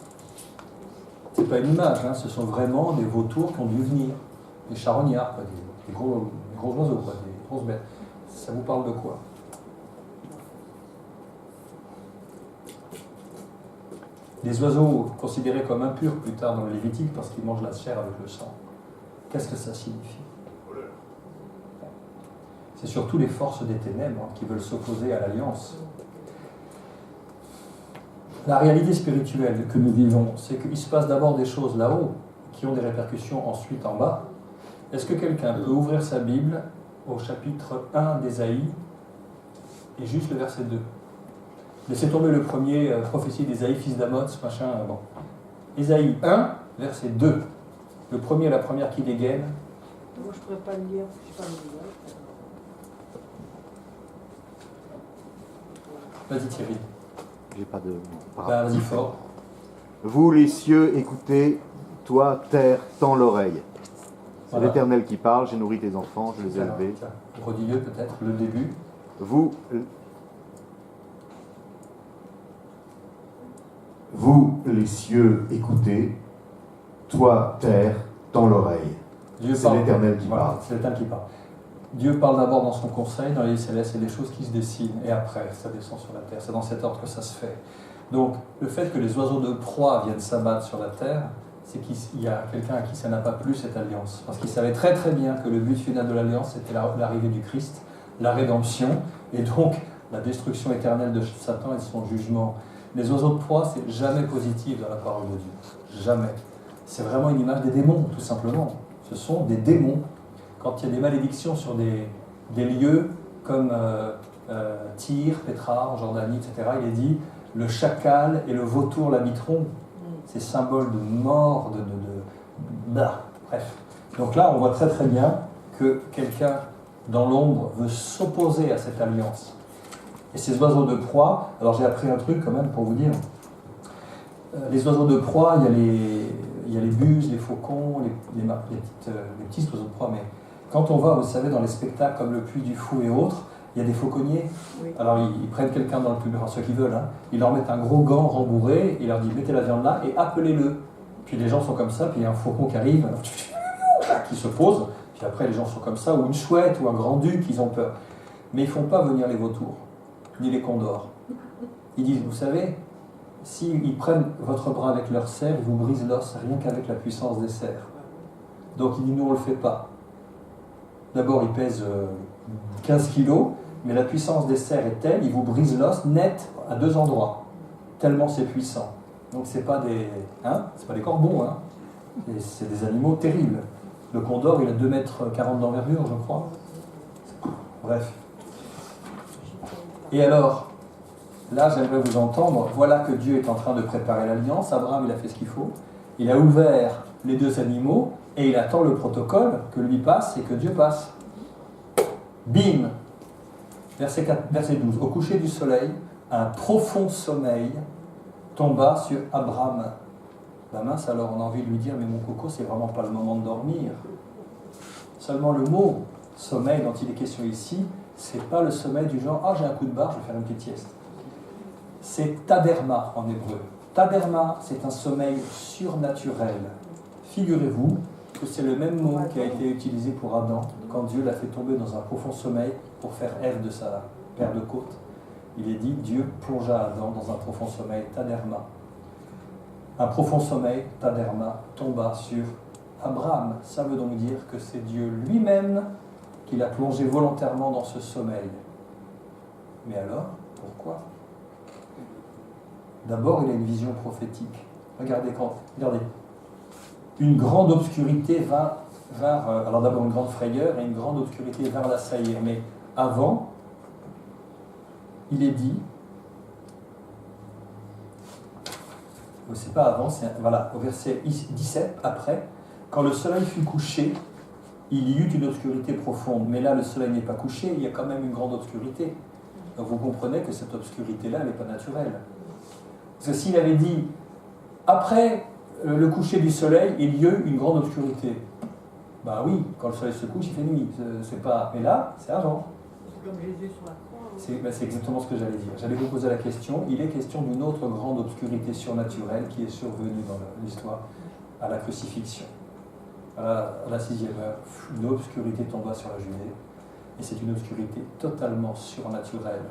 C'est pas une image, hein, ce sont vraiment des vautours qui ont dû venir. Des charognards, quoi, des gros oiseaux, quoi, des grosses bêtes. Ça vous parle de quoi? Des oiseaux considérés comme impurs plus tard dans le Lévitique parce qu'ils mangent la chair avec le sang. Qu'est-ce que ça signifie? C'est surtout les forces des ténèbres qui veulent s'opposer à l'alliance. La réalité spirituelle que nous vivons, c'est qu'il se passe d'abord des choses là-haut qui ont des répercussions ensuite en bas. Est-ce que quelqu'un peut ouvrir sa Bible au chapitre 1 d'Ésaïe et juste le verset 2? Laissez tomber le premier, prophétie d'Ésaïe, fils d'Amoz, machin, bon. Ésaïe 1, verset 2. Le premier, la première qui dégaine. Moi, je ne pourrais pas le lire, je ne sais pas le lire. Vas-y Thierry. J'ai pas de... Vas-y fort. Vous les cieux, écoutez, toi, terre, tends l'oreille. C'est Voilà. l'Éternel qui parle, j'ai nourri tes enfants, je les ai élevés. Redis-le peut-être, le début. Vous les cieux, écoutez, toi, terre, tends l'oreille. C'est l'Éternel qui parle. C'est l'Éternel qui parle. Dieu parle d'abord dans son conseil, dans les célestes, et des choses qui se dessinent, et après, ça descend sur la terre. C'est dans cet ordre que ça se fait. Donc, le fait que les oiseaux de proie viennent s'abattre sur la terre, c'est qu'il y a quelqu'un à qui ça n'a pas plu, cette alliance. Parce qu'il savait très très bien que le but final de l'alliance, c'était l'arrivée du Christ, la rédemption, et donc la destruction éternelle de Satan et de son jugement. Les oiseaux de proie, c'est jamais positif dans la parole de Dieu. Jamais. C'est vraiment une image des démons, tout simplement. Ce sont des démons. Quand il y a des malédictions sur des lieux comme Tyr, Pétra, en Jordanie, etc., il est dit le chacal et le vautour l'habiteront. C'est symbole de mort, bref. Donc là, on voit très très bien que quelqu'un dans l'ombre veut s'opposer à cette alliance. Et ces oiseaux de proie, alors j'ai appris un truc quand même pour vous dire. Les oiseaux de proie, il y a les buses, les faucons, les petits oiseaux de proie, mais quand on va, vous savez, dans les spectacles comme le Puy du Fou et autres, il y a des fauconniers. Oui. Alors ils prennent quelqu'un dans le public, ceux qui veulent, hein, ils leur mettent un gros gant rembourré, ils leur disent mettez la viande là et appelez-le. Puis les gens sont comme ça, puis il y a un faucon qui arrive, qui se pose, puis après les gens sont comme ça, ou une chouette, ou un grand-duc, ils ont peur. Mais ils ne font pas venir les vautours, ni les condors. Ils disent, vous savez, s'ils prennent votre bras avec leur serre, ils vous brisent l'os rien qu'avec la puissance des serres. Donc il dit, nous on ne le fait pas. D'abord il pèse 15 kilos, mais la puissance des serres est telle, ils vous brisent l'os net à 2 endroits, tellement c'est puissant. Donc c'est pas des corbeaux, hein. C'est des animaux terribles. Le condor, il a 2,40 mètres d'envergure, je crois. Bref. Et alors, là, j'aimerais vous entendre. Voilà que Dieu est en train de préparer l'alliance. Abraham, il a fait ce qu'il faut. Il a ouvert les 2 animaux et il attend le protocole que lui passe et que Dieu passe. Bim! Verset 12. Au coucher du soleil, un profond sommeil tomba sur Abraham. La mince, alors on a envie de lui dire, mais mon coco, c'est vraiment pas le moment de dormir. Seulement le mot sommeil dont il est question ici, C'est pas le sommeil du genre « Ah, j'ai un coup de barre, je vais faire une petite sieste ». C'est taderma en hébreu. Taderma, c'est un sommeil surnaturel. Figurez-vous que c'est le même mot qui a été utilisé pour Adam quand Dieu l'a fait tomber dans un profond sommeil pour faire Ève de sa paire de côtes. Il est dit, Dieu plongea Adam dans un profond sommeil, taderma. Un profond sommeil, taderma, tomba sur Abraham. Ça veut donc dire que c'est Dieu lui-même qui l'a plongé volontairement dans ce sommeil. Mais alors, pourquoi ? D'abord, il a une vision prophétique. Regardez, une grande obscurité alors d'abord une grande frayeur et une grande obscurité vint l'assaillir. Mais avant, il est dit, c'est pas avant, voilà, au verset 17, après, quand le soleil fut couché, il y eut une obscurité profonde. Mais là, le soleil n'est pas couché, il y a quand même une grande obscurité. Donc vous comprenez que cette obscurité-là, elle n'est pas naturelle. Parce que s'il avait dit, après le coucher du soleil, il y eut une grande obscurité. Ben oui, quand le soleil se couche, il fait nuit. C'est pas... Mais là, c'est avant. C'est comme Jésus sur la croix. C'est exactement ce que j'allais dire. J'allais vous poser la question. Il est question d'une autre grande obscurité surnaturelle qui est survenue dans l'histoire à la crucifixion. À la 6e heure, une obscurité tomba sur la Judée. Et c'est une obscurité totalement surnaturelle.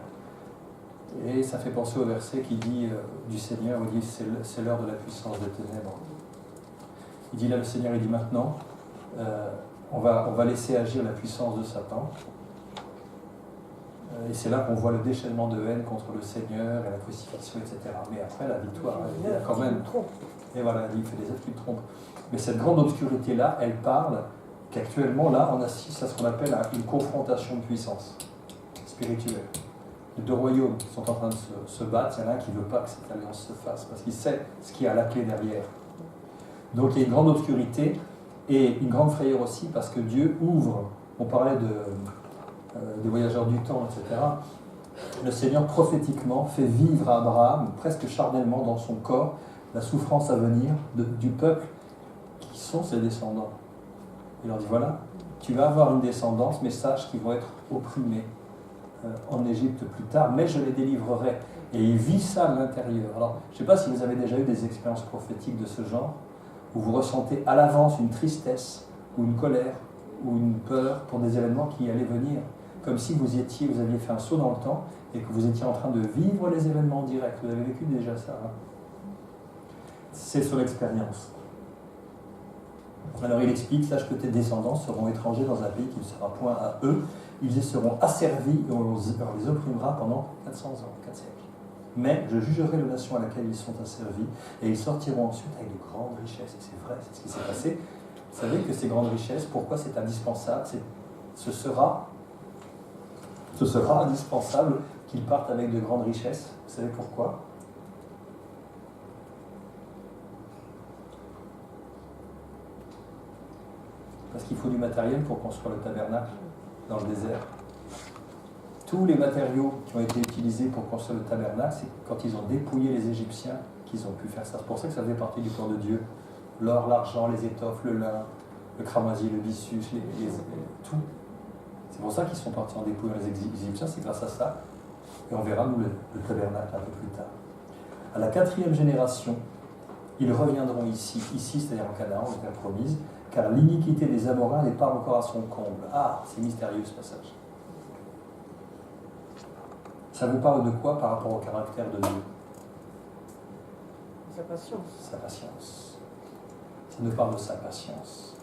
Et ça fait penser au verset qui dit du Seigneur, il dit c'est l'heure de la puissance des ténèbres. Il dit là, le Seigneur, il dit maintenant, on va laisser agir la puissance de Satan. Et c'est là qu'on voit le déchaînement de haine contre le Seigneur et la crucifixion, etc. Mais après, la victoire, il y a quand même... Et voilà, il fait des êtres qui le trompent. Mais cette grande obscurité-là, elle parle qu'actuellement, là, on assiste à ce qu'on appelle une confrontation de puissance spirituelle. Les deux royaumes qui sont en train de se battre, il y en a un qui ne veut pas que cette alliance se fasse, parce qu'il sait ce qu'il y a à la clé derrière. Donc il y a une grande obscurité et une grande frayeur aussi, parce que Dieu ouvre, on parlait des voyageurs du temps, etc. Le Seigneur prophétiquement fait vivre à Abraham, presque charnellement dans son corps, la souffrance à venir du peuple qui sont ses descendants. Il leur dit, voilà, tu vas avoir une descendance, mais sache qu'ils vont être opprimés en Égypte plus tard, mais je les délivrerai. Et il vit ça à l'intérieur. Alors, je ne sais pas si vous avez déjà eu des expériences prophétiques de ce genre, où vous ressentez à l'avance une tristesse, ou une colère, ou une peur pour des événements qui allaient venir. Comme si vous aviez fait un saut dans le temps, et que vous étiez en train de vivre les événements en direct. Vous avez vécu déjà ça, hein? C'est son expérience. Alors il explique, sache que tes descendants seront étrangers dans un pays qui ne sera point à eux, ils y seront asservis et on les opprimera pendant 400 ans, 4 siècles. Mais je jugerai la nation à laquelle ils sont asservis et ils sortiront ensuite avec de grandes richesses. Et c'est vrai, c'est ce qui s'est passé. Vous savez que ces grandes richesses, pourquoi c'est indispensable? Ce sera indispensable qu'ils partent avec de grandes richesses. Vous savez pourquoi? Parce qu'il faut du matériel pour construire le tabernacle dans le désert. Tous les matériaux qui ont été utilisés pour construire le tabernacle, c'est quand ils ont dépouillé les Égyptiens qu'ils ont pu faire ça. C'est pour ça que ça faisait partie du plan de Dieu. L'or, l'argent, les étoffes, le lin, le cramoisi, le byssus, tout. C'est pour ça qu'ils sont partis en dépouillant les Égyptiens, c'est grâce à ça. Et on verra, nous, le tabernacle un peu plus tard. À la 4e génération, ils reviendront ici, c'est-à-dire en Canaan, en terre promise, car l'iniquité des Amorains n'est pas encore à son comble. Ah, c'est mystérieux ce passage. Ça vous parle de quoi par rapport au caractère de Dieu? Sa patience. Sa patience. Ça nous parle de sa patience.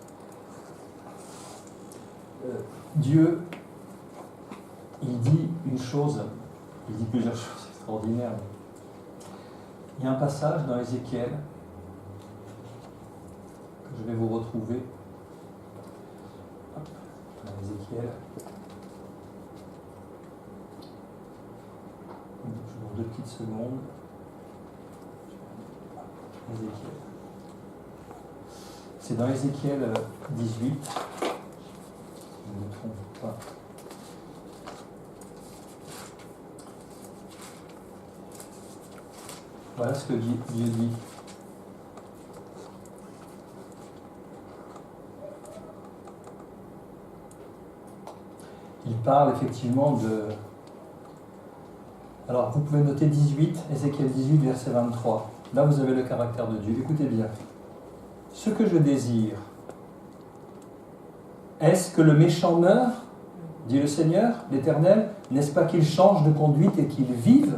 Dieu, il dit une chose, il dit plusieurs choses extraordinaires. Il y a un passage dans Ézéchiel que je vais vous retrouver. Hop, dans Ézéchiel. Je vous donne 2 petites secondes. Ézéchiel. C'est dans Ézéchiel 18. Je ne me trompe pas. Voilà ce que Dieu dit. Il parle effectivement de... Alors, vous pouvez noter 18, Ézéchiel 18, verset 23. Là, vous avez le caractère de Dieu. Écoutez bien. Ce que je désire, est-ce que le méchant meure, dit le Seigneur, l'Éternel? N'est-ce pas qu'il change de conduite et qu'il vive?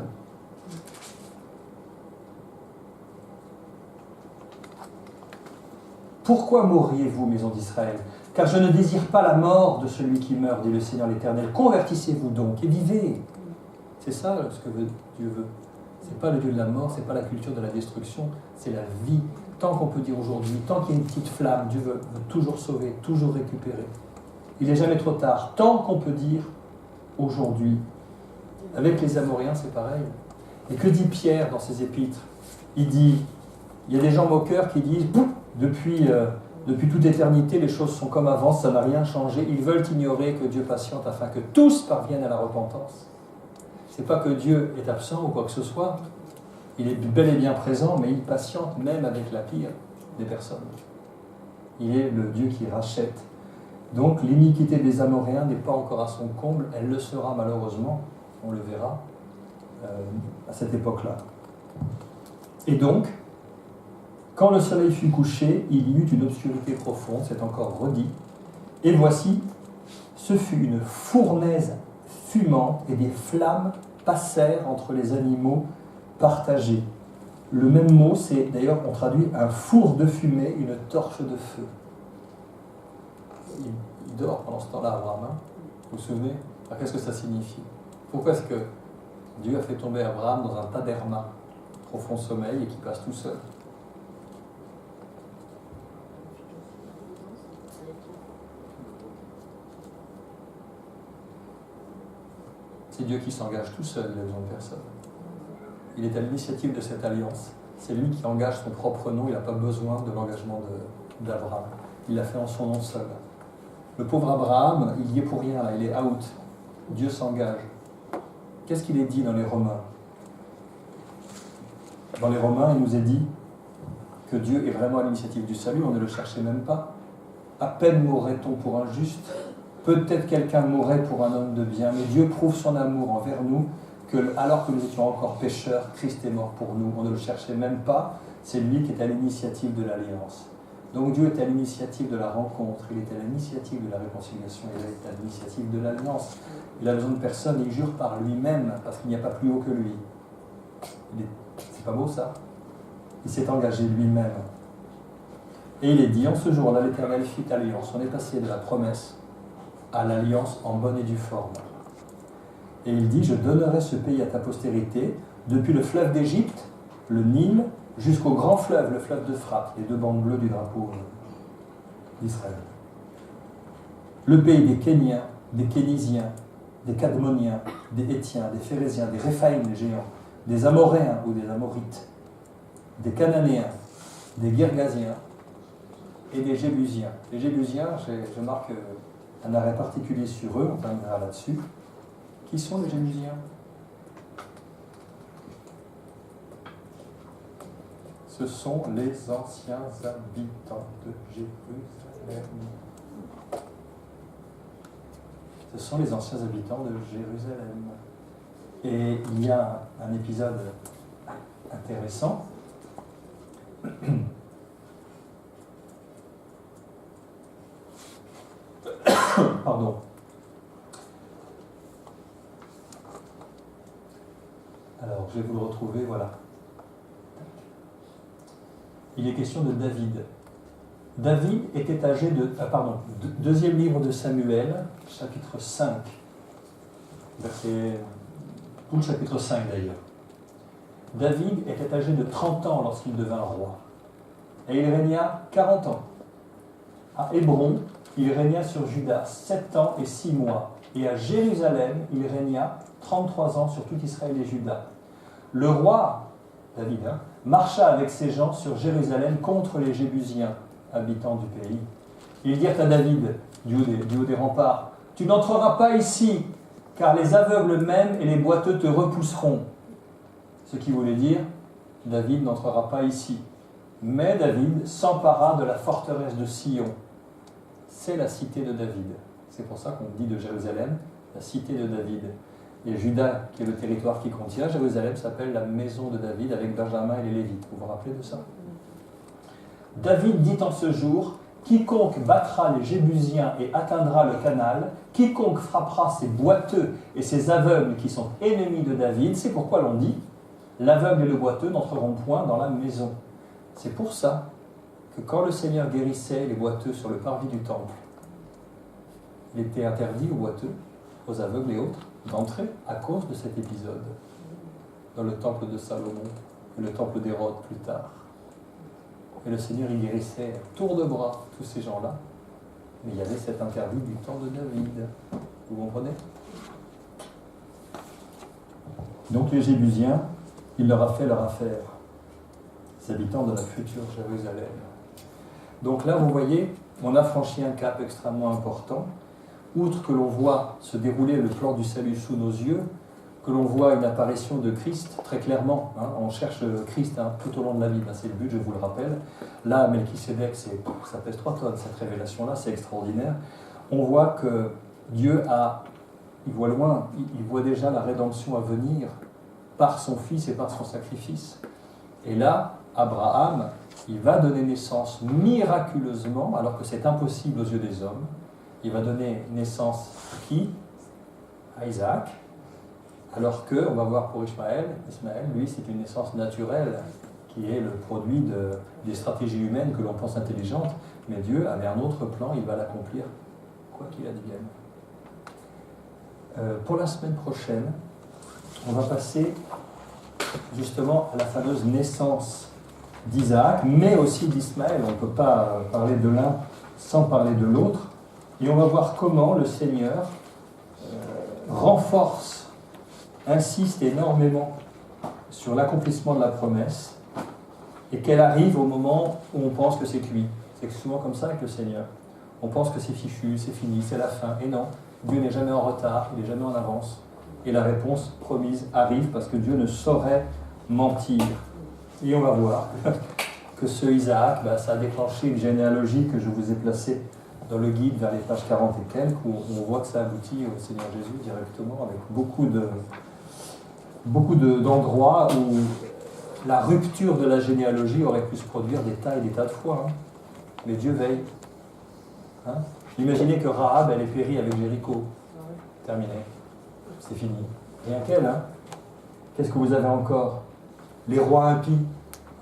Pourquoi mourriez-vous, maison d'Israël? Car je ne désire pas la mort de celui qui meurt, dit le Seigneur l'Éternel. Convertissez-vous donc et vivez. C'est ça ce que Dieu veut. Ce n'est pas le Dieu de la mort, ce n'est pas la culture de la destruction, c'est la vie. Tant qu'on peut dire aujourd'hui, tant qu'il y a une petite flamme, Dieu veut toujours sauver, toujours récupérer. Il n'est jamais trop tard. Tant qu'on peut dire aujourd'hui. Avec les Amoréens, c'est pareil. Et que dit Pierre dans ses épîtres? Il dit, il y a des gens moqueurs qui disent, depuis toute éternité, les choses sont comme avant, ça n'a rien changé. Ils veulent ignorer que Dieu patiente afin que tous parviennent à la repentance. C'est pas que Dieu est absent ou quoi que ce soit. Il est bel et bien présent, mais il patiente même avec la pire des personnes. Il est le Dieu qui rachète. Donc l'iniquité des Amoréens n'est pas encore à son comble, elle le sera malheureusement, on le verra à cette époque-là. Et donc, quand le soleil fut couché, il y eut une obscurité profonde, c'est encore redit, et voici, ce fut une fournaise fumante et des flammes passèrent entre les animaux partagés. Le même mot, c'est d'ailleurs, on traduit un four de fumée, une torche de feu. Il dort pendant ce temps-là, Abraham. Hein, vous vous souvenez? Alors, qu'est-ce que ça signifie? Pourquoi est-ce que Dieu a fait tomber Abraham dans un tas d'herma, profond sommeil, et qui passe tout seul? C'est Dieu qui s'engage tout seul, il n'a besoin de personne. Il est à l'initiative de cette alliance. C'est lui qui engage son propre nom, il n'a pas besoin de l'engagement d'Abraham. Il l'a fait en son nom seul. Le pauvre Abraham, il y est pour rien, là, il est out. Dieu s'engage. Qu'est-ce qu'il est dit dans les Romains? Dans les Romains, il nous est dit que Dieu est vraiment à l'initiative du salut, on ne le cherchait même pas. À peine mourrait-on pour un juste, peut-être quelqu'un mourrait pour un homme de bien, mais Dieu prouve son amour envers nous, que alors que nous étions encore pécheurs, Christ est mort pour nous. On ne le cherchait même pas, c'est lui qui est à l'initiative de l'alliance. Donc Dieu est à l'initiative de la rencontre, il est à l'initiative de la réconciliation, il est à l'initiative de l'alliance. Il a besoin de personne, il jure par lui-même, parce qu'il n'y a pas plus haut que lui. C'est pas beau ça? Il s'est engagé lui-même. Et il est dit, en ce jour-là, l'Éternel fit alliance. On est passé de la promesse à l'alliance en bonne et due forme. Et il dit, je donnerai ce pays à ta postérité, depuis le fleuve d'Égypte, le Nil, jusqu'au grand fleuve, le fleuve d'Euphrate, les deux bandes bleues du drapeau d'Israël. Le pays des Kéniens, des Kénisiens, des Cadmoniens, des Héthiens, des Phérésiens, des Réphaïm, les géants, des Amoréens ou des Amorites, des Cananéens, des Girgasiens et des Jébusiens. Les Jébusiens, je marque un arrêt particulier sur eux, on terminera là-dessus. Qui sont les Jébusiens? Ce sont les anciens habitants de Jérusalem. Ce sont les anciens habitants de Jérusalem. Et il y a un épisode intéressant. Pardon. Alors, je vais vous le retrouver, voilà. Il est question de David. David était âgé de... deuxième livre de Samuel, chapitre 5. Tout le chapitre 5 d'ailleurs. David était âgé de 30 ans lorsqu'il devint roi. Et il régna 40 ans. À Hébron, il régna sur Juda 7 ans et 6 mois. Et à Jérusalem, il régna 33 ans sur tout Israël et Juda. Le roi, David, marcha avec ses gens sur Jérusalem contre les Jébusiens, habitants du pays. Ils dirent à David, du haut des remparts, « Tu n'entreras pas ici, car les aveugles même et les boiteux te repousseront. » Ce qui voulait dire, David n'entrera pas ici. Mais David s'empara de la forteresse de Sion. C'est la cité de David. C'est pour ça qu'on dit de Jérusalem la cité de David. Et Juda, qui est le territoire qui contient Jérusalem, s'appelle la maison de David avec Benjamin et les Lévites. Vous vous rappelez de ça? David dit en ce jour, quiconque battra les Jébusiens et atteindra le canal, quiconque frappera ces boiteux et ces aveugles qui sont ennemis de David, c'est pourquoi l'on dit, l'aveugle et le boiteux n'entreront point dans la maison. C'est pour ça que quand le Seigneur guérissait les boiteux sur le parvis du temple, il était interdit aux boiteux, aux aveugles et autres, d'entrer à cause de cet épisode dans le temple de Salomon et le temple d'Hérode plus tard. Et le Seigneur y guérissait à tour de bras tous ces gens-là, mais il y avait cet interdit du temps de David. Vous comprenez? Donc les Jébusiens, il leur a fait leur affaire, les habitants de la future Jérusalem. Donc là, vous voyez, on a franchi un cap extrêmement important. Outre que l'on voit se dérouler le plan du salut sous nos yeux, que l'on voit une apparition de Christ très clairement. On cherche Christ tout au long de la Bible, c'est le but, je vous le rappelle. Là, Melchisédek, ça pèse 3 tonnes, cette révélation-là, c'est extraordinaire. On voit que Dieu il voit loin, il voit déjà la rédemption à venir par son Fils et par son sacrifice. Et là, Abraham, il va donner naissance miraculeusement, alors que c'est impossible aux yeux des hommes. Il va donner naissance à qui? À Isaac. Alors que, on va voir pour Ismaël, lui, c'est une naissance naturelle qui est le produit des stratégies humaines que l'on pense intelligentes, mais Dieu avait un autre plan, il va l'accomplir, quoi qu'il advienne. Pour la semaine prochaine, on va passer justement à la fameuse naissance d'Isaac, mais aussi d'Ismaël. On ne peut pas parler de l'un sans parler de l'autre. Et on va voir comment le Seigneur renforce, insiste énormément sur l'accomplissement de la promesse et qu'elle arrive au moment où on pense que c'est cuit. C'est souvent comme ça avec le Seigneur. On pense que c'est fichu, c'est fini, c'est la fin. Et non, Dieu n'est jamais en retard, il n'est jamais en avance. Et la réponse promise arrive parce que Dieu ne saurait mentir. Et on va voir que ce Isaac, ça a déclenché une généalogie que je vous ai placée dans le guide vers les pages 40 et quelques, où on voit que ça aboutit au Seigneur Jésus directement, avec beaucoup d'endroits où la rupture de la généalogie aurait pu se produire des tas et des tas de fois. Mais Dieu veille. Imaginez que Rahab, elle est périe avec Jéricho. Terminé. C'est fini. Rien qu'elle. Qu'est-ce que vous avez encore? Les rois impies,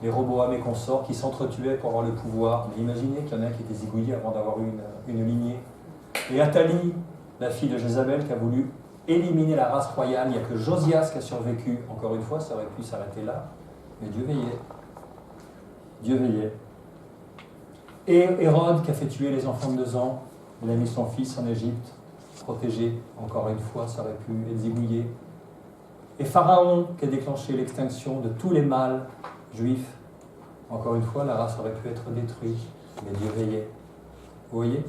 les Roboam et consorts qui s'entretuaient pour avoir le pouvoir. Mais imaginez qu'il y en a un qui était zigouillé avant d'avoir eu une lignée. Et Athalie, la fille de Jézabel, qui a voulu éliminer la race royale. Il n'y a que Josias qui a survécu. Encore une fois, ça aurait pu s'arrêter là. Mais Dieu veillait. Dieu veillait. Et Hérode qui a fait tuer les enfants de 2 ans. Il a mis son fils en Égypte, protégé. Encore une fois, ça aurait pu être zigouillé. Et Pharaon qui a déclenché l'extinction de tous les mâles juifs. Encore une fois, la race aurait pu être détruite, mais Dieu veillait. Vous voyez?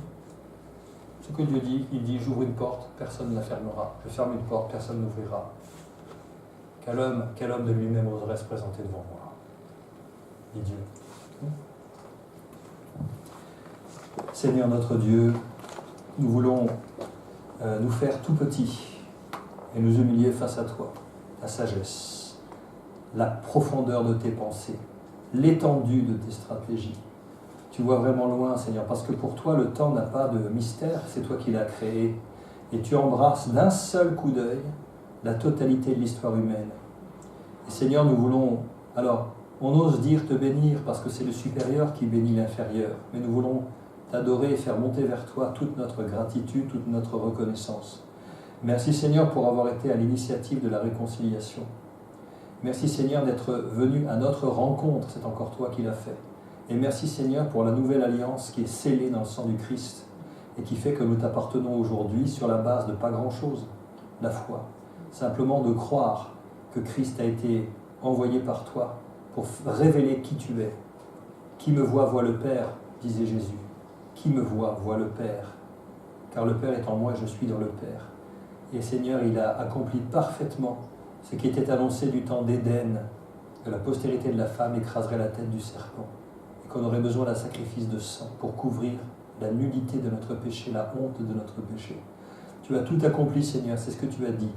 Ce que Dieu dit, il dit, j'ouvre une porte, personne ne la fermera. Je ferme une porte, personne n'ouvrira. Quel homme de lui-même oserait se présenter devant moi? Dit Dieu. Seigneur notre Dieu, nous voulons nous faire tout petits et nous humilier face à toi. La sagesse, la profondeur de tes pensées, l'étendue de tes stratégies. Tu vois vraiment loin, Seigneur, parce que pour toi, le temps n'a pas de mystère, c'est toi qui l'as créé. Et tu embrasses d'un seul coup d'œil la totalité de l'histoire humaine. Et Seigneur, nous voulons... Alors, on ose dire te bénir parce que c'est le supérieur qui bénit l'inférieur. Mais nous voulons t'adorer et faire monter vers toi toute notre gratitude, toute notre reconnaissance. Merci Seigneur pour avoir été à l'initiative de la réconciliation. Merci Seigneur d'être venu à notre rencontre, c'est encore toi qui l'as fait. Et merci Seigneur pour la nouvelle alliance qui est scellée dans le sang du Christ et qui fait que nous t'appartenons aujourd'hui sur la base de pas grand-chose, la foi. Simplement de croire que Christ a été envoyé par toi pour révéler qui tu es. Qui me voit, voit le Père, disait Jésus. Qui me voit, voit le Père. Car le Père est en moi et je suis dans le Père. Et Seigneur, il a accompli parfaitement ce qui était annoncé du temps d'Éden, que la postérité de la femme écraserait la tête du serpent, et qu'on aurait besoin d'un sacrifice de sang pour couvrir la nudité de notre péché, la honte de notre péché. Tu as tout accompli, Seigneur, c'est ce que tu as dit.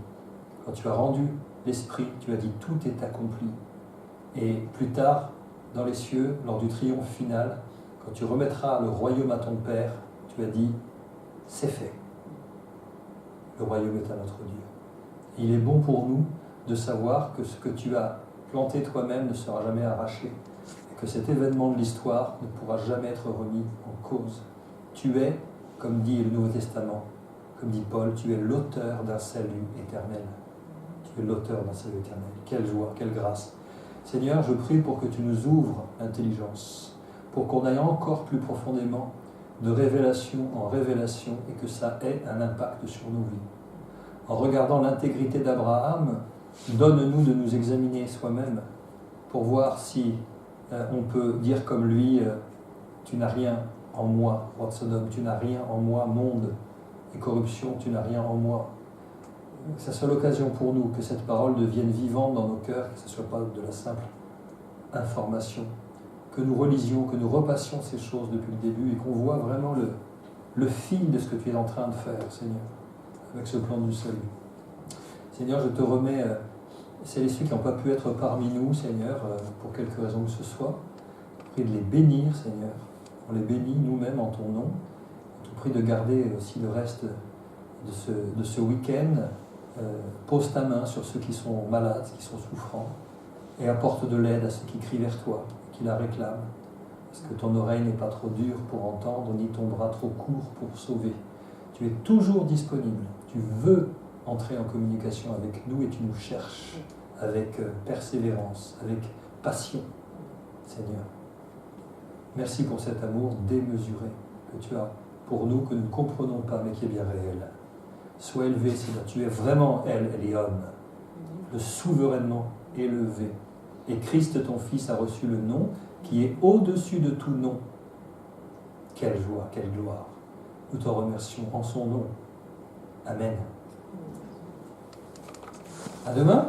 Quand tu as rendu l'Esprit, tu as dit tout est accompli. Et plus tard, dans les cieux, lors du triomphe final, quand tu remettras le royaume à ton Père, tu as dit c'est fait. Le royaume est à notre Dieu. Et il est bon pour nous de savoir que ce que tu as planté toi-même ne sera jamais arraché. Et que cet événement de l'histoire ne pourra jamais être remis en cause. Tu es, comme dit le Nouveau Testament, comme dit Paul, tu es l'auteur d'un salut éternel. Tu es l'auteur d'un salut éternel. Quelle joie, quelle grâce. Seigneur, je prie pour que tu nous ouvres l'intelligence, pour qu'on aille encore plus profondément de révélation en révélation et que ça ait un impact sur nos vies. En regardant l'intégrité d'Abraham, donne-nous de nous examiner soi-même pour voir si on peut dire comme lui, tu n'as rien en moi, roi de Sodome, tu n'as rien en moi, monde et corruption, tu n'as rien en moi. Que ce soit l'occasion pour nous que cette parole devienne vivante dans nos cœurs, que ce ne soit pas de la simple information, que nous relisions, que nous repassions ces choses depuis le début et qu'on voit vraiment le fil de ce que tu es en train de faire, Seigneur, avec ce plan du salut. Seigneur, je te remets celles et ceux qui n'ont pas pu être parmi nous, Seigneur, pour quelque raison que ce soit. Je prie de les bénir, Seigneur. On les bénit nous-mêmes en ton nom. Je te prie de garder aussi le reste de ce week-end. Pose ta main sur ceux qui sont malades, qui sont souffrants, et apporte de l'aide à ceux qui crient vers toi, qui la réclament. Parce que ton oreille n'est pas trop dure pour entendre, ni ton bras trop court pour sauver. Tu es toujours disponible. Tu veux entrer en communication avec nous et tu nous cherches avec persévérance, avec passion, Seigneur. Merci pour cet amour démesuré que tu as pour nous, que nous ne comprenons pas, mais qui est bien réel. Sois élevé, Seigneur. Tu es vraiment elle et homme, le souverainement élevé. Et Christ, ton Fils, a reçu le nom qui est au-dessus de tout nom. Quelle joie, quelle gloire. Nous te remercions en son nom. Amen. À demain.